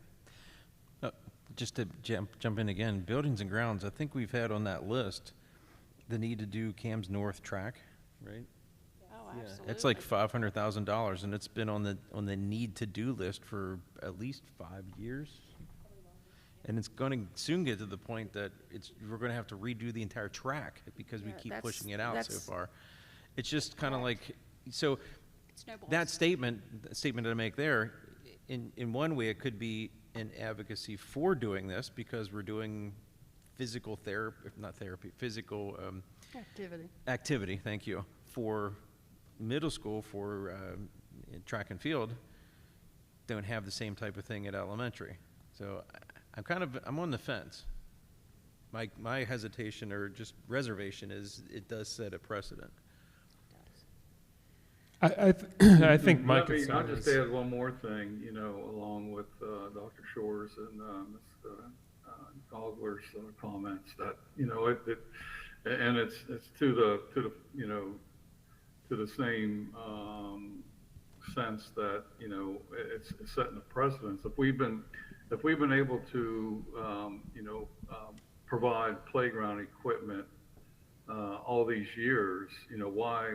Just to jump in again, buildings and grounds. I think we've had on that list the need to do Cam's North track, right? Oh, absolutely. It's like $500,000, and it's been on the need-to-do list for at least 5 years. And it's going to soon get to the point that we're going to have to redo the entire track because we keep pushing it out so far. It's just kind of like, so that statement that I make there, in one way, it could be an advocacy for doing this because we're doing physical therapy, not therapy, physical activity, thank you, for middle school, for track and field, don't have the same type of thing at elementary. So I'm on the fence. My hesitation or just reservation is it does set a precedent. I think my concern I'll just add one more thing, you know, along with Dr. Shores and Ms. Ogler's comments that, you know, it's to the you know, to the same sense that, you know, it's setting a precedence. If we've been able to, provide playground equipment all these years, you know, why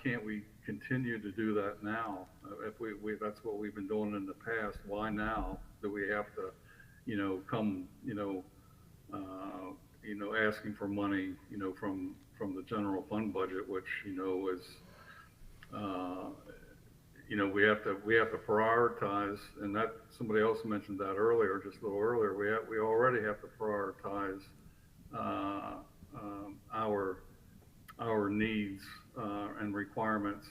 can't we continue to do that now? If we that's what we've been doing in the past, why now do we have to, come, asking for money, from the general fund budget, which, is, we have to prioritize, and that somebody else mentioned that earlier, just a little earlier. We already have to prioritize our needs and requirements,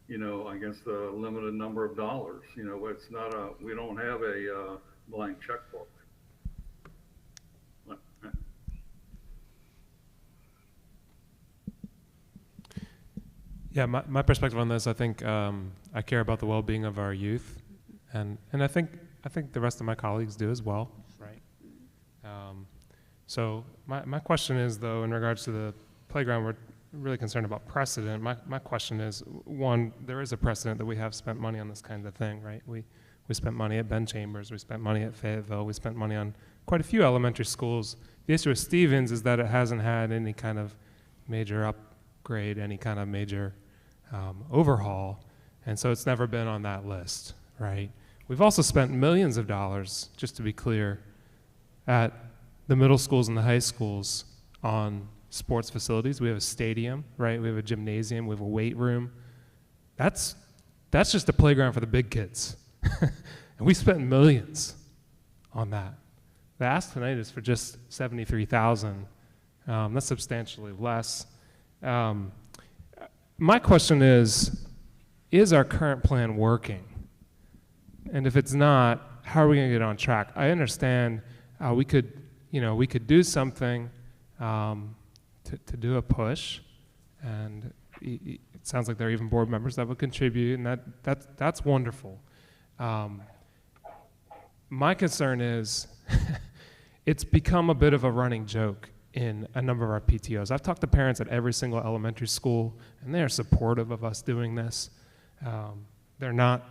against a limited number of dollars. It's not we don't have a blank checkbook. Yeah, my perspective on this, I think I care about the well-being of our youth, and I think the rest of my colleagues do as well, right? So my question is, though, in regards to the playground, we're really concerned about precedent. My question is, one, there is a precedent that we have spent money on this kind of thing, right? We spent money at Ben Chambers, we spent money at Fayetteville, we spent money on quite a few elementary schools. The issue with Stevens is that it hasn't had any kind of major upgrade, any kind of major overhaul, and so it's never been on that list, right? We've also spent millions of dollars, just to be clear, at the middle schools and the high schools on sports facilities. We have a stadium, right? We have a gymnasium, we have a weight room. That's just a playground for the big kids. And we spent millions on that. The ask tonight is for just $73,000. That's substantially less. My question is our current plan working? And if it's not, how are we going to get on track? I understand we could do something to do a push, and it sounds like there are even board members that would contribute, and that's wonderful. My concern is it's become a bit of a running joke in a number of our PTOs. I've talked to parents at every single elementary school, and they are supportive of us doing this. They're not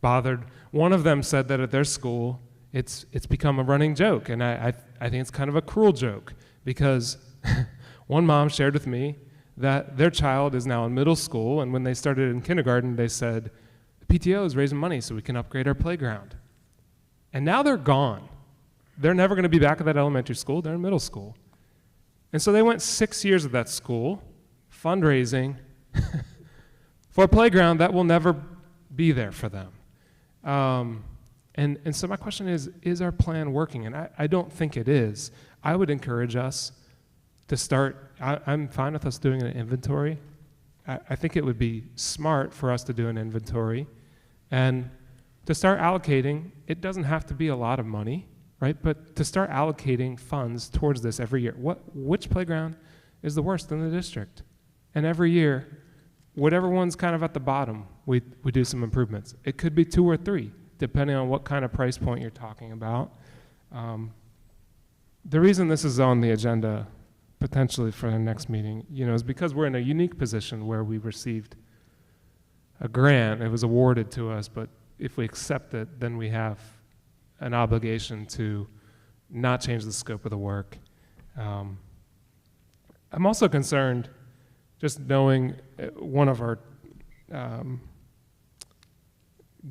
bothered. One of them said that at their school, it's become a running joke, and I think it's kind of a cruel joke, because one mom shared with me that their child is now in middle school, and when they started in kindergarten, they said, the PTO is raising money so we can upgrade our playground. And now they're gone. They're never going to be back at that elementary school. They're in middle school. And so they went 6 years at that school, fundraising for a playground that will never be there for them. And so my question is our plan working? And I don't think it is. I would encourage us to start, I'm fine with us doing an inventory. I think it would be smart for us to do an inventory and to start allocating. It doesn't have to be a lot of money, right? But to start allocating funds towards this every year. Which playground is the worst in the district? And every year, whatever one's kind of at the bottom, we do some improvements. It could be 2 or 3, depending on what kind of price point you're talking about. The reason this is on the agenda potentially for the next meeting, is because we're in a unique position where we received a grant. It was awarded to us, but if we accept it, then we have an obligation to not change the scope of the work. I'm also concerned, just knowing one of our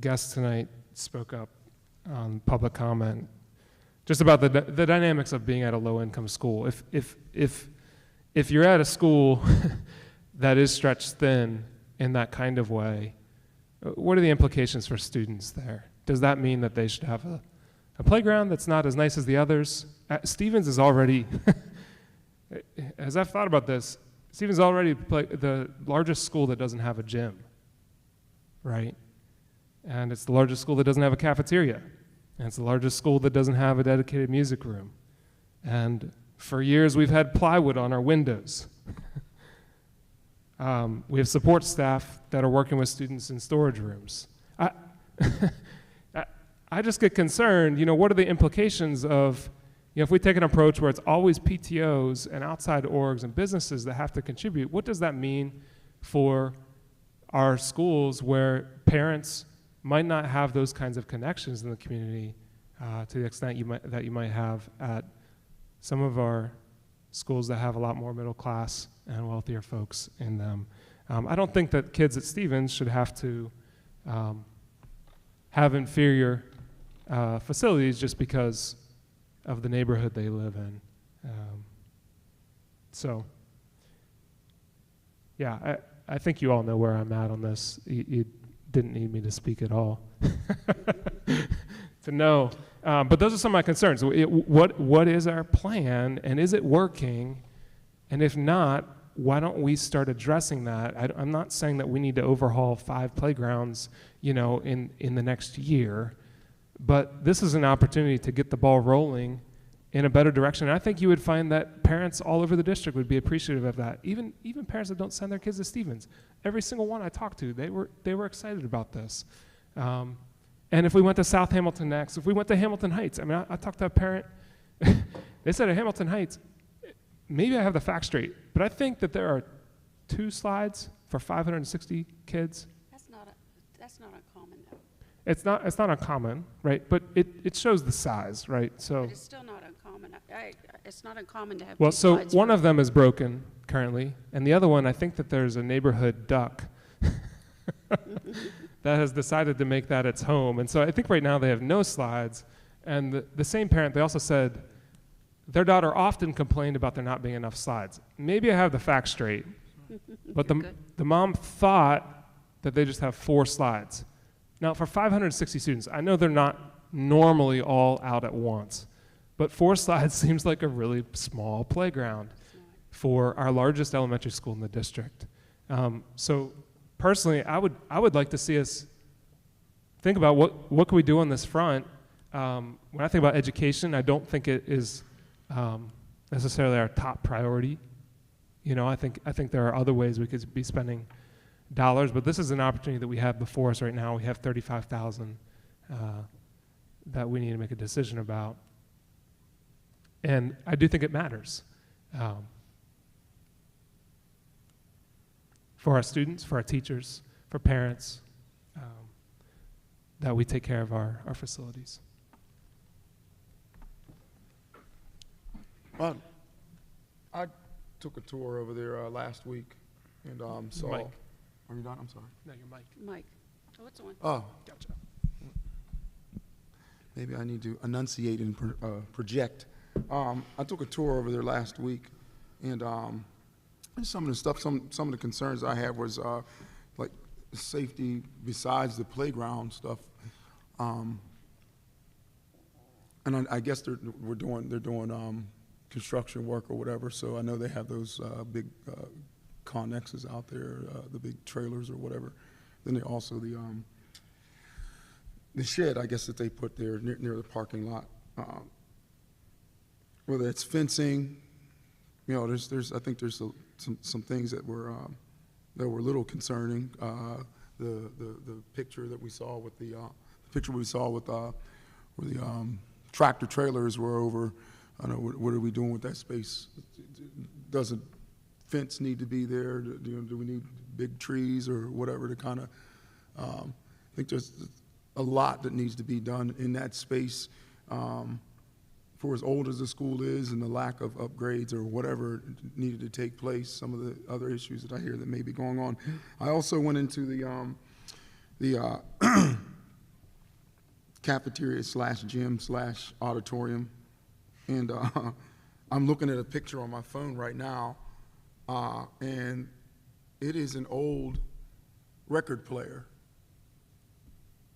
guests tonight spoke up on public comment, just about the dynamics of being at a low-income school. If you're at a school that is stretched thin in that kind of way, what are the implications for students there? Does that mean that they should have a playground that's not as nice as the others? Stevens is already, as I've thought about this, Stevens is already the largest school that doesn't have a gym, right? And it's the largest school that doesn't have a cafeteria. And it's the largest school that doesn't have a dedicated music room. And for years, we've had plywood on our windows. We have support staff that are working with students in storage rooms. I just get concerned, what are the implications of, if we take an approach where it's always PTOs and outside orgs and businesses that have to contribute, what does that mean for are schools where parents might not have those kinds of connections in the community to the extent that you might have at some of our schools that have a lot more middle class and wealthier folks in them. I don't think that kids at Stevens should have to have inferior facilities just because of the neighborhood they live in. So, yeah, I think you all know where I'm at on this. You didn't need me to speak at all to know. But those are some of my concerns. What is our plan, and is it working? And if not, why don't we start addressing that? I'm not saying that we need to overhaul 5 playgrounds, in the next year, but this is an opportunity to get the ball rolling in a better direction. And I think you would find that parents all over the district would be appreciative of that. Even parents that don't send their kids to Stevens. Every single one I talked to, they were excited about this. And if we went to South Hamilton next, if we went to Hamilton Heights, I talked to a parent, they said at Hamilton Heights, maybe I have the facts straight, but I think that there are 2 slides for 560 kids. That's not uncommon, though. It's not uncommon, right? But it shows the size, right? So. But it's still not uncommon. It's not uncommon to have Well, 2 so slides one for- of them is broken currently, and the other one, I think that there's a neighborhood duck that has decided to make that its home. And so I think right now they have no slides. And the same parent, they also said their daughter often complained about there not being enough slides. Maybe I have the facts straight, but the mom thought that they just have 4 slides. Now, for 560 students, I know they're not normally all out at once, but 4 slides seems like a really small playground for our largest elementary school in the district. So personally, I would like to see us think about what can we do on this front. When I think about education, I don't think it is necessarily our top priority. I think there are other ways we could be spending dollars, but this is an opportunity that we have before us right now. We have $35,000 that we need to make a decision about, and I do think it matters for our students, for our teachers, for parents, that we take care of our facilities. Well, I took a tour over there last week and saw. Mike. Are you done? I'm sorry. No, you're Mike. Mike. Oh, it's on. Oh, Gotcha. maybe I need to enunciate and project. I took a tour over there last week, and some of the stuff, some of the concerns I had was like safety besides the playground stuff. And I guess they're doing construction work or whatever. So I know they have those big connexes out there, the big trailers or whatever. Then they also the shed, I guess, that they put there near the parking lot. Whether it's fencing, there's I think there's some things that were a little concerning. The picture that we saw with where the tractor trailers were over. I know what are we doing with that space? Does a fence need to be there? Do we need big trees or whatever to kind of? I think there's a lot that needs to be done in that space. For as old as the school is and the lack of upgrades or whatever needed to take place, some of the other issues that I hear that may be going on. I also went into the cafeteria / gym / auditorium, and I'm looking at a picture on my phone right now, and it is an old record player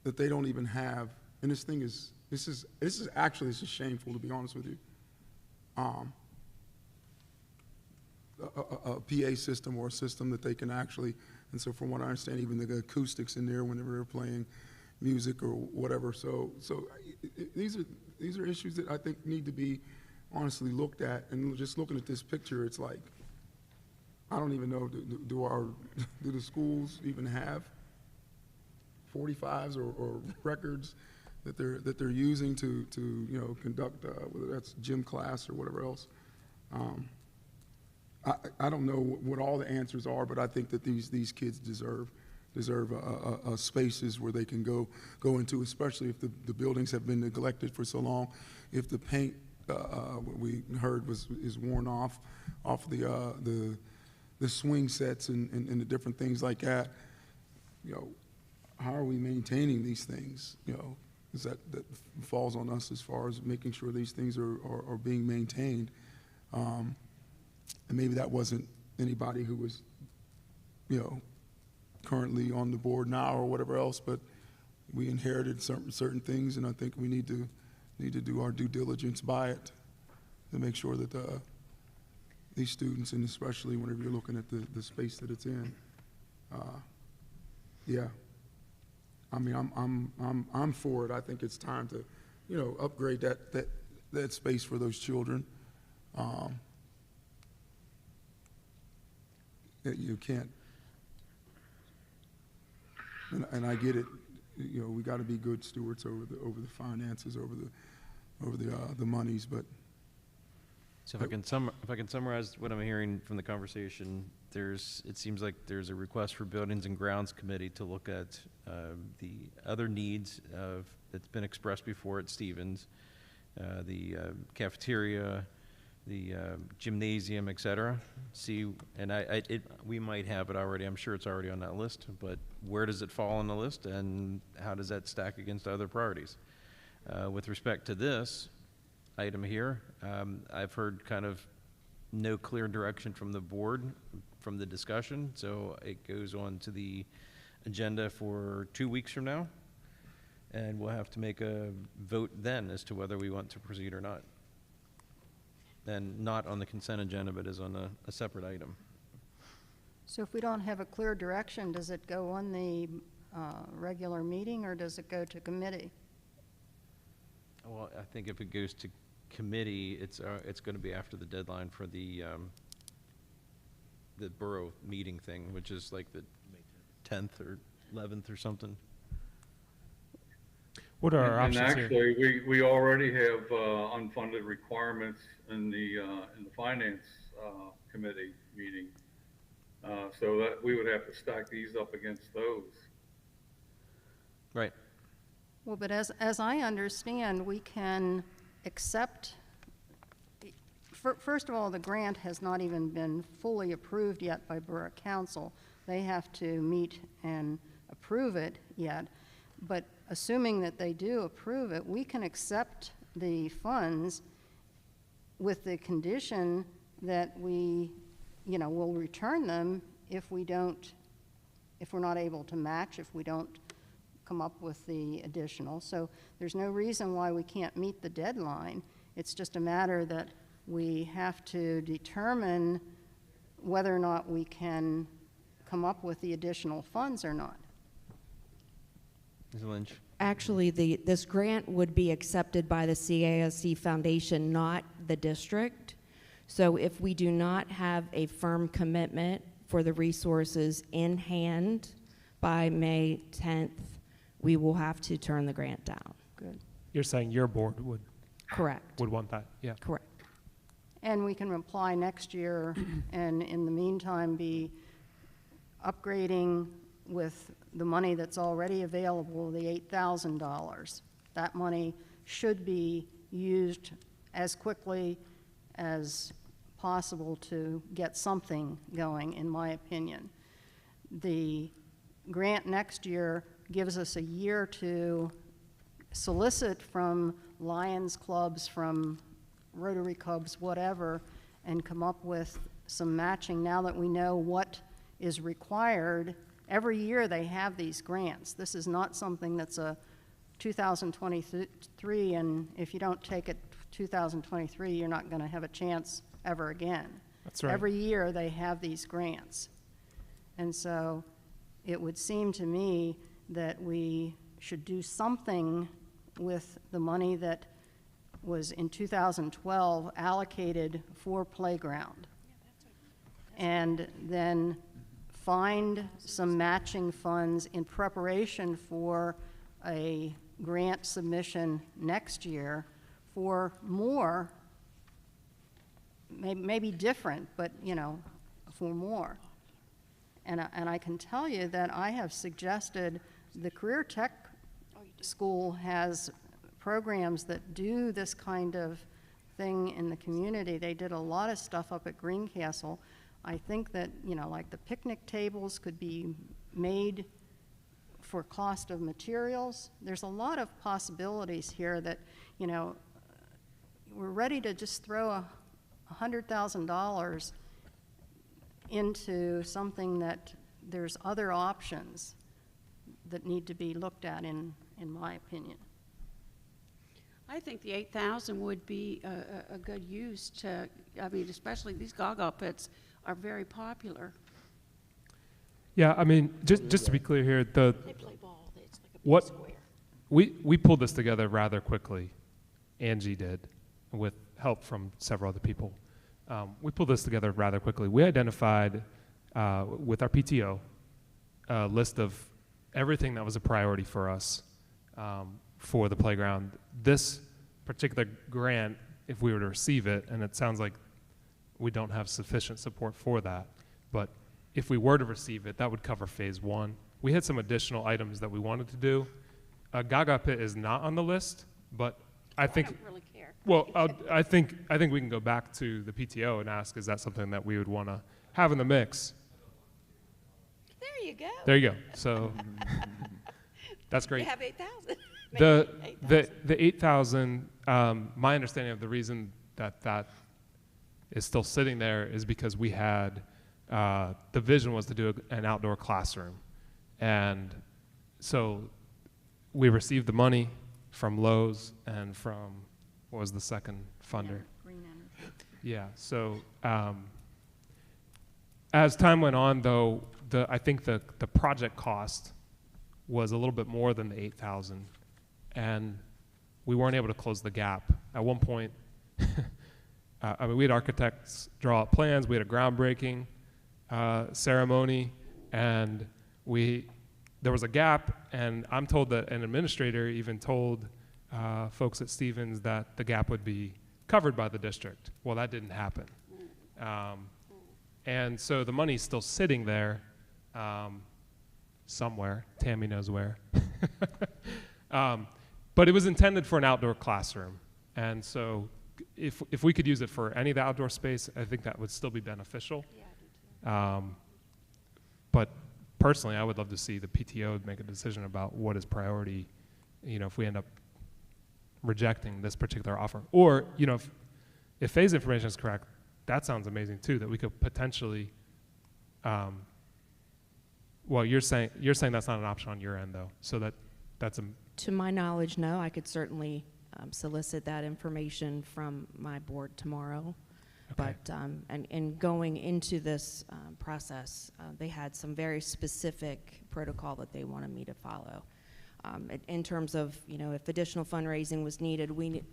that they don't even have, and this is actually shameful, to be honest with you. A PA system or a system that they can actually, and so from what I understand, even the acoustics in there whenever they're playing music or whatever. So these are issues that I think need to be honestly looked at. And just looking at this picture, it's like, I don't even know, do the schools even have 45s or records that they're using to conduct whether that's gym class or whatever else. I don't know what all the answers are, but I think that these kids deserve deserve spaces where they can go into, especially if the buildings have been neglected for so long. If the paint, what we heard is worn off the swing sets and the different things like that, you know, how are we maintaining these things? You know, is that falls on us as far as making sure these things are being maintained. And maybe that wasn't anybody who was, you know, currently on the board now or whatever else, but we inherited certain things, and I think we need to do our due diligence by it to make sure that these students, and especially whenever you're looking at the space that it's in, yeah. I mean, I'm for it. I think it's time to, you know, upgrade that space for those children. You can't, and I get it. You know, we got to be good stewards over the finances, over the monies. But So if I can summarize what I'm hearing from the conversation, it seems like there's a request for Buildings and Grounds Committee to look at the other needs that's been expressed before at Stevens, the cafeteria, the gymnasium, et cetera. See, and we might have it already. I'm sure it's already on that list, but where does it fall on the list, and how does that stack against other priorities? With respect to this item here, I've heard kind of no clear direction from the board from the discussion, so it goes on to the agenda for 2 weeks from now, and we'll have to make a vote then as to whether we want to proceed or not. And not on the consent agenda, but as on a separate item. So if we don't have a clear direction, does it go on the regular meeting, or does it go to committee? Well, I think if it goes to committee, it's going to be after the deadline for the borough meeting thing, which is like the 10th or 11th or something. What are our and options here? actually, we already have unfunded requirements in the finance committee meeting, so that we would have to stack these up against those. Right. Well, but as I understand, we can accept, first of all, the grant has not even been fully approved yet by Borough Council. They have to meet and approve it yet. But assuming that they do approve it, we can accept the funds with the condition that we, you know, will return them if we're not able to match, if we don't come up with the additional. So there's no reason why we can't meet the deadline. It's just a matter that we have to determine whether or not we can come up with the additional funds or not. Ms. Lynch? Actually, this grant would be accepted by the CASC Foundation, not the district. So if we do not have a firm commitment for the resources in hand by May 10th, we will have to turn the grant down. Good. You're saying your board would Correct. would want that? Yeah. Correct. And we can apply next year and in the meantime be upgrading with the money that's already available, the $8,000. That money should be used as quickly as possible to get something going, in my opinion. The grant next year gives us a year to solicit from Lions clubs, from Rotary clubs, whatever, and come up with some matching now that we know what is required. Every year they have these grants. This is not something that's a 2023, and if you don't take it 2023, you're not going to have a chance ever again. That's right. Every year they have these grants. And so it would seem to me that we should do something with the money that was in 2012 allocated for playground. And then find some matching funds in preparation for a grant submission next year for more, maybe different, but, you know, for more. And I can tell you that I have suggested, the Career Tech School has programs that do this kind of thing in the community. They did a lot of stuff up at Greencastle. I think that, you know, like the picnic tables could be made for cost of materials. There's a lot of possibilities here that, you know, we're ready to just throw $100,000 into something that there's other options that need to be looked at, in my opinion. I think the 8,000 would be a good use to, I mean, especially these Gaga pits are very popular. Yeah, I mean, just to be clear here, They play ball, it's like a big what square. we pulled this together rather quickly. Angie did, with help from several other people. We pulled this together rather quickly. We identified with our PTO a list of everything that was a priority for us for the playground. This particular grant, if we were to receive it, and it sounds like we don't have sufficient support for that, but if we were to receive it, that would cover phase 1. We had some additional items that we wanted to do. Gaga Pit is not on the list, but I think. I don't really care. Well, I think we can go back to the PTO and ask, is that something that we would want to have in the mix? There you go. There you go. So that's great. You have 8,000. The 8,000. My understanding of the reason that is still sitting there is because we had the vision was to do an outdoor classroom, and so we received the money from Lowe's and from, what was the second funder? Green Energy. Yeah. So as time went on, though, I think the project cost was a little bit more than the 8,000, and we weren't able to close the gap. At one point, I mean, we had architects draw up plans. We had a groundbreaking ceremony, and there was a gap, and I'm told that an administrator even told folks at Stevens that the gap would be covered by the district. Well, that didn't happen. And so the money's still sitting there somewhere. Tammy knows where. But it was intended for an outdoor classroom. And so if we could use it for any of the outdoor space, I think that would still be beneficial. Yeah, I do too. But personally, I would love to see the PTO make a decision about what is priority, you know, if we end up rejecting this particular offer. Or, you know, if phase information is correct, that sounds amazing too, that we could potentially, well, you're saying that's not an option on your end though, so that's a. To my knowledge, no. I could certainly solicit that information from my board tomorrow. Okay. But and going into this process, they had some very specific protocol that they wanted me to follow. In terms of, you know, if additional fundraising was needed, we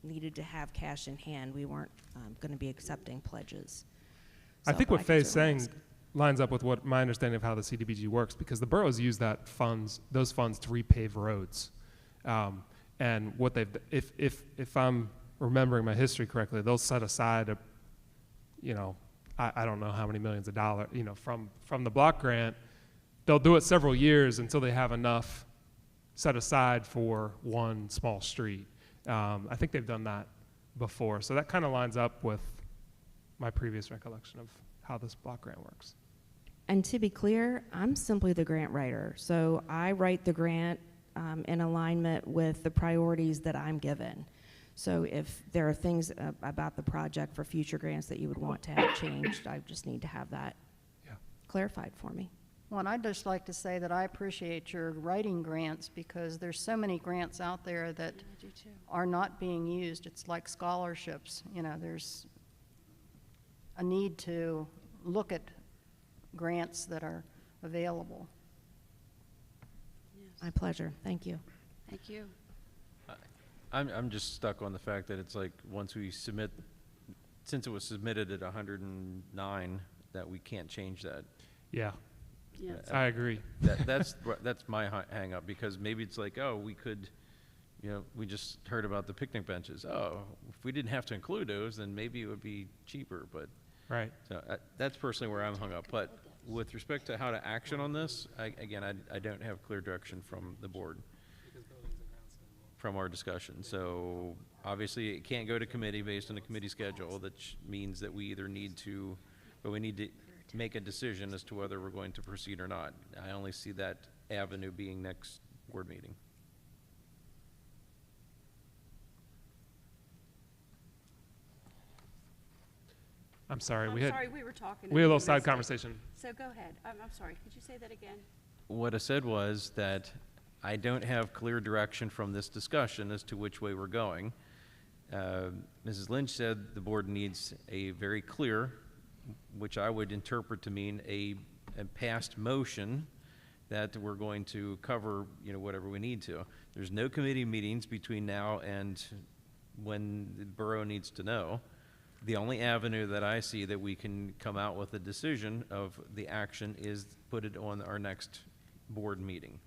needed to have cash in hand. We weren't going to be accepting pledges. I think but what can Faye's certainly saying ask. lines up with what my understanding of how the CDBG works, because the boroughs use those funds to repave roads. And what if I'm remembering my history correctly, they'll set aside I don't know how many millions of dollars, you know, from the block grant. They'll do it several years until they have enough set aside for one small street. I think they've done that before. So that kind of lines up with my previous recollection of how this block grant works. And to be clear, I'm simply the grant writer. So I write the grant in alignment with the priorities that I'm given. So if there are things about the project for future grants that you would want to have changed, I just need to have that clarified for me. Well, and I'd just like to say that I appreciate your writing grants, because there's so many grants out there that are not being used. It's like scholarships. You know, there's a need to look at grants that are available. My pleasure. Thank you. Thank you. I'm just stuck on the fact that it's like once we submit, since it was submitted at 109, that we can't change that. Yeah. Yes. I agree. That's my hang up, because maybe it's like, oh, we could, you know, we just heard about the picnic benches. Oh, if we didn't have to include those, then maybe it would be cheaper. But right. So that's personally where I'm hung up. But with respect to how to action on this, again, I don't have clear direction from the board, from our discussion. So obviously, it can't go to committee based on the committee schedule. That means that we either need to, but we need to make a decision as to whether we're going to proceed or not. I only see that avenue being next board meeting. I'm sorry, I'm we had. sorry, we were talking. We had a little and side missed it. conversation. So go ahead. I'm sorry. Could you say that again? What I said was that I don't have clear direction from this discussion as to which way we're going. Mrs. Lynch said the board needs a very clear, which I would interpret to mean a past motion that we're going to cover, whatever we need to. There's no committee meetings between now and when the borough needs to know. The only avenue that I see that we can come out with a decision of the action is put it on our next board meeting.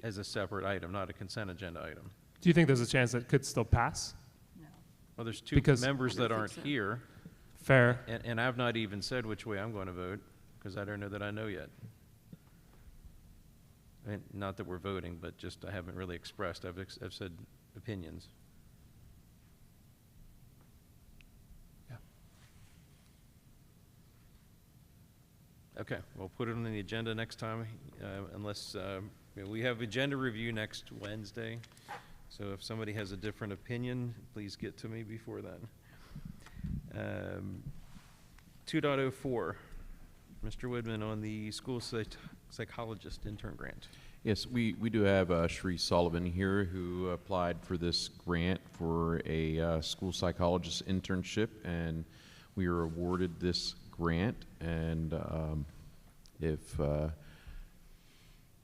As a separate item, not a consent agenda item. Do you think there's a chance that it could still pass? Well, there's two Because- members that aren't here. Fair. And I've not even said which way I'm going to vote, because I don't know that I know yet. And not that we're voting, but just I haven't really expressed. I've said opinions. Okay, we'll put it on the agenda next time, unless, we have agenda review next Wednesday. So if somebody has a different opinion, please get to me before then. 2.04, Mr. Woodman on the school psychologist intern grant. Yes, we do have Sheree Sullivan here who applied for this grant for a school psychologist internship, and we were awarded this grant, and if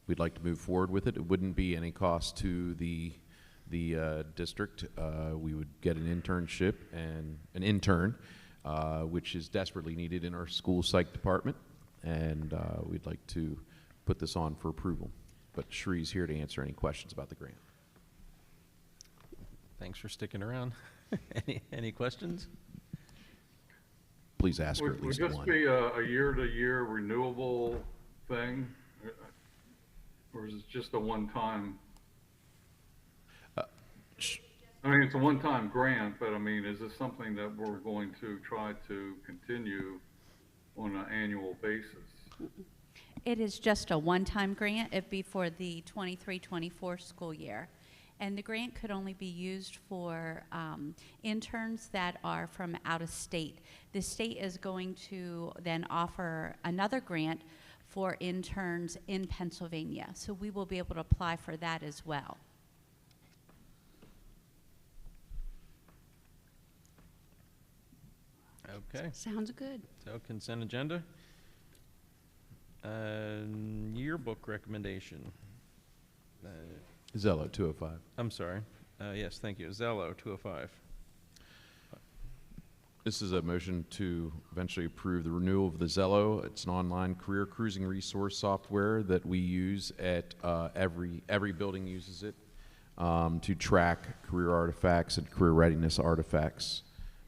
we'd like to move forward with it, it wouldn't be any cost to the district. We would get an internship and an intern, which is desperately needed in our school psych department, and we'd like to put this on for approval. But Sheree's here to answer any questions about the grant. Thanks for sticking around. Any questions? Please ask her at least Would this one. be a year-to-year renewable thing? Or is it just a one-time? I mean, it's a one-time grant, but I mean, is this something that we're going to try to continue on an annual basis? It is just a one-time grant. It'd be for the 23-24 school year. And the grant could only be used for interns that are from out of state. The state is going to then offer another grant for interns in Pennsylvania. So we will be able to apply for that as well. Okay. Sounds good. So consent agenda. Yearbook recommendation. Zello 205. I'm sorry. Yes, thank you. Zello 205. This is a motion to eventually approve the renewal of the Zello. It's an online career cruising resource software that we use at every building uses it to track career artifacts and career readiness artifacts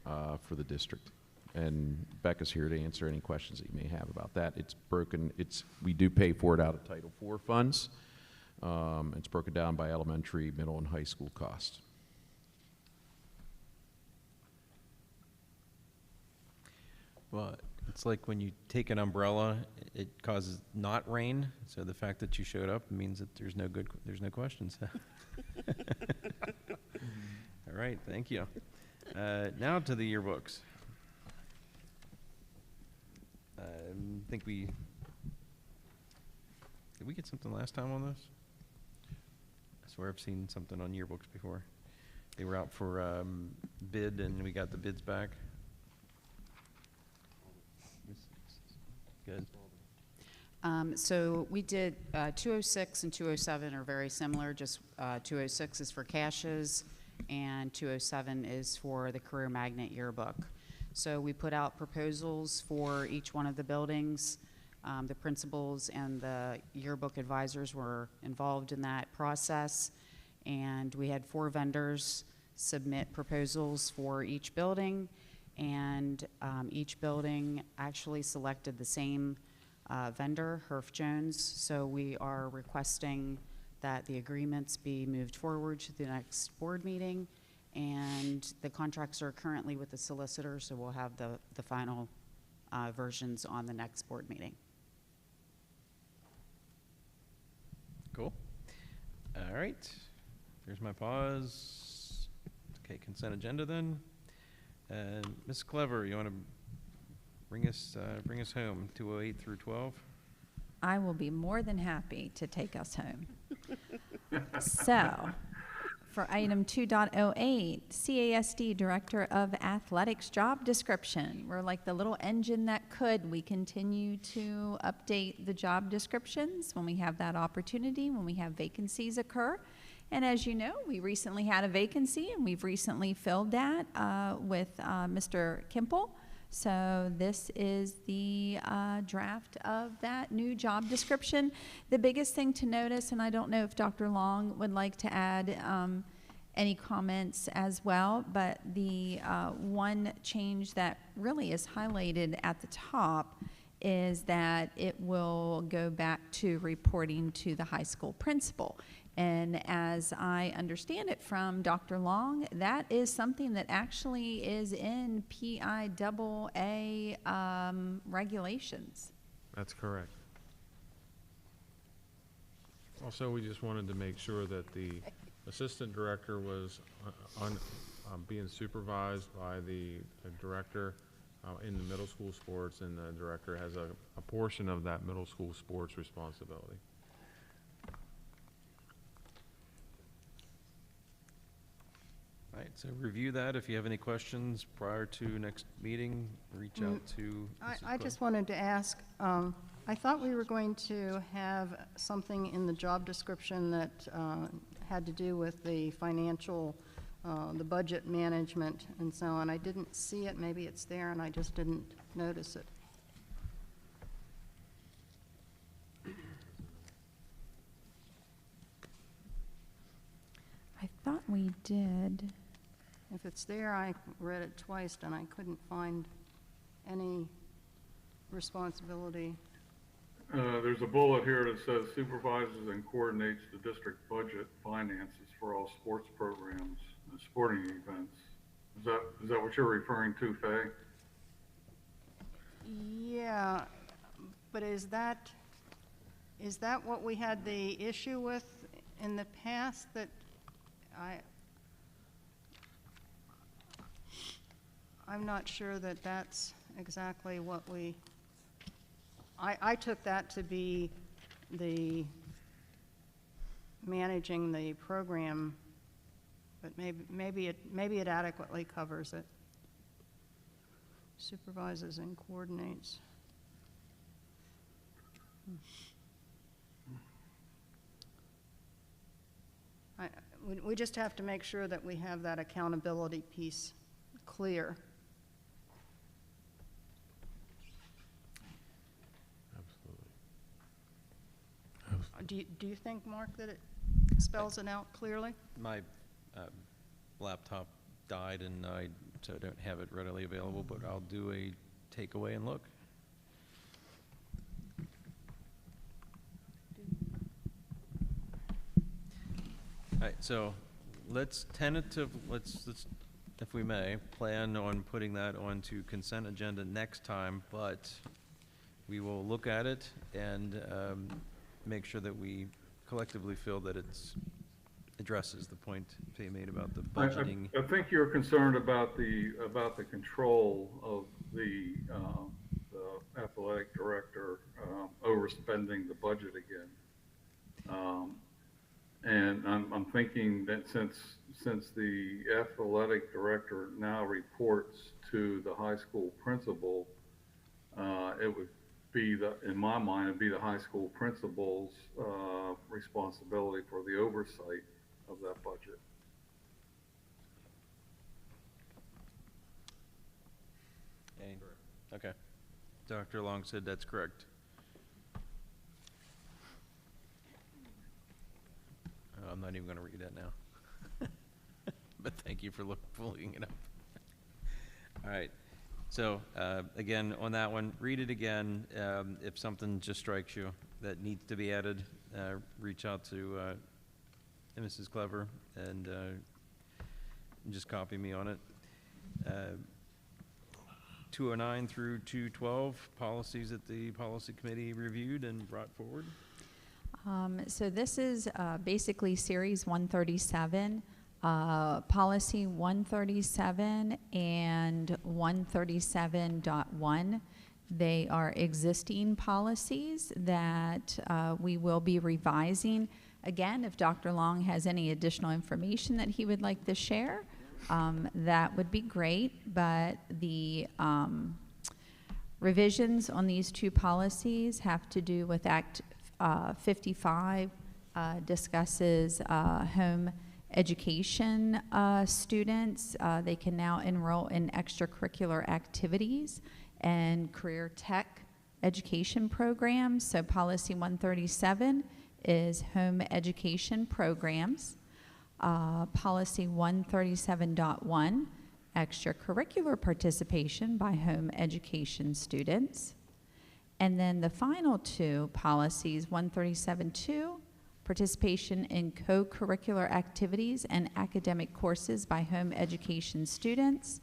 for the district. And Becca's here to answer any questions that you may have about that. It's broken. We do pay for it out of Title IV funds. It's broken down by elementary, middle, and high school costs. Well, it's like when you take an umbrella, it causes not rain. So the fact that you showed up means that there's no questions. All right, thank you. Now to the yearbooks. I think did we get something last time on this? I swear I've seen something on yearbooks before. They were out for bid and we got the bids back. Good. So we did 206 and 207 are very similar, just 206 is for caches and 207 is for the Career Magnet yearbook. So we put out proposals for each one of the buildings. The principals and the yearbook advisors were involved in that process, and we had 4 vendors submit proposals for each building, and each building actually selected the same vendor, Herff Jones. So we are requesting that the agreements be moved forward to the next board meeting, and the contracts are currently with the solicitor, so we'll have the final versions on the next board meeting. Cool. All right. There's my pause. Okay, consent agenda then. Ms. Clever, you want to bring us home, 208 through 12? I will be more than happy to take us home. So, for item 2.08, CASD Director of Athletics job description. We're like the little engine that could. We continue to update the job descriptions when we have that opportunity, when we have vacancies occur. And as you know, we recently had a vacancy, and we've recently filled that with Mr. Kimple. So this is the draft of that new job description. The biggest thing to notice, and I don't know if Dr. Long would like to add any comments as well, but the one change that really is highlighted at the top is that it will go back to reporting to the high school principal. And as I understand it from Dr. Long, that is something that actually is in PIAA regulations. That's correct. Also, we just wanted to make sure that the assistant director was being supervised by the director in the middle school sports, and the director has a portion of that middle school sports responsibility. All right, so review that. If you have any questions prior to next meeting, reach out to Mrs. I just wanted to ask, I thought we were going to have something in the job description that had to do with the financial, the budget management and so on. I didn't see it. Maybe it's there and I just didn't notice it. I thought we did. If it's there, I read it twice and I couldn't find any responsibility. There's a bullet here that says supervises and coordinates the district budget finances for all sports programs and sporting events. Is that what you're referring to, Faye? Yeah, but is that what we had the issue with in the past? That I'm not sure that that's exactly what I took that to be the managing the program, but maybe it adequately covers it. Supervises and coordinates. We just have to make sure that we have that accountability piece clear. Do you think, Mark, that it spells it out clearly? My laptop died, and so I don't have it readily available, but I'll do a takeaway and look. All right, so let's, if we may, plan on putting that onto consent agenda next time, but we will look at it and make sure that we collectively feel that it's addresses the point they made about the budgeting. I think you're concerned about the control of the athletic director overspending the budget again. And I'm thinking that since the athletic director now reports to the high school principal, it would be in my mind, it'd be the high school principal's responsibility for the oversight of that budget. Okay. Dr. Long said that's correct. I'm not even going to read that now. But thank you for pulling it up. All right. So, again, on that one, read it again. If something just strikes you that needs to be added, reach out to Mrs. Clever and just copy me on it. 209 through 212, policies that the policy committee reviewed and brought forward. So this is basically Series 137, Policy 137 and 137.1. They are existing policies that we will be revising. Again, if Dr. Long has any additional information that he would like to share, that would be great, but the revisions on these two policies have to do with Act 55, discusses home education students. They can now enroll in extracurricular activities and career tech education programs. So policy 137 is home education programs. Policy 137.1, extracurricular participation by home education students. And then the final two policies, 137.2, participation in co-curricular activities and academic courses by home education students.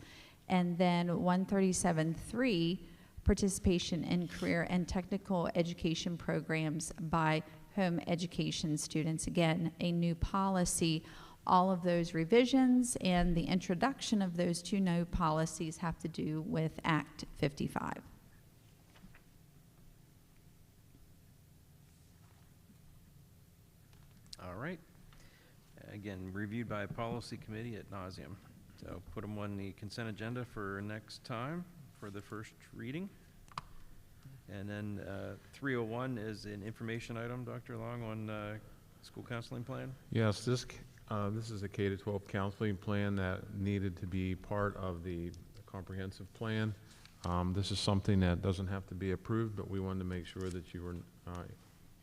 And then 137.3, participation in career and technical education programs by home education students. Again, a new policy. All of those revisions and the introduction of those two new policies have to do with Act 55. All right. Again, reviewed by policy committee at nauseam. So put them on the consent agenda for next time for the first reading. And then 301 is an information item, Dr. Long, on school counseling plan. Yes, this is a K-12 counseling plan that needed to be part of the comprehensive plan. This is something that doesn't have to be approved, but we wanted to make sure that you were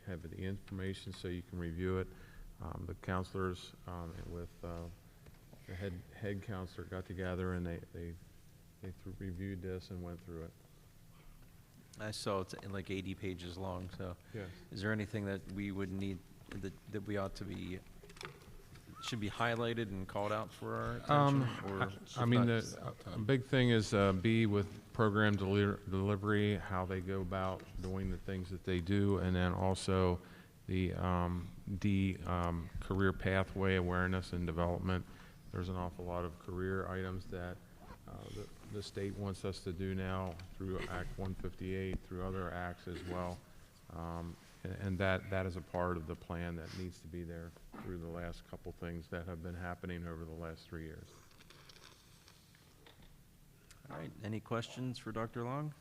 have the information so you can review it. The counselors with the head counselor got together and they reviewed this and went through it. I saw it's like 80 pages long, so. Yes. Is there anything that we would need, that we ought to be, should be highlighted and called out for our attention? Or I mean, a big thing is B, with program delivery, how they go about doing the things that they do, and then also the D, career pathway awareness and development. There's an awful lot of career items that the state wants us to do now through Act 158, through other acts as well. And that is a part of the plan that needs to be there through the last couple things that have been happening over the last 3 years. All right, any questions for Dr. Long?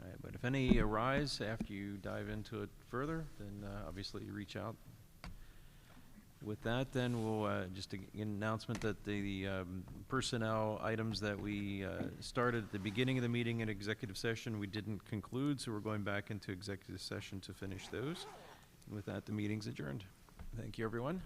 All right, but if any arise after you dive into it further, then obviously you reach out. With that, then we'll just an announcement that the personnel items that we started at the beginning of the meeting in executive session, we didn't conclude, so we're going back into executive session to finish those. And with that, the meeting's adjourned. Thank you, everyone.